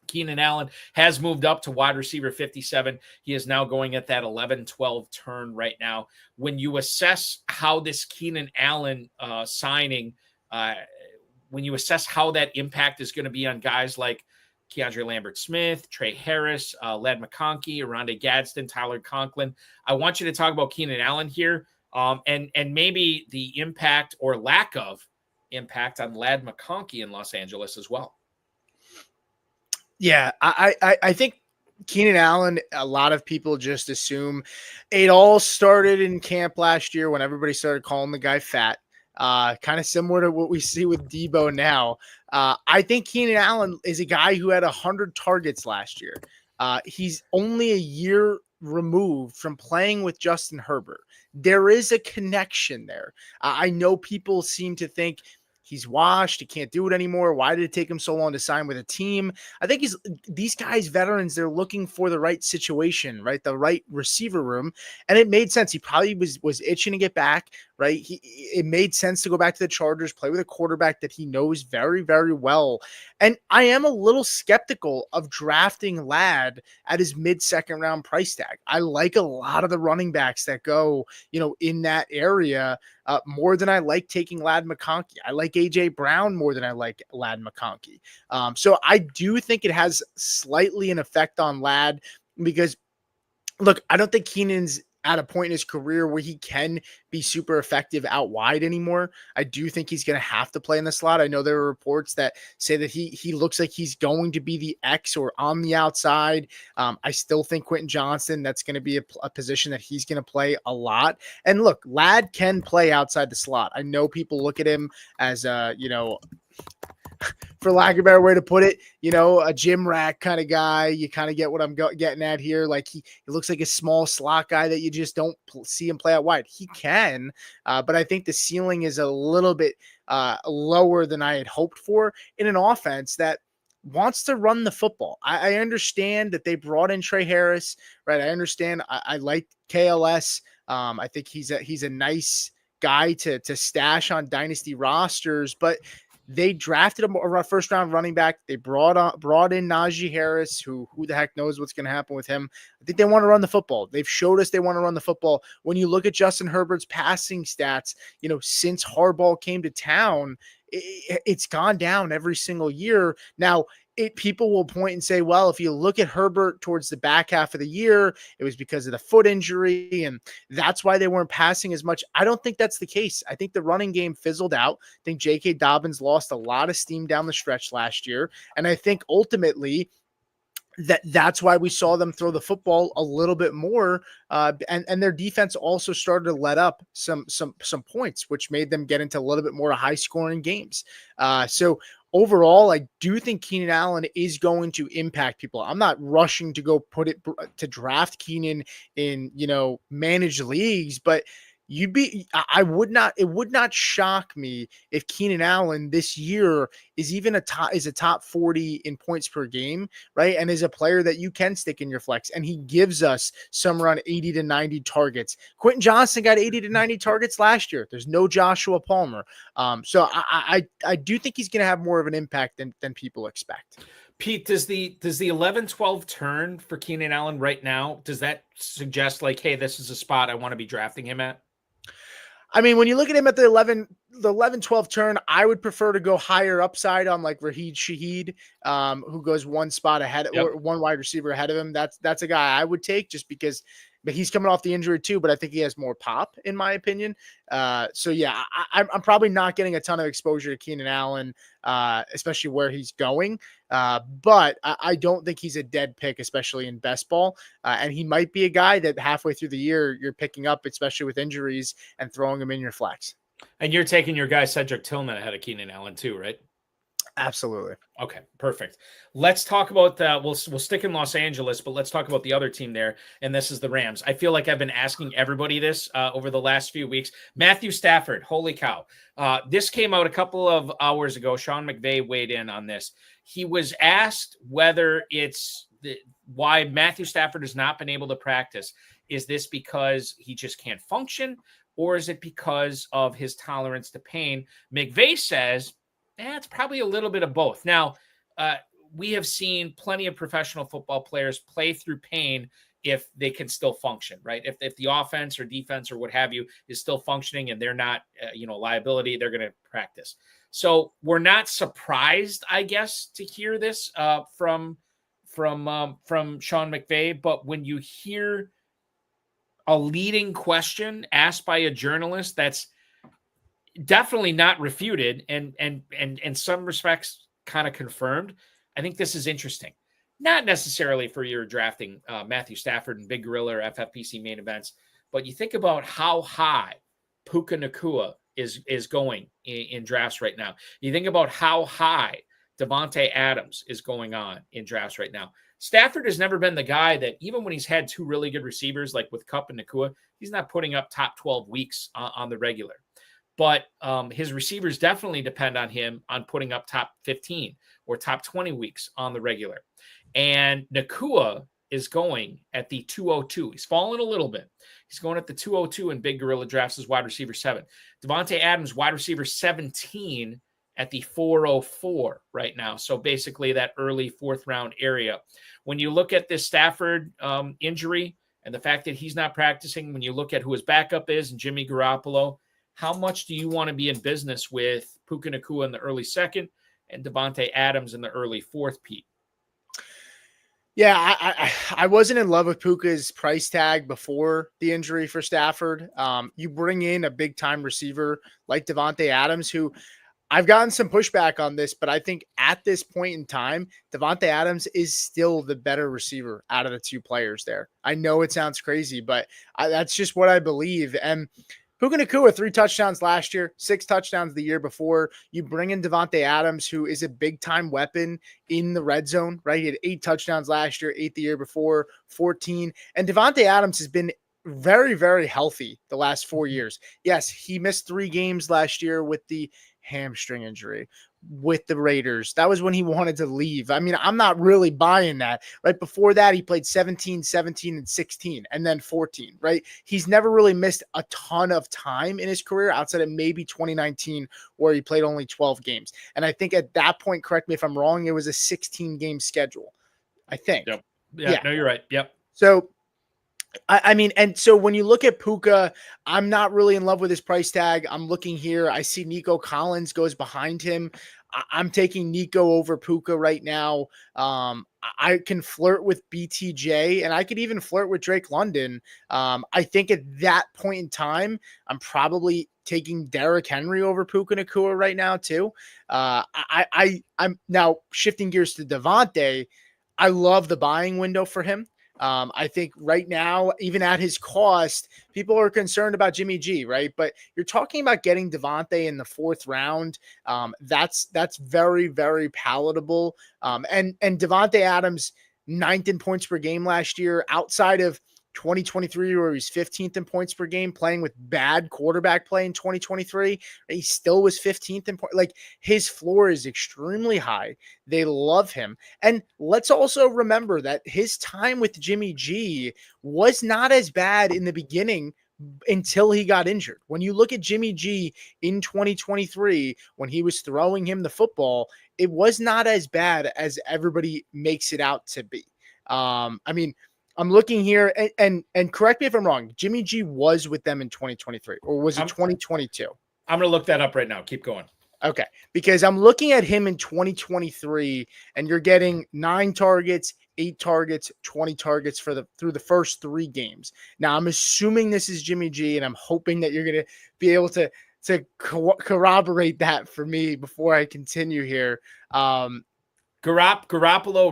Speaker 1: Keenan Allen has moved up to wide receiver 57. He is now going at that 11-12 turn right now. When you assess how this Keenan Allen signing, when you assess how that impact is going to be on guys like Keandre Lambert-Smith, Trey Harris, Ladd McConkey, Aronde Gadsden, Tyler Conklin, I want you to talk about Keenan Allen here and maybe the impact or lack of impact on Ladd McConkey in Los Angeles as well.
Speaker 2: Yeah, I think Keenan Allen, a lot of people just assume it all started in camp last year when everybody started calling the guy fat. Kind of similar to what we see with Debo now. I think Keenan Allen is a guy who had 100 targets last year. He's only a year removed from playing with Justin Herbert. There is a connection there. I know people seem to think he's washed. He can't do it anymore. Why did it take him so long to sign with a team? I think these guys, veterans, they're looking for the right situation, right? The right receiver room. And it made sense. He probably was itching to get back, right? It made sense to go back to the Chargers, play with a quarterback that he knows very, very well. And I am a little skeptical of drafting Ladd at his mid-2nd round price tag. I like a lot of the running backs that go, in that area more than I like taking Ladd McConkey. I like A.J. Brown more than I like Ladd McConkey. So I do think it has slightly an effect on Ladd because, look, I don't think Keenan's at a point in his career where he can be super effective out wide anymore. I do think he's going to have to play in the slot. I know there are reports that say that he looks like he's going to be the X or on the outside. I still think Quinshon Judkins, that's going to be a position that he's going to play a lot. And look, Ladd can play outside the slot. I know people look at him as for lack of a better way to put it, a gym rat kind of guy. You kind of get what I'm getting at here. Like he looks like a small slot guy that you just don't see him play out wide. He can, but I think the ceiling is a little bit lower than I had hoped for in an offense that wants to run the football. I understand that they brought in Trey Harris, right? I understand. I like KLS. I think he's a nice guy to stash on dynasty rosters, but they drafted a first round running back. They brought in Najee Harris, who the heck knows what's going to happen with him. I think they want to run the football. They've showed us they want to run the football. When you look at Justin Herbert's passing stats, since Harbaugh came to town, it's gone down every single year. Now, people will point and say, well, if you look at Herbert towards the back half of the year, it was because of the foot injury, and that's why they weren't passing as much. I don't think that's the case. I think the running game fizzled out. I think J.K. Dobbins lost a lot of steam down the stretch last year, and I think ultimately that's why we saw them throw the football a little bit more, and their defense also started to let up some points, which made them get into a little bit more high-scoring games. So overall, I do think Keenan Allen is going to impact people. I'm not rushing to go to draft Keenan in, managed leagues, but it would not shock me if Keenan Allen this year is even a top 40 in points per game, right? And is a player that you can stick in your flex, and he gives us somewhere around 80 to 90 targets. Quinshon Judkins got 80 to 90 targets last year. There's no Joshua Palmer. So I do think he's going to have more of an impact than people expect.
Speaker 1: Pete, does the 11-12 turn for Keenan Allen right now, does that suggest like, hey, this is a spot I want to be drafting him at?
Speaker 2: I mean, when you look at him at the 11-12 turn, I would prefer to go higher upside on like Rashid Shaheed, who goes one spot ahead or one wide receiver ahead of him. That's a guy I would take just because, but he's coming off the injury too, but I think he has more pop in my opinion. So yeah, I'm probably not getting a ton of exposure to Keenan Allen, especially where he's going. But I don't think he's a dead pick, especially in best ball. And he might be a guy that halfway through the year you're picking up, especially with injuries, and throwing him in your flex.
Speaker 1: And you're taking your guy Cedric Tillman ahead of Keenan Allen too, right?
Speaker 2: Absolutely.
Speaker 1: Okay, perfect. Let's talk about we'll stick in Los Angeles, but let's talk about the other team there, and this is the Rams. I feel like I've been asking everybody this over the last few weeks. Matthew Stafford, holy cow. This came out a couple of hours ago. Sean McVay weighed in on this. He was asked whether it's why Matthew Stafford has not been able to practice. Is this because he just can't function, or is it because of his tolerance to pain? McVay says, it's probably a little bit of both. Now, we have seen plenty of professional football players play through pain if they can still function, right? If the offense or defense or what have you is still functioning and they're not, liability, they're going to practice. So we're not surprised, I guess, to hear this from Sean McVay. But when you hear a leading question asked by a journalist that's definitely not refuted and in some respects kind of confirmed, I think this is interesting. Not necessarily for your drafting Matthew Stafford and Big Gorilla or FFPC main events, but you think about how high Puka Nacua is going in drafts right now. You think about how high Devontae Adams is going on in drafts right now. Stafford has never been the guy that, even when he's had two really good receivers, like with Kupp and Nacua, he's not putting up top 12 weeks on the regular. But his receivers definitely depend on him on putting up top 15 or top 20 weeks on the regular. And Nacua is going at the 202. He's fallen a little bit. He's going at the 202 in Big Gorilla drafts as wide receiver 7. Devontae Adams, wide receiver 17 at the 404 right now. So basically that early fourth round area. When you look at this Stafford injury and the fact that he's not practicing, when you look at who his backup is and Jimmy Garoppolo, how much do you want to be in business with Puka Nacua in the early second and Devontae Adams in the early fourth, Pete?
Speaker 2: Yeah, I wasn't in love with Puka's price tag before the injury for Stafford. You bring in a big time receiver like Davante Adams, who I've gotten some pushback on this, but I think at this point in time, Davante Adams is still the better receiver out of the two players there. I know it sounds crazy, but that's just what I believe. And Puka Nacua, 3 touchdowns last year, 6 touchdowns the year before. You bring in Davante Adams, who is a big-time weapon in the red zone, right? He had 8 touchdowns last year, 8 the year before, 14. And Davante Adams has been very, very healthy the last 4 years. Yes, he missed 3 games last year with the hamstring injury with the Raiders. That was when he wanted to leave. I mean, I'm not really buying that. Right before that, he played 17, 17, and 16, and then 14, right? He's never really missed a ton of time in his career outside of maybe 2019, where he played only 12 games. And I think at that point, correct me if I'm wrong, it was a 16-game schedule, I think.
Speaker 1: Yep. Yeah, no, you're right. Yep.
Speaker 2: So I mean, and so when you look at Puka, I'm not really in love with his price tag. I'm looking here. I see Nico Collins goes behind him. I'm taking Nico over Puka right now. I can flirt with BTJ, and I could even flirt with Drake London. I think at that point in time, I'm probably taking Derrick Henry over Puka Nacua right now too. I'm now shifting gears to Davante. I love the buying window for him. I think right now, even at his cost, people are concerned about Jimmy G, right? But you're talking about getting Davante in the 4th round. That's very, very palatable. And Davante Adams, 9th in points per game last year, outside of 2023, where he's 15th in points per game, playing with bad quarterback play in 2023. He still was 15th in point. Like, his floor is extremely high. They love him. And let's also remember that his time with Jimmy G was not as bad in the beginning until he got injured. When you look at Jimmy G in 2023, when he was throwing him the football, it was not as bad as everybody makes it out to be. I mean, I'm looking here, and correct me if I'm wrong. Jimmy G was with them in 2023, or was it 2022?
Speaker 1: I'm going to look that up right now. Keep going.
Speaker 2: Okay, because I'm looking at him in 2023, and you're getting 9 targets, 8 targets, 20 targets through the first 3 games. Now, I'm assuming this is Jimmy G, and I'm hoping that you're going to be able to corroborate that for me before I continue here.
Speaker 1: Garoppolo,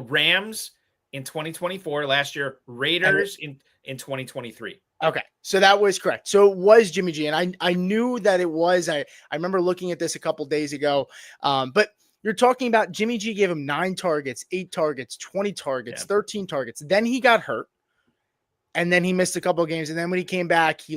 Speaker 1: Rams in 2024, last year, Raiders in 2023.
Speaker 2: Okay, so that was correct. So it was Jimmy G, and I knew that it was. I remember looking at this a couple days ago, but you're talking about Jimmy G gave him 9 targets, 8 targets, 20 targets, 13 targets. Then he got hurt, and then he missed a couple of games. And then when he came back, he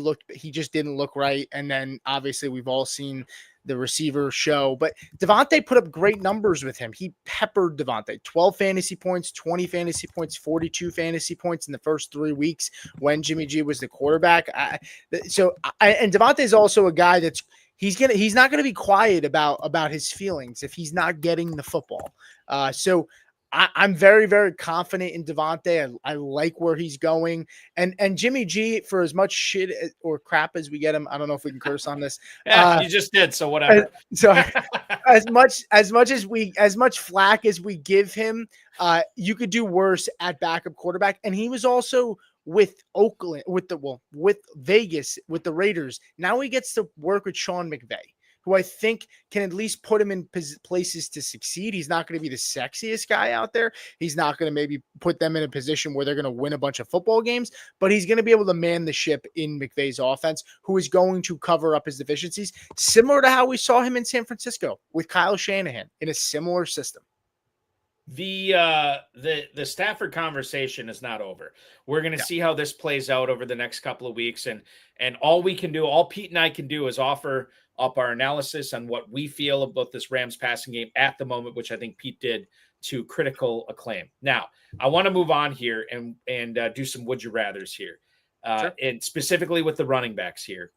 Speaker 2: just didn't look right. And then obviously we've all seen the receiver show, but Davante put up great numbers with him. He peppered Davante, 12 fantasy points, 20 fantasy points, 42 fantasy points in the first 3 weeks when Jimmy G was the quarterback. And Davante is also a guy that's, he's not going to be quiet about his feelings if he's not getting the football. So I'm very, very confident in Davante. I like where he's going. And Jimmy G, for as much shit or crap as we get him, I don't know if we can curse on this.
Speaker 1: Yeah, you just did, so whatever.
Speaker 2: So as much flack as we give him, you could do worse at backup quarterback. And he was also with Oakland, with Vegas, with the Raiders. Now he gets to work with Sean McVay, who I think can at least put him in places to succeed. He's not going to be the sexiest guy out there. He's not going to maybe put them in a position where they're going to win a bunch of football games, but he's going to be able to man the ship in McVay's offense, who is going to cover up his deficiencies, similar to how we saw him in San Francisco with Kyle Shanahan in a similar system.
Speaker 1: The Stafford conversation is not over. We're going to see how this plays out over the next couple of weeks. And all Pete and I can do is offer up our analysis on what we feel about this Rams passing game at the moment, which I think Pete did to critical acclaim. Now, I want to move on here and do some would you rathers here.
Speaker 2: Sure.
Speaker 1: And specifically with the running backs here.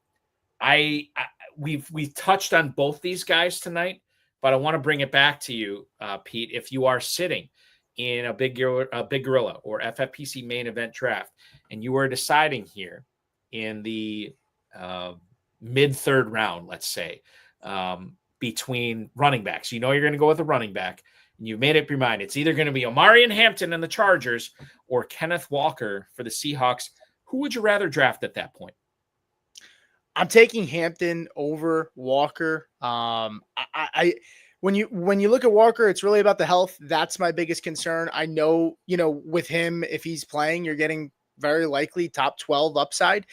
Speaker 1: We've touched on both these guys tonight, but I want to bring it back to you, Pete. If you are sitting in a big gorilla or FFPC main event draft, and you are deciding here in the mid-third round, let's say, between running backs, you're going to go with a running back, and you made up your mind. It's either going to be Omarion Hampton and the Chargers or Kenneth Walker for the Seahawks. Who would you rather draft at that point?
Speaker 2: I'm taking Hampton over Walker. When you look at Walker, it's really about the health. That's my biggest concern. I know, with him, if he's playing, you're getting very likely top 12 upside,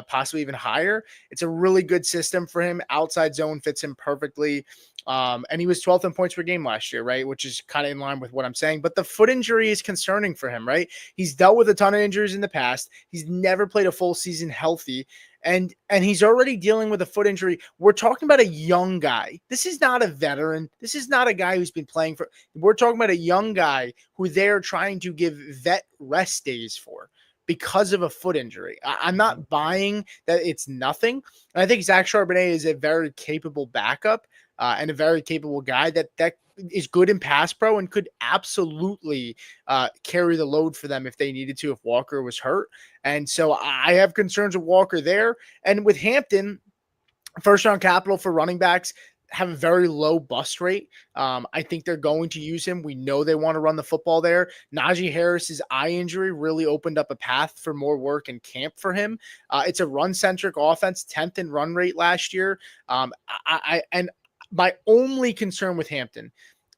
Speaker 2: possibly even higher. It's a really good system for him. Outside zone fits him perfectly. And he was 12th in points per game last year, right? Which is kind of in line with what I'm saying. But the foot injury is concerning for him, right? He's dealt with a ton of injuries in the past. He's never played a full season healthy. And he's already dealing with a foot injury. We're talking about a young guy. This is not a veteran. This is not a guy who's been playing for. We're talking about a young guy who they're trying to give vet rest days for because of a foot injury. I'm not buying that it's nothing. And I think Zach Charbonnet is a very capable backup and a very capable guy that is good in pass pro and could absolutely carry the load for them if they needed to, if Walker was hurt. And so I have concerns with Walker there. And with Hampton, first round capital for running backs have a very low bust rate. I think they're going to use him. We know they want to run the football there. Najee Harris's eye injury really opened up a path for more work in camp for him. It's a run-centric offense, 10th in run rate last year. And my only concern with Hampton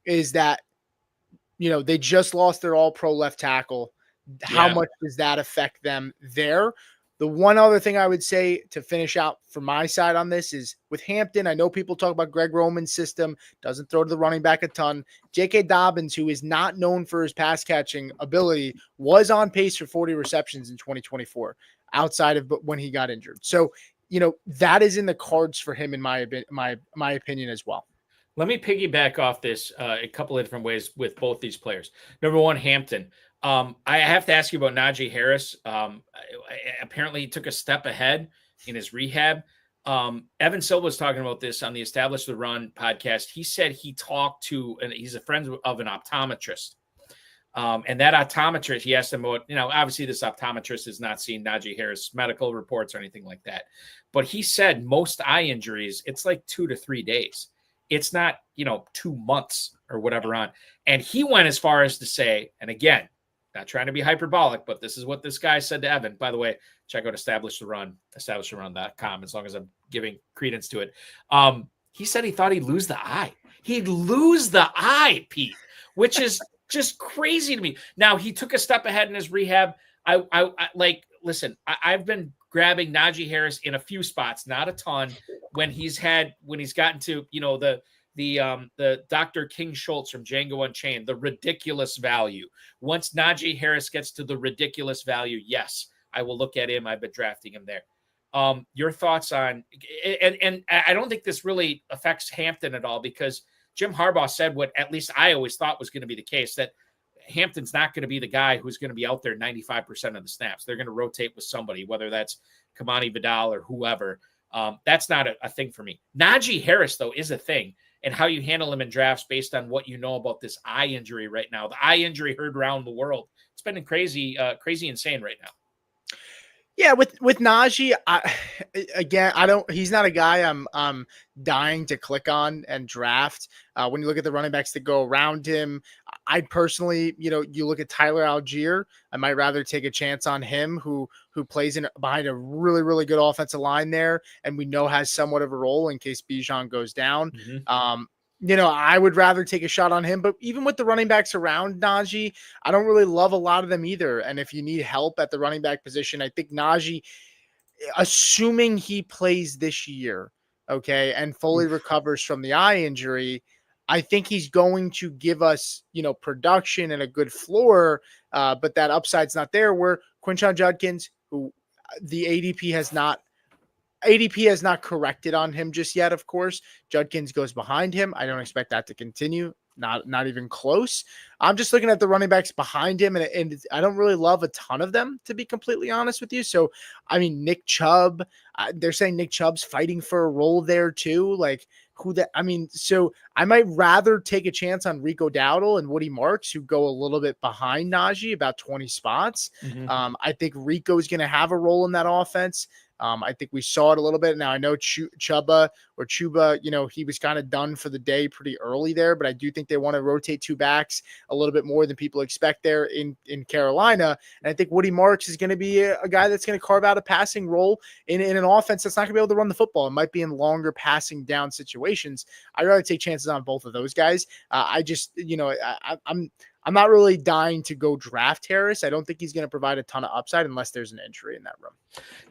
Speaker 2: is that, they just lost their all-pro left tackle. How much does that affect them there? The one other thing I would say to finish out from my side on this is with Hampton, I know people talk about Greg Roman's system, doesn't throw to the running back a ton. J.K. Dobbins, who is not known for his pass catching ability, was on pace for 40 receptions in 2024 outside of when he got injured. So, that is in the cards for him in my opinion as well.
Speaker 1: Let me piggyback off this a couple of different ways with both these players. Number one, Hampton. I have to ask you about Najee Harris. Apparently, he took a step ahead in his rehab. Evan Silva was talking about this on the Establish the Run podcast. He said he talked to, and he's a friend of an optometrist. And that optometrist, he asked him about, obviously this optometrist has not seen Najee Harris medical reports or anything like that. But he said most eye injuries, it's like 2 to 3 days. It's not, 2 months or whatever on. And he went as far as to say, and again, not trying to be hyperbolic, but this is what this guy said to Evan. By the way, check out establishtheRun.com as long as I'm giving credence to it. He said he thought he'd lose the eye. He'd lose the eye, Pete, which is just crazy to me. Now, he took a step ahead in his rehab. I've been grabbing Najee Harris in a few spots, not a ton, when he's gotten to, the Dr. King Schultz from Django Unchained, the ridiculous value. Once Najee Harris gets to the ridiculous value, yes, I will look at him. I've been drafting him there. Your thoughts on, and I don't think this really affects Hampton at all, because Jim Harbaugh said what at least I always thought was going to be the case, that Hampton's not going to be the guy who's going to be out there 95% of the snaps. They're going to rotate with somebody, whether that's Kamani Vidal or whoever. That's not a thing for me. Najee Harris, though, is a thing, and how you handle him in drafts based on what you know about this eye injury right now. The eye injury heard around the world. It's been crazy insane right now.
Speaker 2: Yeah, with Najee, he's not a guy I'm dying to click on and draft. When you look at the running backs that go around him, I personally, you look at Tyler Algier, I might rather take a chance on him, who plays behind a really, really good offensive line there, and we know has somewhat of a role in case Bijan goes down. Mm-hmm. I would rather take a shot on him, but even with the running backs around Najee, I don't really love a lot of them either. And if you need help at the running back position, I think Najee, assuming he plays this year, okay, and fully recovers from the eye injury, I think he's going to give us, production and a good floor, but that upside's not there. Where Quinshon Judkins, who the ADP has not corrected on him just yet, of course. Judkins goes behind him. I don't expect that to continue. Not even close. I'm just looking at the running backs behind him, and I don't really love a ton of them, to be completely honest with you. So, Nick Chubb, they're saying Nick Chubb's fighting for a role there too. So I might rather take a chance on Rico Dowdle and Woody Marks, who go a little bit behind Najee, about 20 spots. Mm-hmm. I think Rico is going to have a role in that offense. I think we saw it a little bit. Now I know Chuba, he was kind of done for the day pretty early there, but I do think they want to rotate two backs a little bit more than people expect there in Carolina. And I think Woody Marks is going to be a guy that's going to carve out a passing role in an offense that's not going to be able to run the football. It might be in longer passing down situations. I'd rather take chances on both of those guys. I'm not really dying to go draft Harris. I don't think he's going to provide a ton of upside unless there's an injury in that room.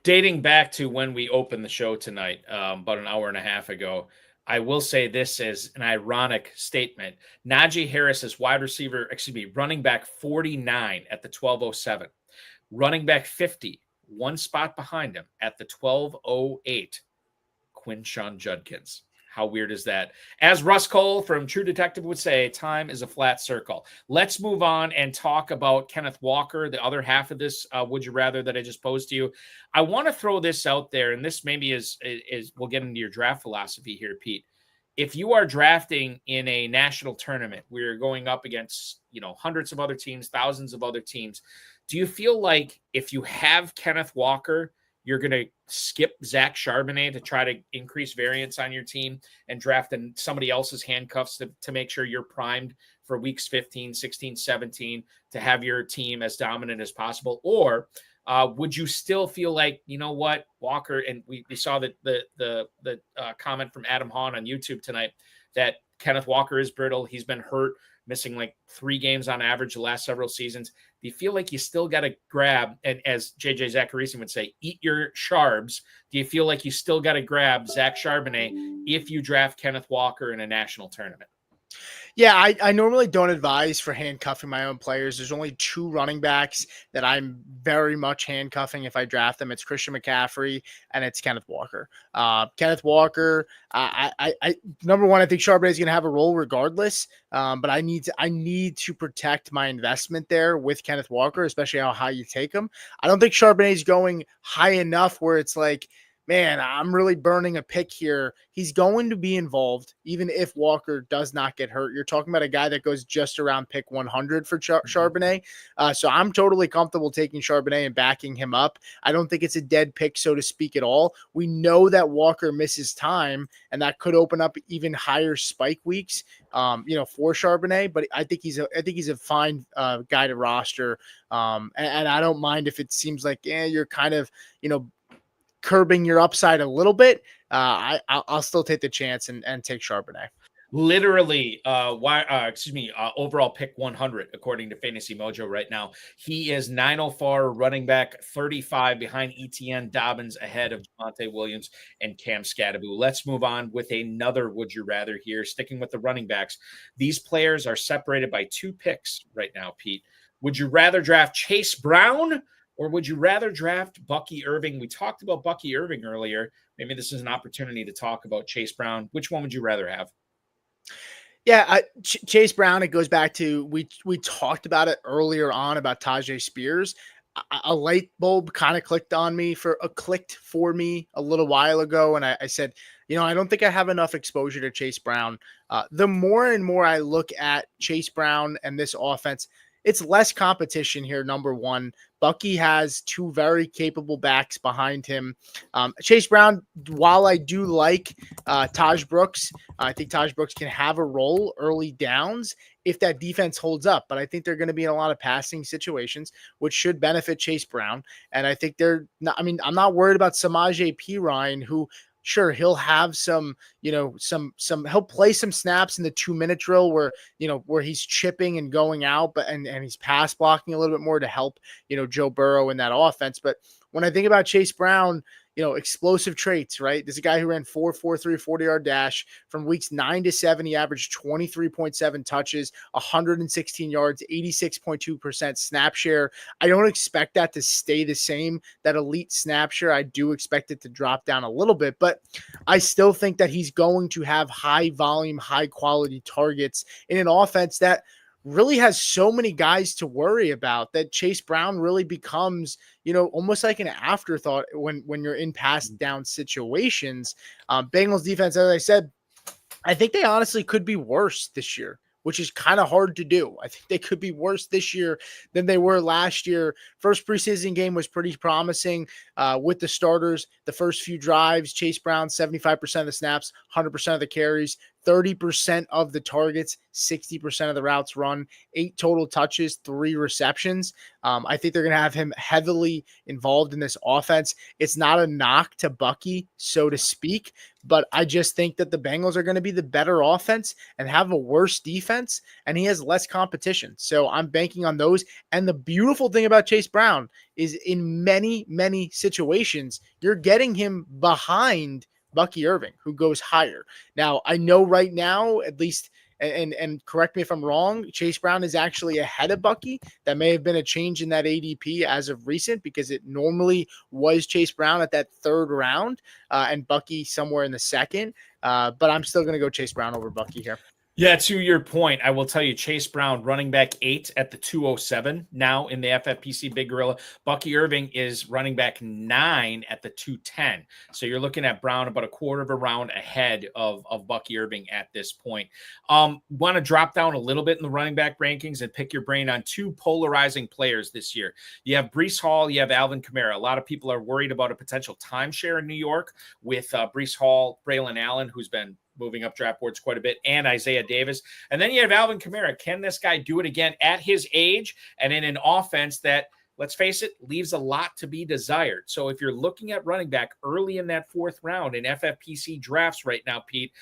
Speaker 1: Dating back to when we opened the show tonight, about an hour and a half ago, I will say this as an ironic statement. Najee Harris is running back 49 at the 12:07. Running back 50, one spot behind him at the 12:08, Quinshon Judkins. How weird is that? As Russ Cole from True Detective would say, time is a flat circle. Let's move on and talk about Kenneth Walker, the other half of this would you rather that I just posed to you. I want to throw this out there, and this maybe is we'll get into your draft philosophy here, Pete. If you are drafting in a national tournament, we're going up against, hundreds of other teams, thousands of other teams. Do you feel like if you have Kenneth Walker, you're going to skip Zach Charbonnet to try to increase variance on your team and draft in somebody else's handcuffs to make sure you're primed for weeks 15, 16, 17 to have your team as dominant as possible? Or would you still feel like, Walker, and we saw the comment from Adam Hahn on YouTube tonight that Kenneth Walker is brittle. He's been hurt, missing like 3 games on average the last several seasons. Do you feel like you still got to grab, and as JJ Zachariason would say, eat your Charbs? Do you feel like you still got to grab Zach Charbonnet if you draft Kenneth Walker in a national tournament?
Speaker 2: Yeah, I normally don't advise for handcuffing my own players. There's only 2 running backs that I'm very much handcuffing if I draft them. It's Christian McCaffrey and it's Kenneth Walker. Kenneth Walker, number one, I think Charbonnet is going to have a role regardless, but I need to protect my investment there with Kenneth Walker, especially how high you take him. I don't think Charbonnet is going high enough where it's like, man, I'm really burning a pick here. He's going to be involved, even if Walker does not get hurt. You're talking about a guy that goes just around pick 100 for Charbonnet. So I'm totally comfortable taking Charbonnet and backing him up. I don't think it's a dead pick, so to speak, at all. We know that Walker misses time, and that could open up even higher spike weeks, for Charbonnet. But I think he's a fine guy to roster. And I don't mind if it seems like you're kind of, curbing your upside a little bit. I'll still take the chance and take Charbonnet.
Speaker 1: Literally, overall pick 100 according to Fantasy Mojo right now. He is 904 running back, 35 behind Etienne, Dobbins ahead of Javonte Williams and Cam Scatteraboo. Let's move on with another would you rather here. Sticking with the running backs, these players are separated by 2 picks right now. Pete, would you rather draft Chase Brown? Or would you rather draft Bucky Irving? We talked about Bucky Irving earlier. Maybe this is an opportunity to talk about Chase Brown. Which one would you rather have?
Speaker 2: Yeah, Chase Brown, it goes back to, we talked about it earlier on about Tyjae Spears. A light bulb kind of clicked for me a little while ago. And I said, I don't think I have enough exposure to Chase Brown. The more and more I look at Chase Brown and this offense, it's less competition here. Number one, Bucky has 2 very capable backs behind him. Chase Brown, while I do like Taj Brooks, I think Taj Brooks can have a role early downs if that defense holds up. But I think they're going to be in a lot of passing situations, which should benefit Chase Brown. And I think I'm not worried about Samaje Perine, who, sure, he'll have he'll play some snaps in the 2-minute drill where he's chipping and going out, and he's pass blocking a little bit more to help, Joe Burrow in that offense. But when I think about Chase Brown, explosive traits, right? There's a guy who ran 4.43 40-yard dash from weeks 9 to 7. He averaged 23.7 touches, 116 yards, 86.2% snap share. I don't expect that to stay the same, that elite snap share. I do expect it to drop down a little bit, but I still think that he's going to have high volume, high quality targets in an offense that really has so many guys to worry about, that Chase Brown really becomes, almost like an afterthought when you're in pass down situations. Bengals defense, as I said, I think they honestly could be worse this year which is kind of hard to do. I think they could be worse this year than they were last year. First preseason game was pretty promising with the starters. The first few drives, Chase Brown, 75% of the snaps, 100% of the carries, 30% of the targets, 60% of the routes run, 8 total touches, 3 receptions. I think they're going to have him heavily involved in this offense. It's not a knock to Bucky, so to speak, but I just think that the Bengals are going to be the better offense and have a worse defense, and he has less competition. So I'm banking on those. And the beautiful thing about Chase Brown is in many, many situations, you're getting him behind Bucky Irving, who goes higher. Now, I know right now, at least, and correct me if I'm wrong, Chase Brown is actually ahead of Bucky. That may have been a change in that ADP as of recent, because it normally was Chase Brown at that 3rd round and Bucky somewhere in the 2nd. But I'm still going to go Chase Brown over Bucky here.
Speaker 1: Yeah, to your point, I will tell you, Chase Brown, running back 8 at the 207 now in the FFPC Big Gorilla. Bucky Irving is running back 9 at the 210. So you're looking at Brown about a quarter of a round ahead of Bucky Irving at this point. Want to drop down a little bit in the running back rankings and pick your brain on 2 polarizing players this year. You have Breece Hall, you have Alvin Kamara. A lot of people are worried about a potential timeshare in New York with Breece Hall, Braylon Allen, who's been moving up draft boards quite a bit, and Isaiah Davis. And then you have Alvin Kamara. Can this guy do it again at his age and in an offense that, let's face it, leaves a lot to be desired? So if you're looking at running back early in that 4th round in FFPC drafts right now, Pete,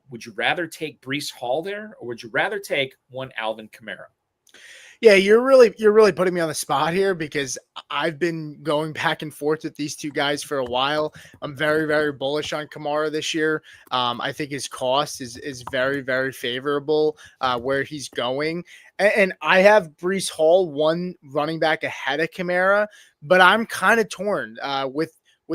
Speaker 1: would you rather take Breece Hall there, or would you rather take one Alvin Kamara?
Speaker 2: Yeah, you're really putting me on the spot here, because I've been going back and forth with these 2 guys for a while. I'm very, very bullish on Kamara this year. I think his cost is very, very favorable where he's going. And I have Breece Hall 1 running back ahead of Kamara, but I'm kind of torn with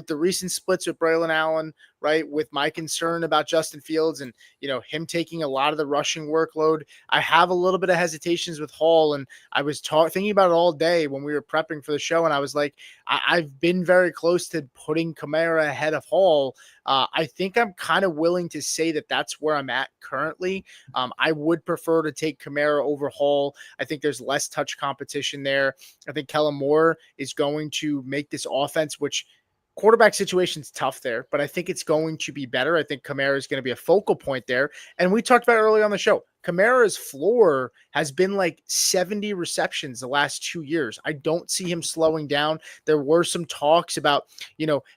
Speaker 2: the recent splits with Braylon Allen, right? With my concern about Justin Fields and, him taking a lot of the rushing workload. I have a little bit of hesitations with Hall, and I was thinking about it all day when we were prepping for the show, and I was like, I've been very close to putting Kamara ahead of Hall. I think I'm kind of willing to say that that's where I'm at currently. I would prefer to take Kamara over Hall. I think there's less touch competition there. I think Kellen Moore is going to make this offense, which quarterback situation's tough there, but I think it's going to be better. I think Kamara is going to be a focal point there. And we talked about earlier on the show, Kamara's floor has been like 70 receptions the last 2 years. I don't see him slowing down. There were some talks about,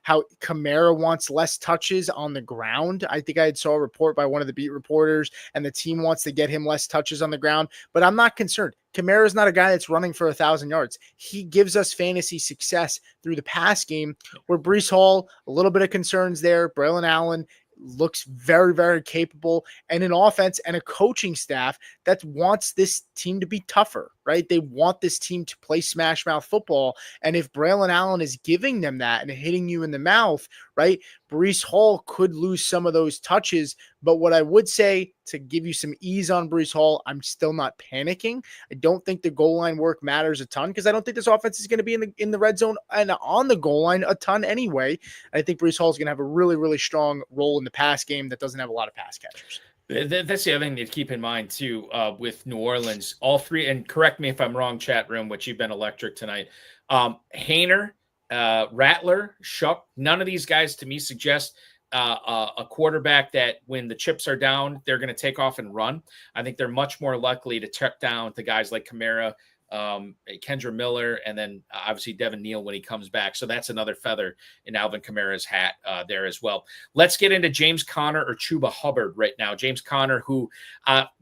Speaker 2: how Kamara wants less touches on the ground. I think I saw a report by one of the beat reporters, and the team wants to get him less touches on the ground, but I'm not concerned. Kamara is not a guy that's running for 1,000 yards. He gives us fantasy success through the pass game, where Breece Hall, a little bit of concerns there. Braylon Allen looks very, very capable, and an offense and a coaching staff that wants this team to be tougher, right? They want this team to play smash mouth football. And if Braylon Allen is giving them that and hitting you in the mouth, right, Breece Hall could lose some of those touches. But what I would say, to give you some ease on Breece Hall, I'm still not panicking. I don't think the goal line work matters a ton, because I don't think this offense is going to be in the red zone and on the goal line a ton anyway. I think Breece Hall is going to have a really, really strong role in the pass game that doesn't have a lot of pass catchers.
Speaker 1: That's the other thing to keep in mind, too, with New Orleans. All 3, and correct me if I'm wrong, chat room, which you've been electric tonight. Haener, Rattler, Shuck, none of these guys to me suggest a quarterback that when the chips are down, they're going to take off and run. I think they're much more likely to check down to guys like Kamara, Kendra Miller, and then obviously Devin Neal when he comes back. So that's another feather in Alvin Kamara's hat there as well. Let's get into James Conner or Chuba Hubbard right now. James Conner, who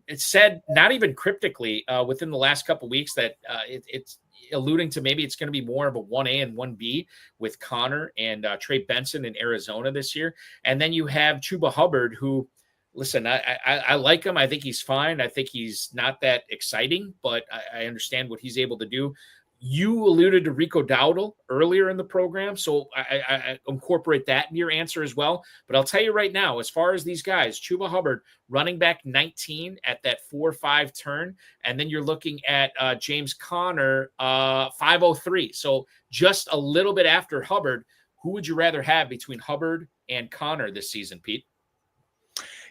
Speaker 1: it said not even cryptically within the last couple of weeks that it's alluding to maybe it's going to be more of a 1A and 1B with Conner and Trey Benson in Arizona this year. And then you have Chuba Hubbard, who, listen, I like him. I think he's fine. I think he's not that exciting, but I understand what he's able to do. You alluded to Rico Dowdle earlier in the program, so I incorporate that in your answer as well. But I'll tell you right now, as far as these guys, Chuba Hubbard, running back 19 at that 4.5 turn, and then you're looking at James Conner, 5.03. So just a little bit after Hubbard. Who would you rather have between Hubbard and Conner this season, Pete?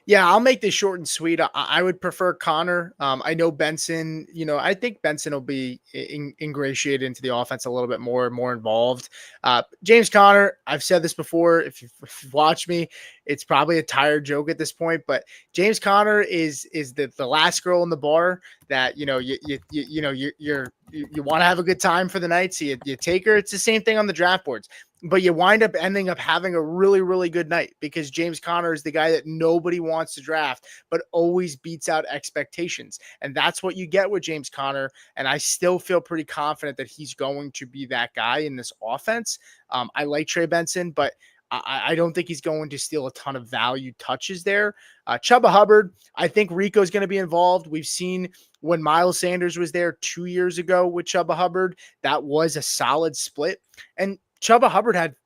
Speaker 2: Yeah, I'll make this short and sweet. I would prefer Connor. I know Benson, I think Benson will be ingratiated into the offense a little bit more involved. James Conner, I've said this before. If you've watched me, it's probably a tired joke at this point, but James Conner is the last girl in the bar that, you want to have a good time for the night. So you take her. It's the same thing on the draft boards. But you wind up ending up having a really, really good night because James Conner is the guy that nobody wants to draft, but always beats out expectations. And that's what you get with James Conner. And I still feel pretty confident that he's going to be that guy in this offense. I like Trey Benson, but I don't think he's going to steal a ton of value touches there. Chuba Hubbard, I think Rico's going to be involved. We've seen when Miles Sanders was there 2 years ago with Chuba Hubbard, that was a solid split. And Chuba Hubbard had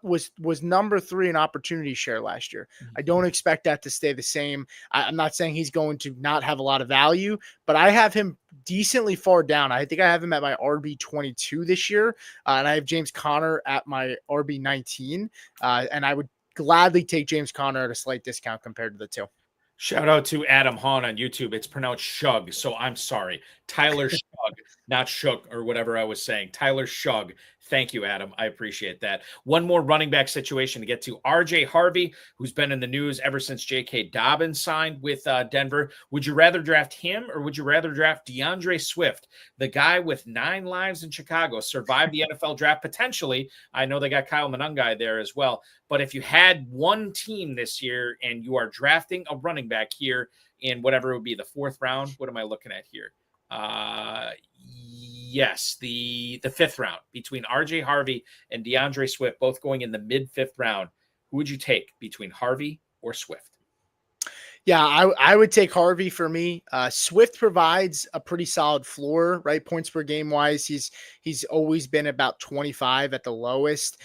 Speaker 2: was number 3 in opportunity share last year. I don't expect that to stay the same. I'm not saying he's going to not have a lot of value, but I have him decently far down. I think I have him at my RB 22 this year, and I have James Conner at my RB 19, and I would gladly take James Conner at a slight discount compared to the two.
Speaker 1: Shout out to Adam Hahn on YouTube. It's pronounced Shug, so I'm sorry. Tyler Shug, not Shook or whatever I was saying. Tyler Shug. Thank you, Adam. I appreciate that. One more running back situation to get to. RJ Harvey, who's been in the news ever since J.K. Dobbins signed with Denver. Would you rather draft him or would you rather draft DeAndre Swift, the guy with 9 lives in Chicago, survived the NFL draft potentially? I know they got Kyle Monangai there as well. But if you had one team this year and you are drafting a running back here in whatever it would be, the 4th round, what am I looking at here? Yes, the 5th round between RJ Harvey and DeAndre Swift, both going in the mid 5th round. Who would you take between Harvey or Swift?
Speaker 2: Yeah, I would take Harvey for me. Swift provides a pretty solid floor, right? Points per game wise, he's always been about 25 at the lowest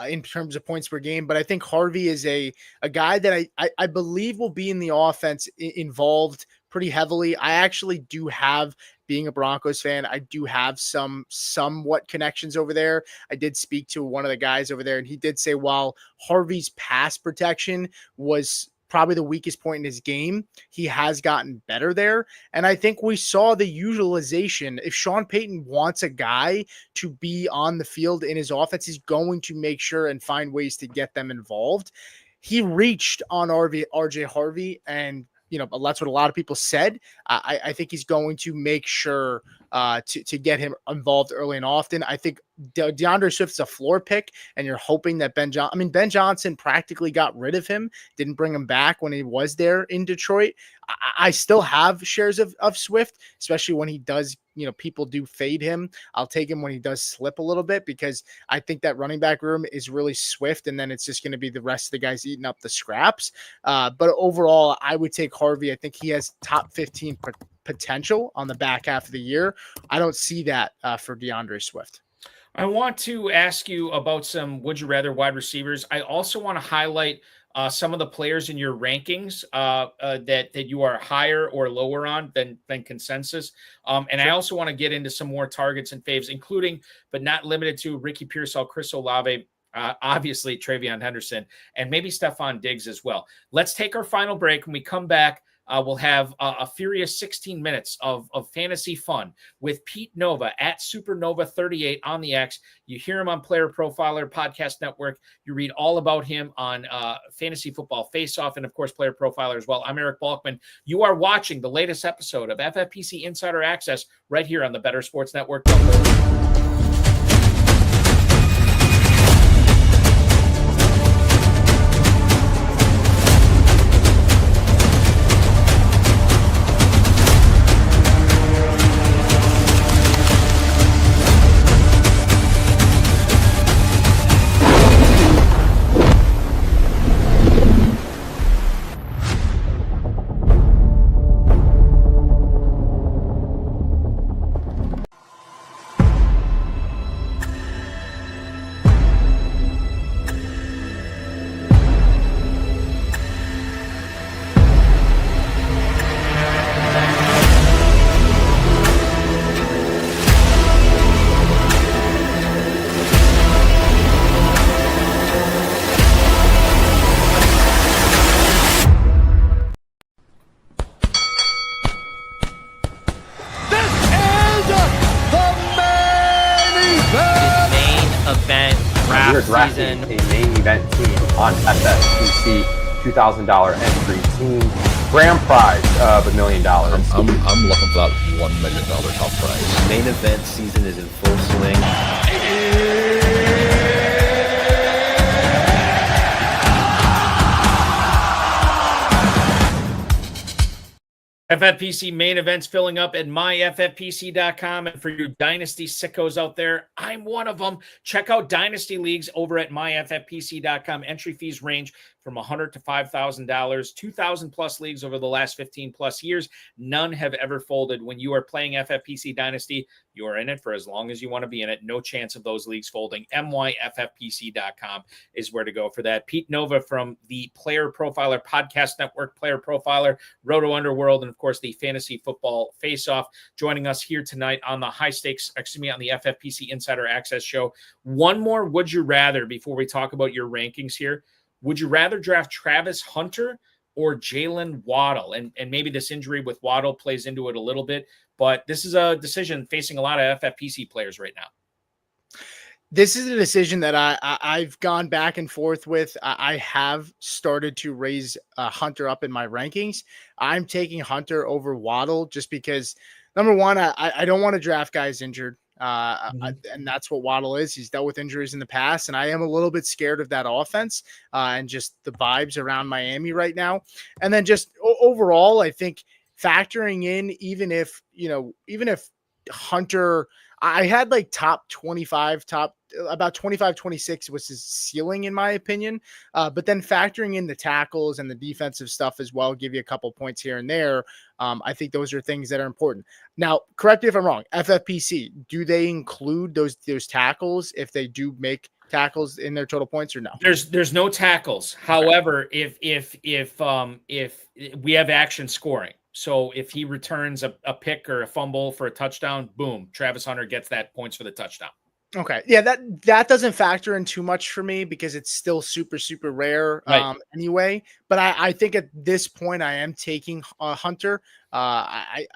Speaker 2: in terms of points per game. But I think Harvey is a guy that I believe will be in the offense involved pretty heavily. I actually do have, being a Broncos fan, I do have somewhat connections over there. I did speak to one of the guys over there, and he did say while Harvey's pass protection was probably the weakest point in his game, he has gotten better there. And I think we saw the utilization. If Sean Payton wants a guy to be on the field in his offense, he's going to make sure and find ways to get them involved. He reached on RJ Harvey, and that's what a lot of people said. I think he's going to make sure to get him involved early and often. I think DeAndre Swift's a floor pick, and you're hoping that Ben Johnson practically got rid of him, didn't bring him back when he was there in Detroit. I still have shares of Swift, especially when he does, people do fade him. I'll take him when he does slip a little bit because I think that running back room is really Swift, and then it's just going to be the rest of the guys eating up the scraps. But overall, I would take Harvey. I think he has top 15 potential on the back half of the year. I don't see that for DeAndre Swift.
Speaker 1: I want to ask you about some would you rather wide receivers. I also want to highlight some of the players in your rankings that you are higher or lower on than consensus. And I also want to get into some more targets and faves, including, but not limited to, Ricky Pearsall, Chris Olave, obviously Travion Henderson, and maybe Stephon Diggs as well. Let's take our final break. When we come back, we'll have a furious 16 minutes of fantasy fun with Pete Nova at Supernova38 on the X. You hear him on Player Profiler Podcast Network. You read all about him on Fantasy Football Faceoff and, of course, Player Profiler as well. I'm Eric Balkman. You are watching the latest episode of FFPC Insider Access right here on the Better Sports Network.
Speaker 5: drafting a main event team on FFPC $2,000 entry team. Grand prize of $1 million.
Speaker 6: I'm looking for that $1 million top prize.
Speaker 7: Main event season is in full swing.
Speaker 1: FFPC main events filling up at myffpc.com. And for you Dynasty sickos out there, I'm one of them. Check out Dynasty Leagues over at myffpc.com. Entry fees range from $100 to $5,000, 2,000 plus leagues over the last 15 plus years. None have ever folded. When you are playing FFPC Dynasty, you are in it for as long as you want to be in it. No chance of those leagues folding. myffpc.com is where to go for that. Pete Nova from the Player Profiler Podcast Network, Player Profiler, Roto Underworld, and of course the Fantasy Football Faceoff, joining us here tonight on the on the FFPC Insider Access show. One more would you rather before we talk about your rankings here. Would you rather draft Travis Hunter or Jalen Waddle? And maybe this injury with Waddle plays into it a little bit, but this is a decision facing a lot of FFPC players right now.
Speaker 2: This is a decision that I've gone back and forth with. I have started to raise Hunter up in my rankings. I'm taking Hunter over Waddle just because, number one, I don't want to draft guys injured. And that's what Waddle is. He's dealt with injuries in the past, and I am a little bit scared of that offense and just the vibes around Miami right now. And then just overall, I think factoring in, even if Hunter, I had like top 25, about 25, 26 was his ceiling in my opinion. But then factoring in the tackles and the defensive stuff as well, give you a couple points here and there. I think those are things that are important. Now, correct me if I'm wrong. FFPC, do they include those tackles if they do make tackles in their total points or no?
Speaker 1: There's no tackles. Okay. However, if we have action scoring. So if he returns a pick or a fumble for a touchdown, boom, Travis Hunter gets that points for the touchdown.
Speaker 2: Okay. Yeah, that doesn't factor in too much for me because it's still super, super rare anyway. But I think at this point I am taking Hunter. I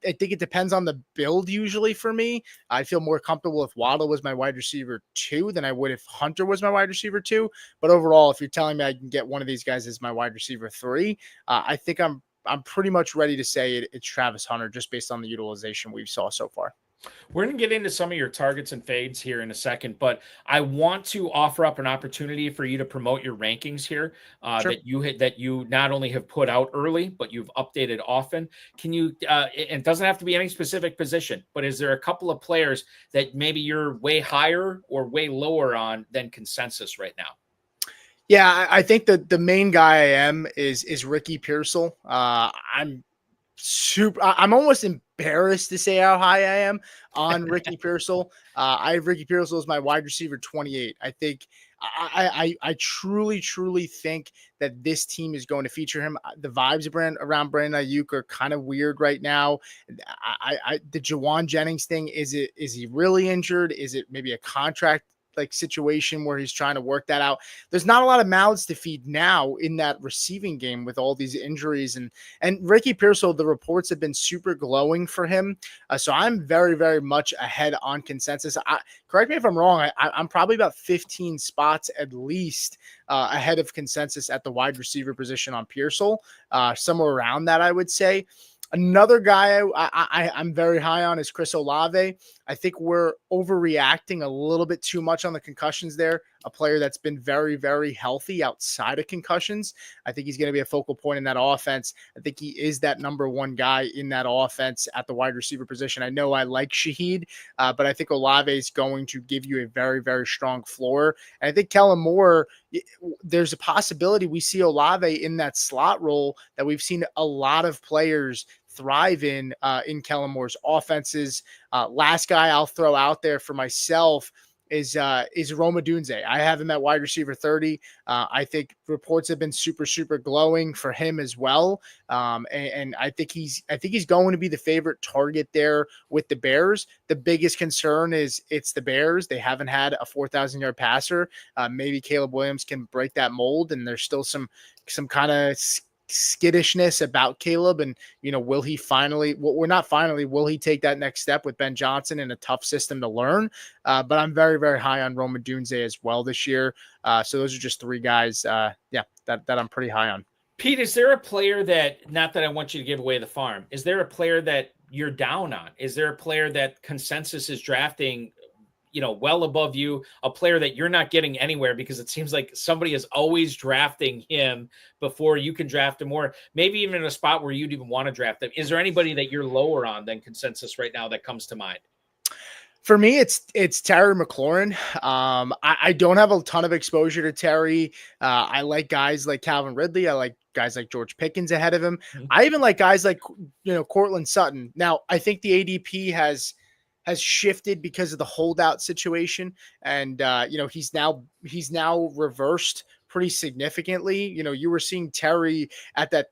Speaker 2: think it depends on the build usually for me. I feel more comfortable if Waddle was my wide receiver 2 than I would if Hunter was my wide receiver 2. But overall, if you're telling me I can get one of these guys as my wide receiver 3, I think I'm pretty much ready to say it's Travis Hunter just based on the utilization we've saw so far.
Speaker 1: We're going to get into some of your targets and fades here in a second, but I want to offer up an opportunity for you to promote your rankings here
Speaker 2: Sure.
Speaker 1: that you not only have put out early, but you've updated often. Can you, it doesn't have to be any specific position, but is there a couple of players that maybe you're way higher or way lower on than consensus right now?
Speaker 2: Yeah, I think that the main guy I am is Ricky Pearsall. I'm almost embarrassed to say how high I am on Ricky Pearsall. I have Ricky Pearsall as my wide receiver 28. I think I truly think that this team is going to feature him. The vibes around Brandon Ayuk are kind of weird right now. The Jawan Jennings thing, is he really injured? Is it maybe a contract situation where he's trying to work that out? There's not a lot of mouths to feed now in that receiving game with all these injuries, and Ricky Pearsall, the reports have been super glowing for him. So I'm very, very much ahead on consensus. Correct me if I'm wrong. I'm probably about 15 spots at least ahead of consensus at the wide receiver position on Pearsall, somewhere around that, I would say. Another guy I'm very high on is Chris Olave. I think we're overreacting a little bit too much on the concussions there. A player that's been very, very healthy outside of concussions. I think he's going to be a focal point in that offense. I think he is that number one guy in that offense at the wide receiver position. I know I like Shaheed, but I think Olave is going to give you a very, very strong floor. And I think Kellen Moore, there's a possibility we see Olave in that slot role that we've seen a lot of players thrive in Kellen Moore's offenses. Last guy I'll throw out there for myself is Rome Odunze. I have him at wide receiver 30. I think reports have been super, super glowing for him as well. And I think he's going to be the favorite target there with the Bears. The biggest concern is it's the Bears. They haven't had a 4,000-yard passer. Maybe Caleb Williams can break that mold, and there's still some kind of skittishness about Kaleb, and will he finally? Well, we're not finally. Will he take that next step with Ben Johnson in a tough system to learn? But I'm very, very high on Rome Odunze as well this year. So those are just three guys. That I'm pretty high on.
Speaker 1: Pete, is there a player that, not that I want you to give away the farm, is there a player that you're down on? Is there a player that consensus is drafting, well above you, a player that you're not getting anywhere because it seems like somebody is always drafting him before you can draft him, or maybe even in a spot where you'd even want to draft them? Is there anybody that you're lower on than consensus right now that comes to mind?
Speaker 2: For me, it's Terry McLaurin. I don't have a ton of exposure to Terry. I like guys like Calvin Ridley. I like guys like George Pickens ahead of him.
Speaker 1: Mm-hmm.
Speaker 2: I even like guys like Cortland Sutton. Now, I think the ADP has shifted because of the holdout situation, and he's now reversed pretty significantly. You were seeing Terry at that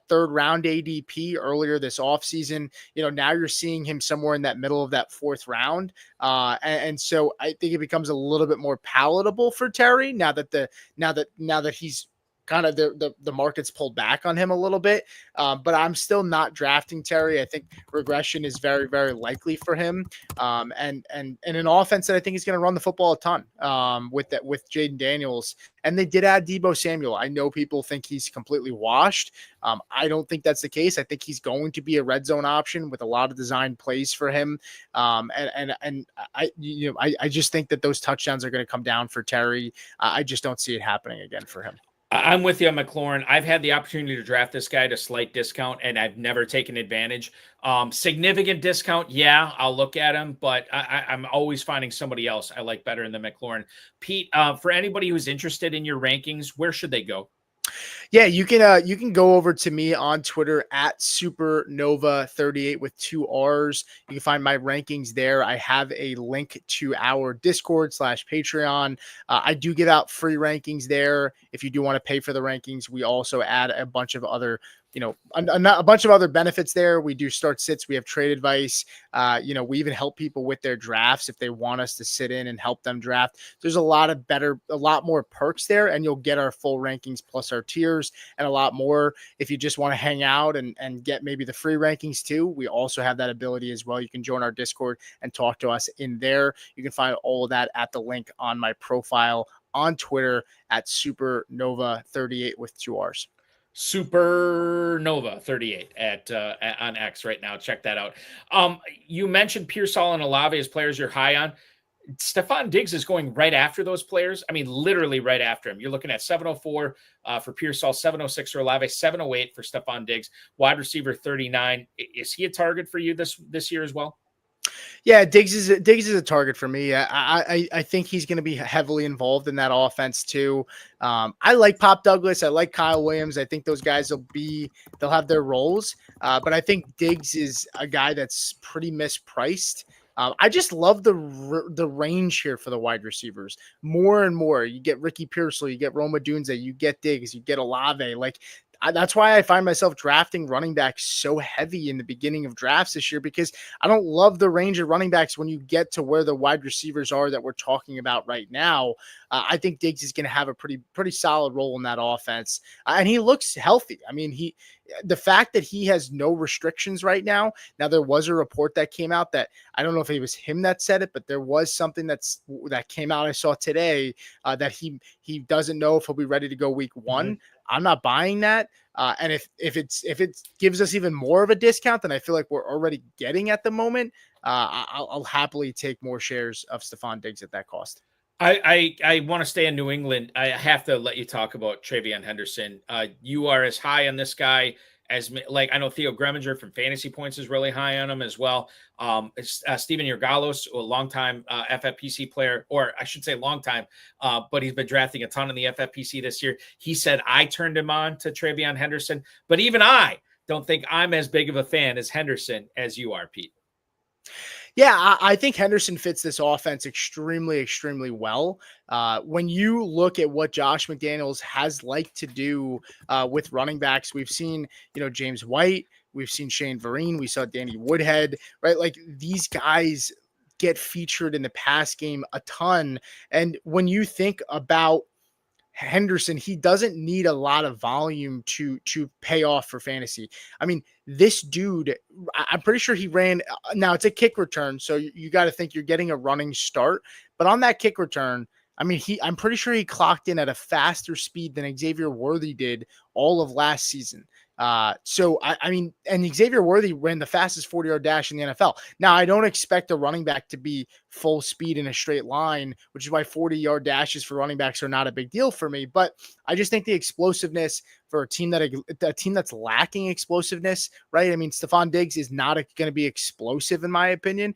Speaker 2: third round ADP earlier this offseason. Now you're seeing him somewhere in that middle of that fourth round. And so I think it becomes a little bit more palatable for Terry now that he's kind of the market's pulled back on him a little bit. But I'm still not drafting Terry. I think regression is very, very likely for him. And an offense that I think is going to run the football a ton with Jaden Daniels. And they did add Deebo Samuel. I know people think he's completely washed. I don't think that's the case. I think he's going to be a red zone option with a lot of design plays for him. And I just think that those touchdowns are going to come down for Terry. I just don't see it happening again for him.
Speaker 1: I'm with you on McLaurin. I've had the opportunity to draft this guy at a slight discount, and I've never taken advantage. Significant discount, yeah, I'll look at him, but I'm always finding somebody else I like better than McLaurin. Pete, for anybody who's interested in your rankings, where should they go?
Speaker 2: Yeah, you can go over to me on Twitter at Supernova38 with 2 R's. You can find my rankings there. I have a link to our Discord/Patreon. I do give out free rankings there. If you do want to pay for the rankings, we also add a bunch of other a bunch of other benefits there. We do start sits. We have trade advice. We even help people with their drafts if they want us to sit in and help them draft. There's a lot more perks there, and you'll get our full rankings plus our tiers and a lot more. If you just want to hang out and get maybe the free rankings too, we also have that ability as well. You can join our Discord and talk to us in there. You can find all of that at the link on my profile on Twitter at Supernova38 with 2 R's.
Speaker 1: Supernova 38 on X right now. Check that out. You mentioned Pearsall and Olave as players you're high on. Stephon Diggs is going right after those players. I mean, literally right after him. You're looking at 704 for Pearsall, 706 for Olave, 708 for Stephon Diggs, wide receiver 39. Is he a target for you this year as well?
Speaker 2: Yeah, Diggs is a target for me. I think he's going to be heavily involved in that offense too. I like Pop Douglas. I like Kyle Williams. I think those guys they'll have their roles. But I think Diggs is a guy that's pretty mispriced. I just love the range here for the wide receivers more and more. You get Ricky Pearsall, you get Rome Odunze, you get Diggs, you get Olave. That's why I find myself drafting running backs so heavy in the beginning of drafts this year, because I don't love the range of running backs when you get to where the wide receivers are that we're talking about right now. I think Diggs is going to have a pretty solid role in that offense. And he looks healthy. I mean, the fact that he has no restrictions right now. Now, there was a report that came out that I don't know if it was him that said it, but there was something that came out I saw today that he doesn't know if he'll be ready to go week 1. Mm-hmm. I'm not buying that. And if it gives us even more of a discount than I feel like we're already getting at the moment, I'll happily take more shares of Stephon Diggs at that cost.
Speaker 1: I want to stay in New England. I have to let you talk about TreVeyon Henderson. You are as high on this guy as I know Theo Greminger from Fantasy Points is really high on him as well. Steven Yergalos, a longtime FFPC player, or I should say longtime, but he's been drafting a ton in the FFPC this year. He said I turned him on to TreVeyon Henderson, but even I don't think I'm as big of a fan as Henderson as you are, Pete.
Speaker 2: Yeah, I think Henderson fits this offense extremely, extremely well. When you look at what Josh McDaniels has liked to do with running backs, we've seen, James White, we've seen Shane Vereen, we saw Danny Woodhead, right? Like these guys get featured in the pass game a ton. And when you think about Henderson, he doesn't need a lot of volume to pay off for fantasy. I mean, this dude, I'm pretty sure he ran. Now it's a kick return, so you got to think you're getting a running start. But on that kick return, I mean, I'm pretty sure he clocked in at a faster speed than Xavier Worthy did all of last season. So I mean, and Xavier Worthy ran the fastest 40-yard dash in the NFL. Now, I don't expect a running back to be full speed in a straight line, which is why 40-yard dashes for running backs are not a big deal for me. But I just think the explosiveness for a team that's lacking explosiveness, right? I mean, Stephon Diggs is not going to be explosive in my opinion.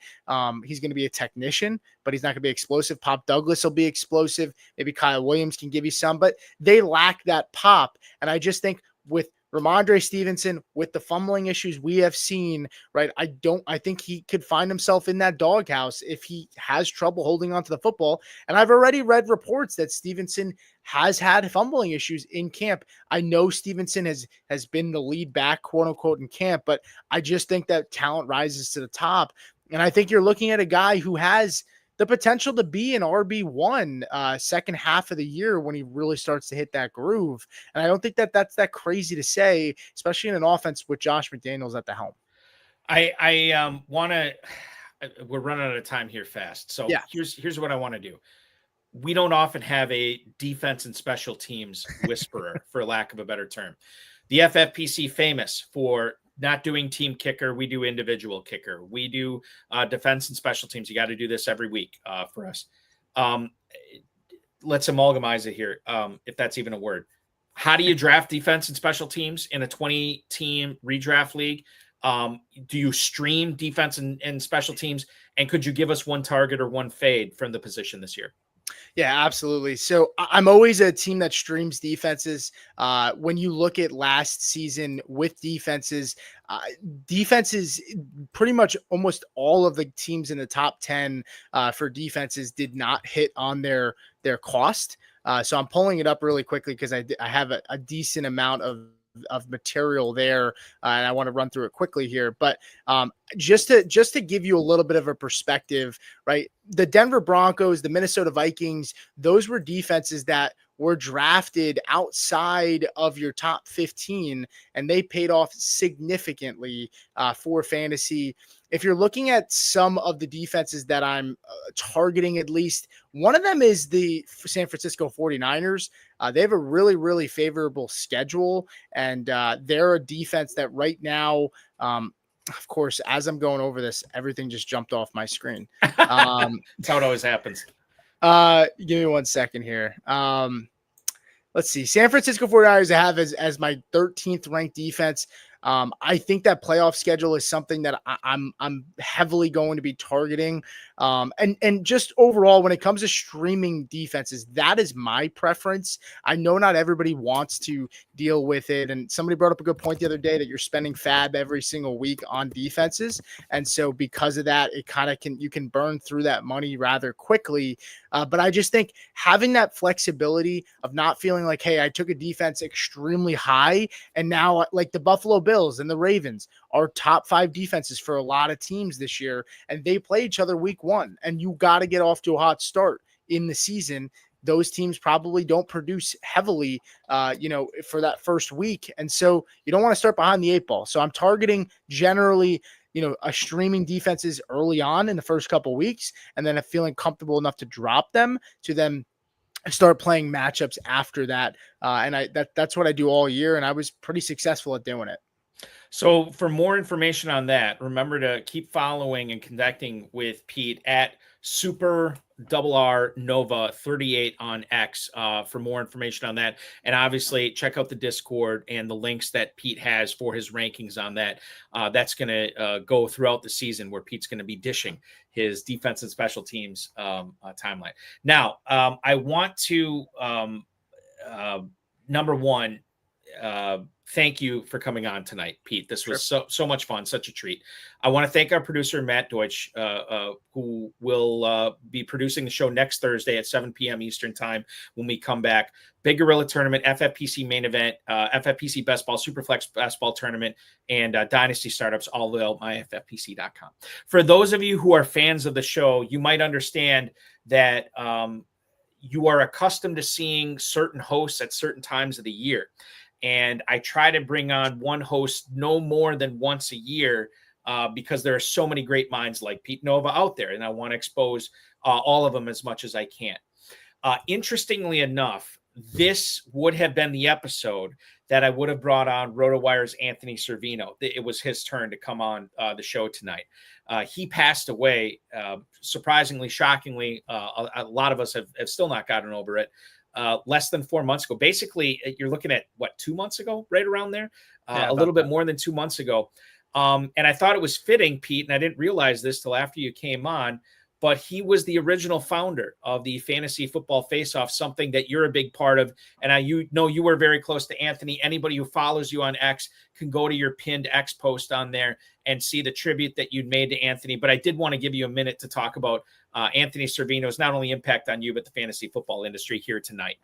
Speaker 2: He's going to be a technician, but he's not going to be explosive. Pop Douglas will be explosive. Maybe Kyle Williams can give you some, but they lack that pop. And I just think with Ramondre Stevenson, with the fumbling issues we have seen, right? I think he could find himself in that doghouse if he has trouble holding onto the football. And I've already read reports that Stevenson has had fumbling issues in camp. I know Stevenson has been the lead back, quote unquote, in camp, but I just think that talent rises to the top. And I think you're looking at a guy who has the potential to be an RB1 second half of the year when he really starts to hit that groove. And I don't think that's that crazy to say, especially in an offense with Josh McDaniels at the helm.
Speaker 1: I want to, we're running out of time here fast. So
Speaker 2: yeah.
Speaker 1: Here's what I want to do. We don't often have a defense and special teams whisperer, for lack of a better term. The FFPC famous for not doing team kicker. We do individual kicker. We do defense and special teams. You got to do this every week for us. Let's amalgamize it here, if that's even a word. How do you draft defense and special teams in a 20-team redraft league? Do you stream defense and special teams? And could you give us one target or one fade from the position this year?
Speaker 2: Yeah, absolutely. So I'm always a team that streams defenses. When you look at last season with defenses, pretty much almost all of the teams in the top 10 for defenses did not hit on their cost. So I'm pulling it up really quickly because I have a decent amount of material there, and I want to run through it quickly here. But just to give you a little bit of a perspective, right? The Denver Broncos, the Minnesota Vikings, those were defenses that were drafted outside of your top 15, and they paid off significantly for fantasy. If you're looking at some of the defenses that I'm targeting, at least one of them is the San Francisco 49ers. They have a really, really favorable schedule, and they're a defense that right now, of course, as I'm going over this, everything just jumped off my screen.
Speaker 1: That's how it always happens.
Speaker 2: Give me 1 second here. Let's see. San Francisco 49ers I have as my 13th ranked defense. I think that playoff schedule is something that I'm heavily going to be targeting. And just overall, when it comes to streaming defenses, that is my preference. I know not everybody wants to deal with it. And somebody brought up a good point the other day that you're spending fab every single week on defenses. And so because of that, it kind of you can burn through that money rather quickly. But I just think having that flexibility of not feeling like, hey, I took a defense extremely high, and now like the Buffalo Bills and the Ravens are top 5 defenses for a lot of teams this year, and they play each other week 1, and you got to get off to a hot start in the season. Those teams probably don't produce heavily, for that first week. And so you don't want to start behind the 8 ball. So I'm targeting generally, a streaming defenses early on in the first couple weeks, and then feeling comfortable enough to drop them to then start playing matchups after that. And that's what I do all year. And I was pretty successful at doing it.
Speaker 1: So for more information on that, remember to keep following and connecting with Pete at Super RR Nova 38 on X for more information on that. And obviously check out the Discord and the links that Pete has for his rankings on that. That's going to go throughout the season, where Pete's going to be dishing his defense and special teams timeline. Now, I want to, number one, thank you for coming on tonight, Pete. This was so much fun, such a treat. I want to thank our producer, Matt Deutsch, who will be producing the show next Thursday at 7 p.m. Eastern time when we come back. Big Gorilla Tournament, FFPC main event, FFPC Best Ball, Superflex Best Ball Tournament, and Dynasty Startups, all at myffpc.com. For those of you who are fans of the show, you might understand that you are accustomed to seeing certain hosts at certain times of the year. And I try to bring on one host no more than once a year because there are so many great minds like Pete Nova out there, and I want to expose all of them as much as I can. Interestingly enough, this would have been the episode that I would have brought on RotoWire's Anthony Servino. It was his turn to come on the show tonight. He passed away, surprisingly, shockingly. A lot of us have still not gotten over it. Less than 4 months ago. Basically, you're looking at, 2 months ago, right around there? A little bit more than 2 months ago. And I thought it was fitting, Pete, and I didn't realize this till after you came on, but he was the original founder of the Fantasy Football Faceoff, something that you're a big part of. And you were very close to Anthony. Anybody who follows you on X can go to your pinned X post on there and see the tribute that you'd made to Anthony. But I did want to give you a minute to talk about Anthony Servino's not only impact on you, but the fantasy football industry here tonight.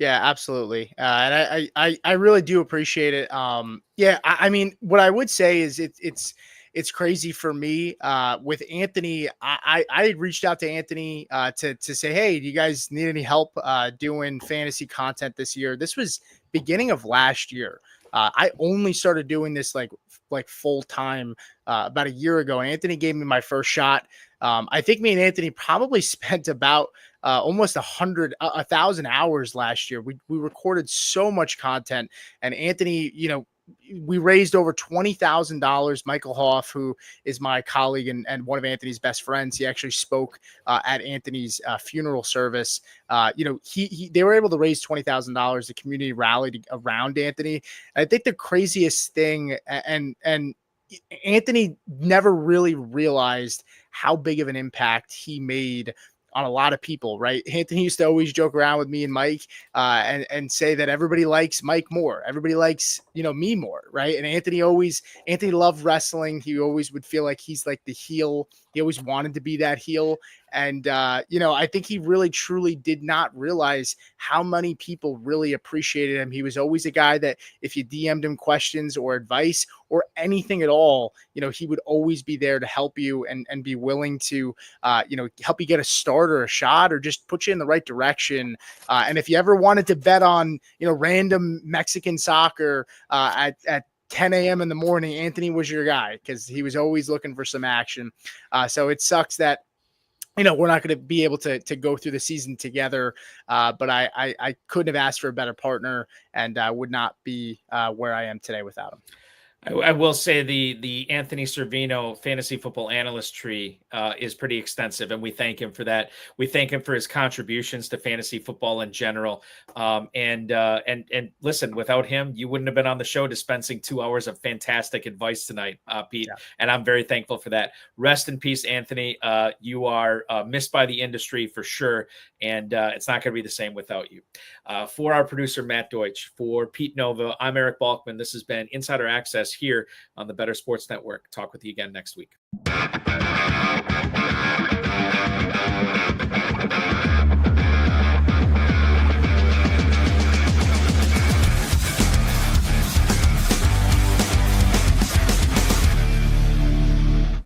Speaker 2: Yeah, absolutely. And I really do appreciate it. I mean, what I would say is it's crazy for me with Anthony. I reached out to Anthony to say, hey, do you guys need any help doing fantasy content this year? This was beginning of last year. I only started doing this like full time about a year ago. Anthony gave me my first shot. I think me and Anthony probably spent about almost 1,000 hours last year. We recorded so much content, and Anthony, we raised over $20,000. Michael Hoff, who is my colleague and one of Anthony's best friends, he actually spoke at Anthony's funeral service. They were able to raise $20,000. The community rallied around Anthony. I think the craziest thing, and Anthony never really realized how big of an impact he made on a lot of people, right? Anthony used to always joke around with me and Mike and say that everybody likes Mike more. Everybody likes, me more, right? And Anthony loved wrestling. He always would feel like he's like the heel. He always wanted to be that heel. And, I think he really, truly did not realize how many people really appreciated him. He was always a guy that if you DM'd him questions or advice or anything at all, he would always be there to help you and be willing to, help you get a start or a shot or just put you in the right direction. And if you ever wanted to bet on, random Mexican soccer at 10 a.m. in the morning, Anthony was your guy because he was always looking for some action. So it sucks that, we're not going to be able to go through the season together, but I couldn't have asked for a better partner, and I would not be where I am today without him.
Speaker 1: I will say the Anthony Servino fantasy football analyst tree is pretty extensive, and we thank him for that. We thank him for his contributions to fantasy football in general. And listen, without him, you wouldn't have been on the show dispensing 2 hours of fantastic advice tonight, Pete. Yeah. And I'm very thankful for that. Rest in peace, Anthony. You are missed by the industry for sure, and it's not going to be the same without you. For our producer, Matt Deutsch, for Pete Nova, I'm Eric Balkman. This has been Insider Access here on the Better Sports Network. Talk with you again next week.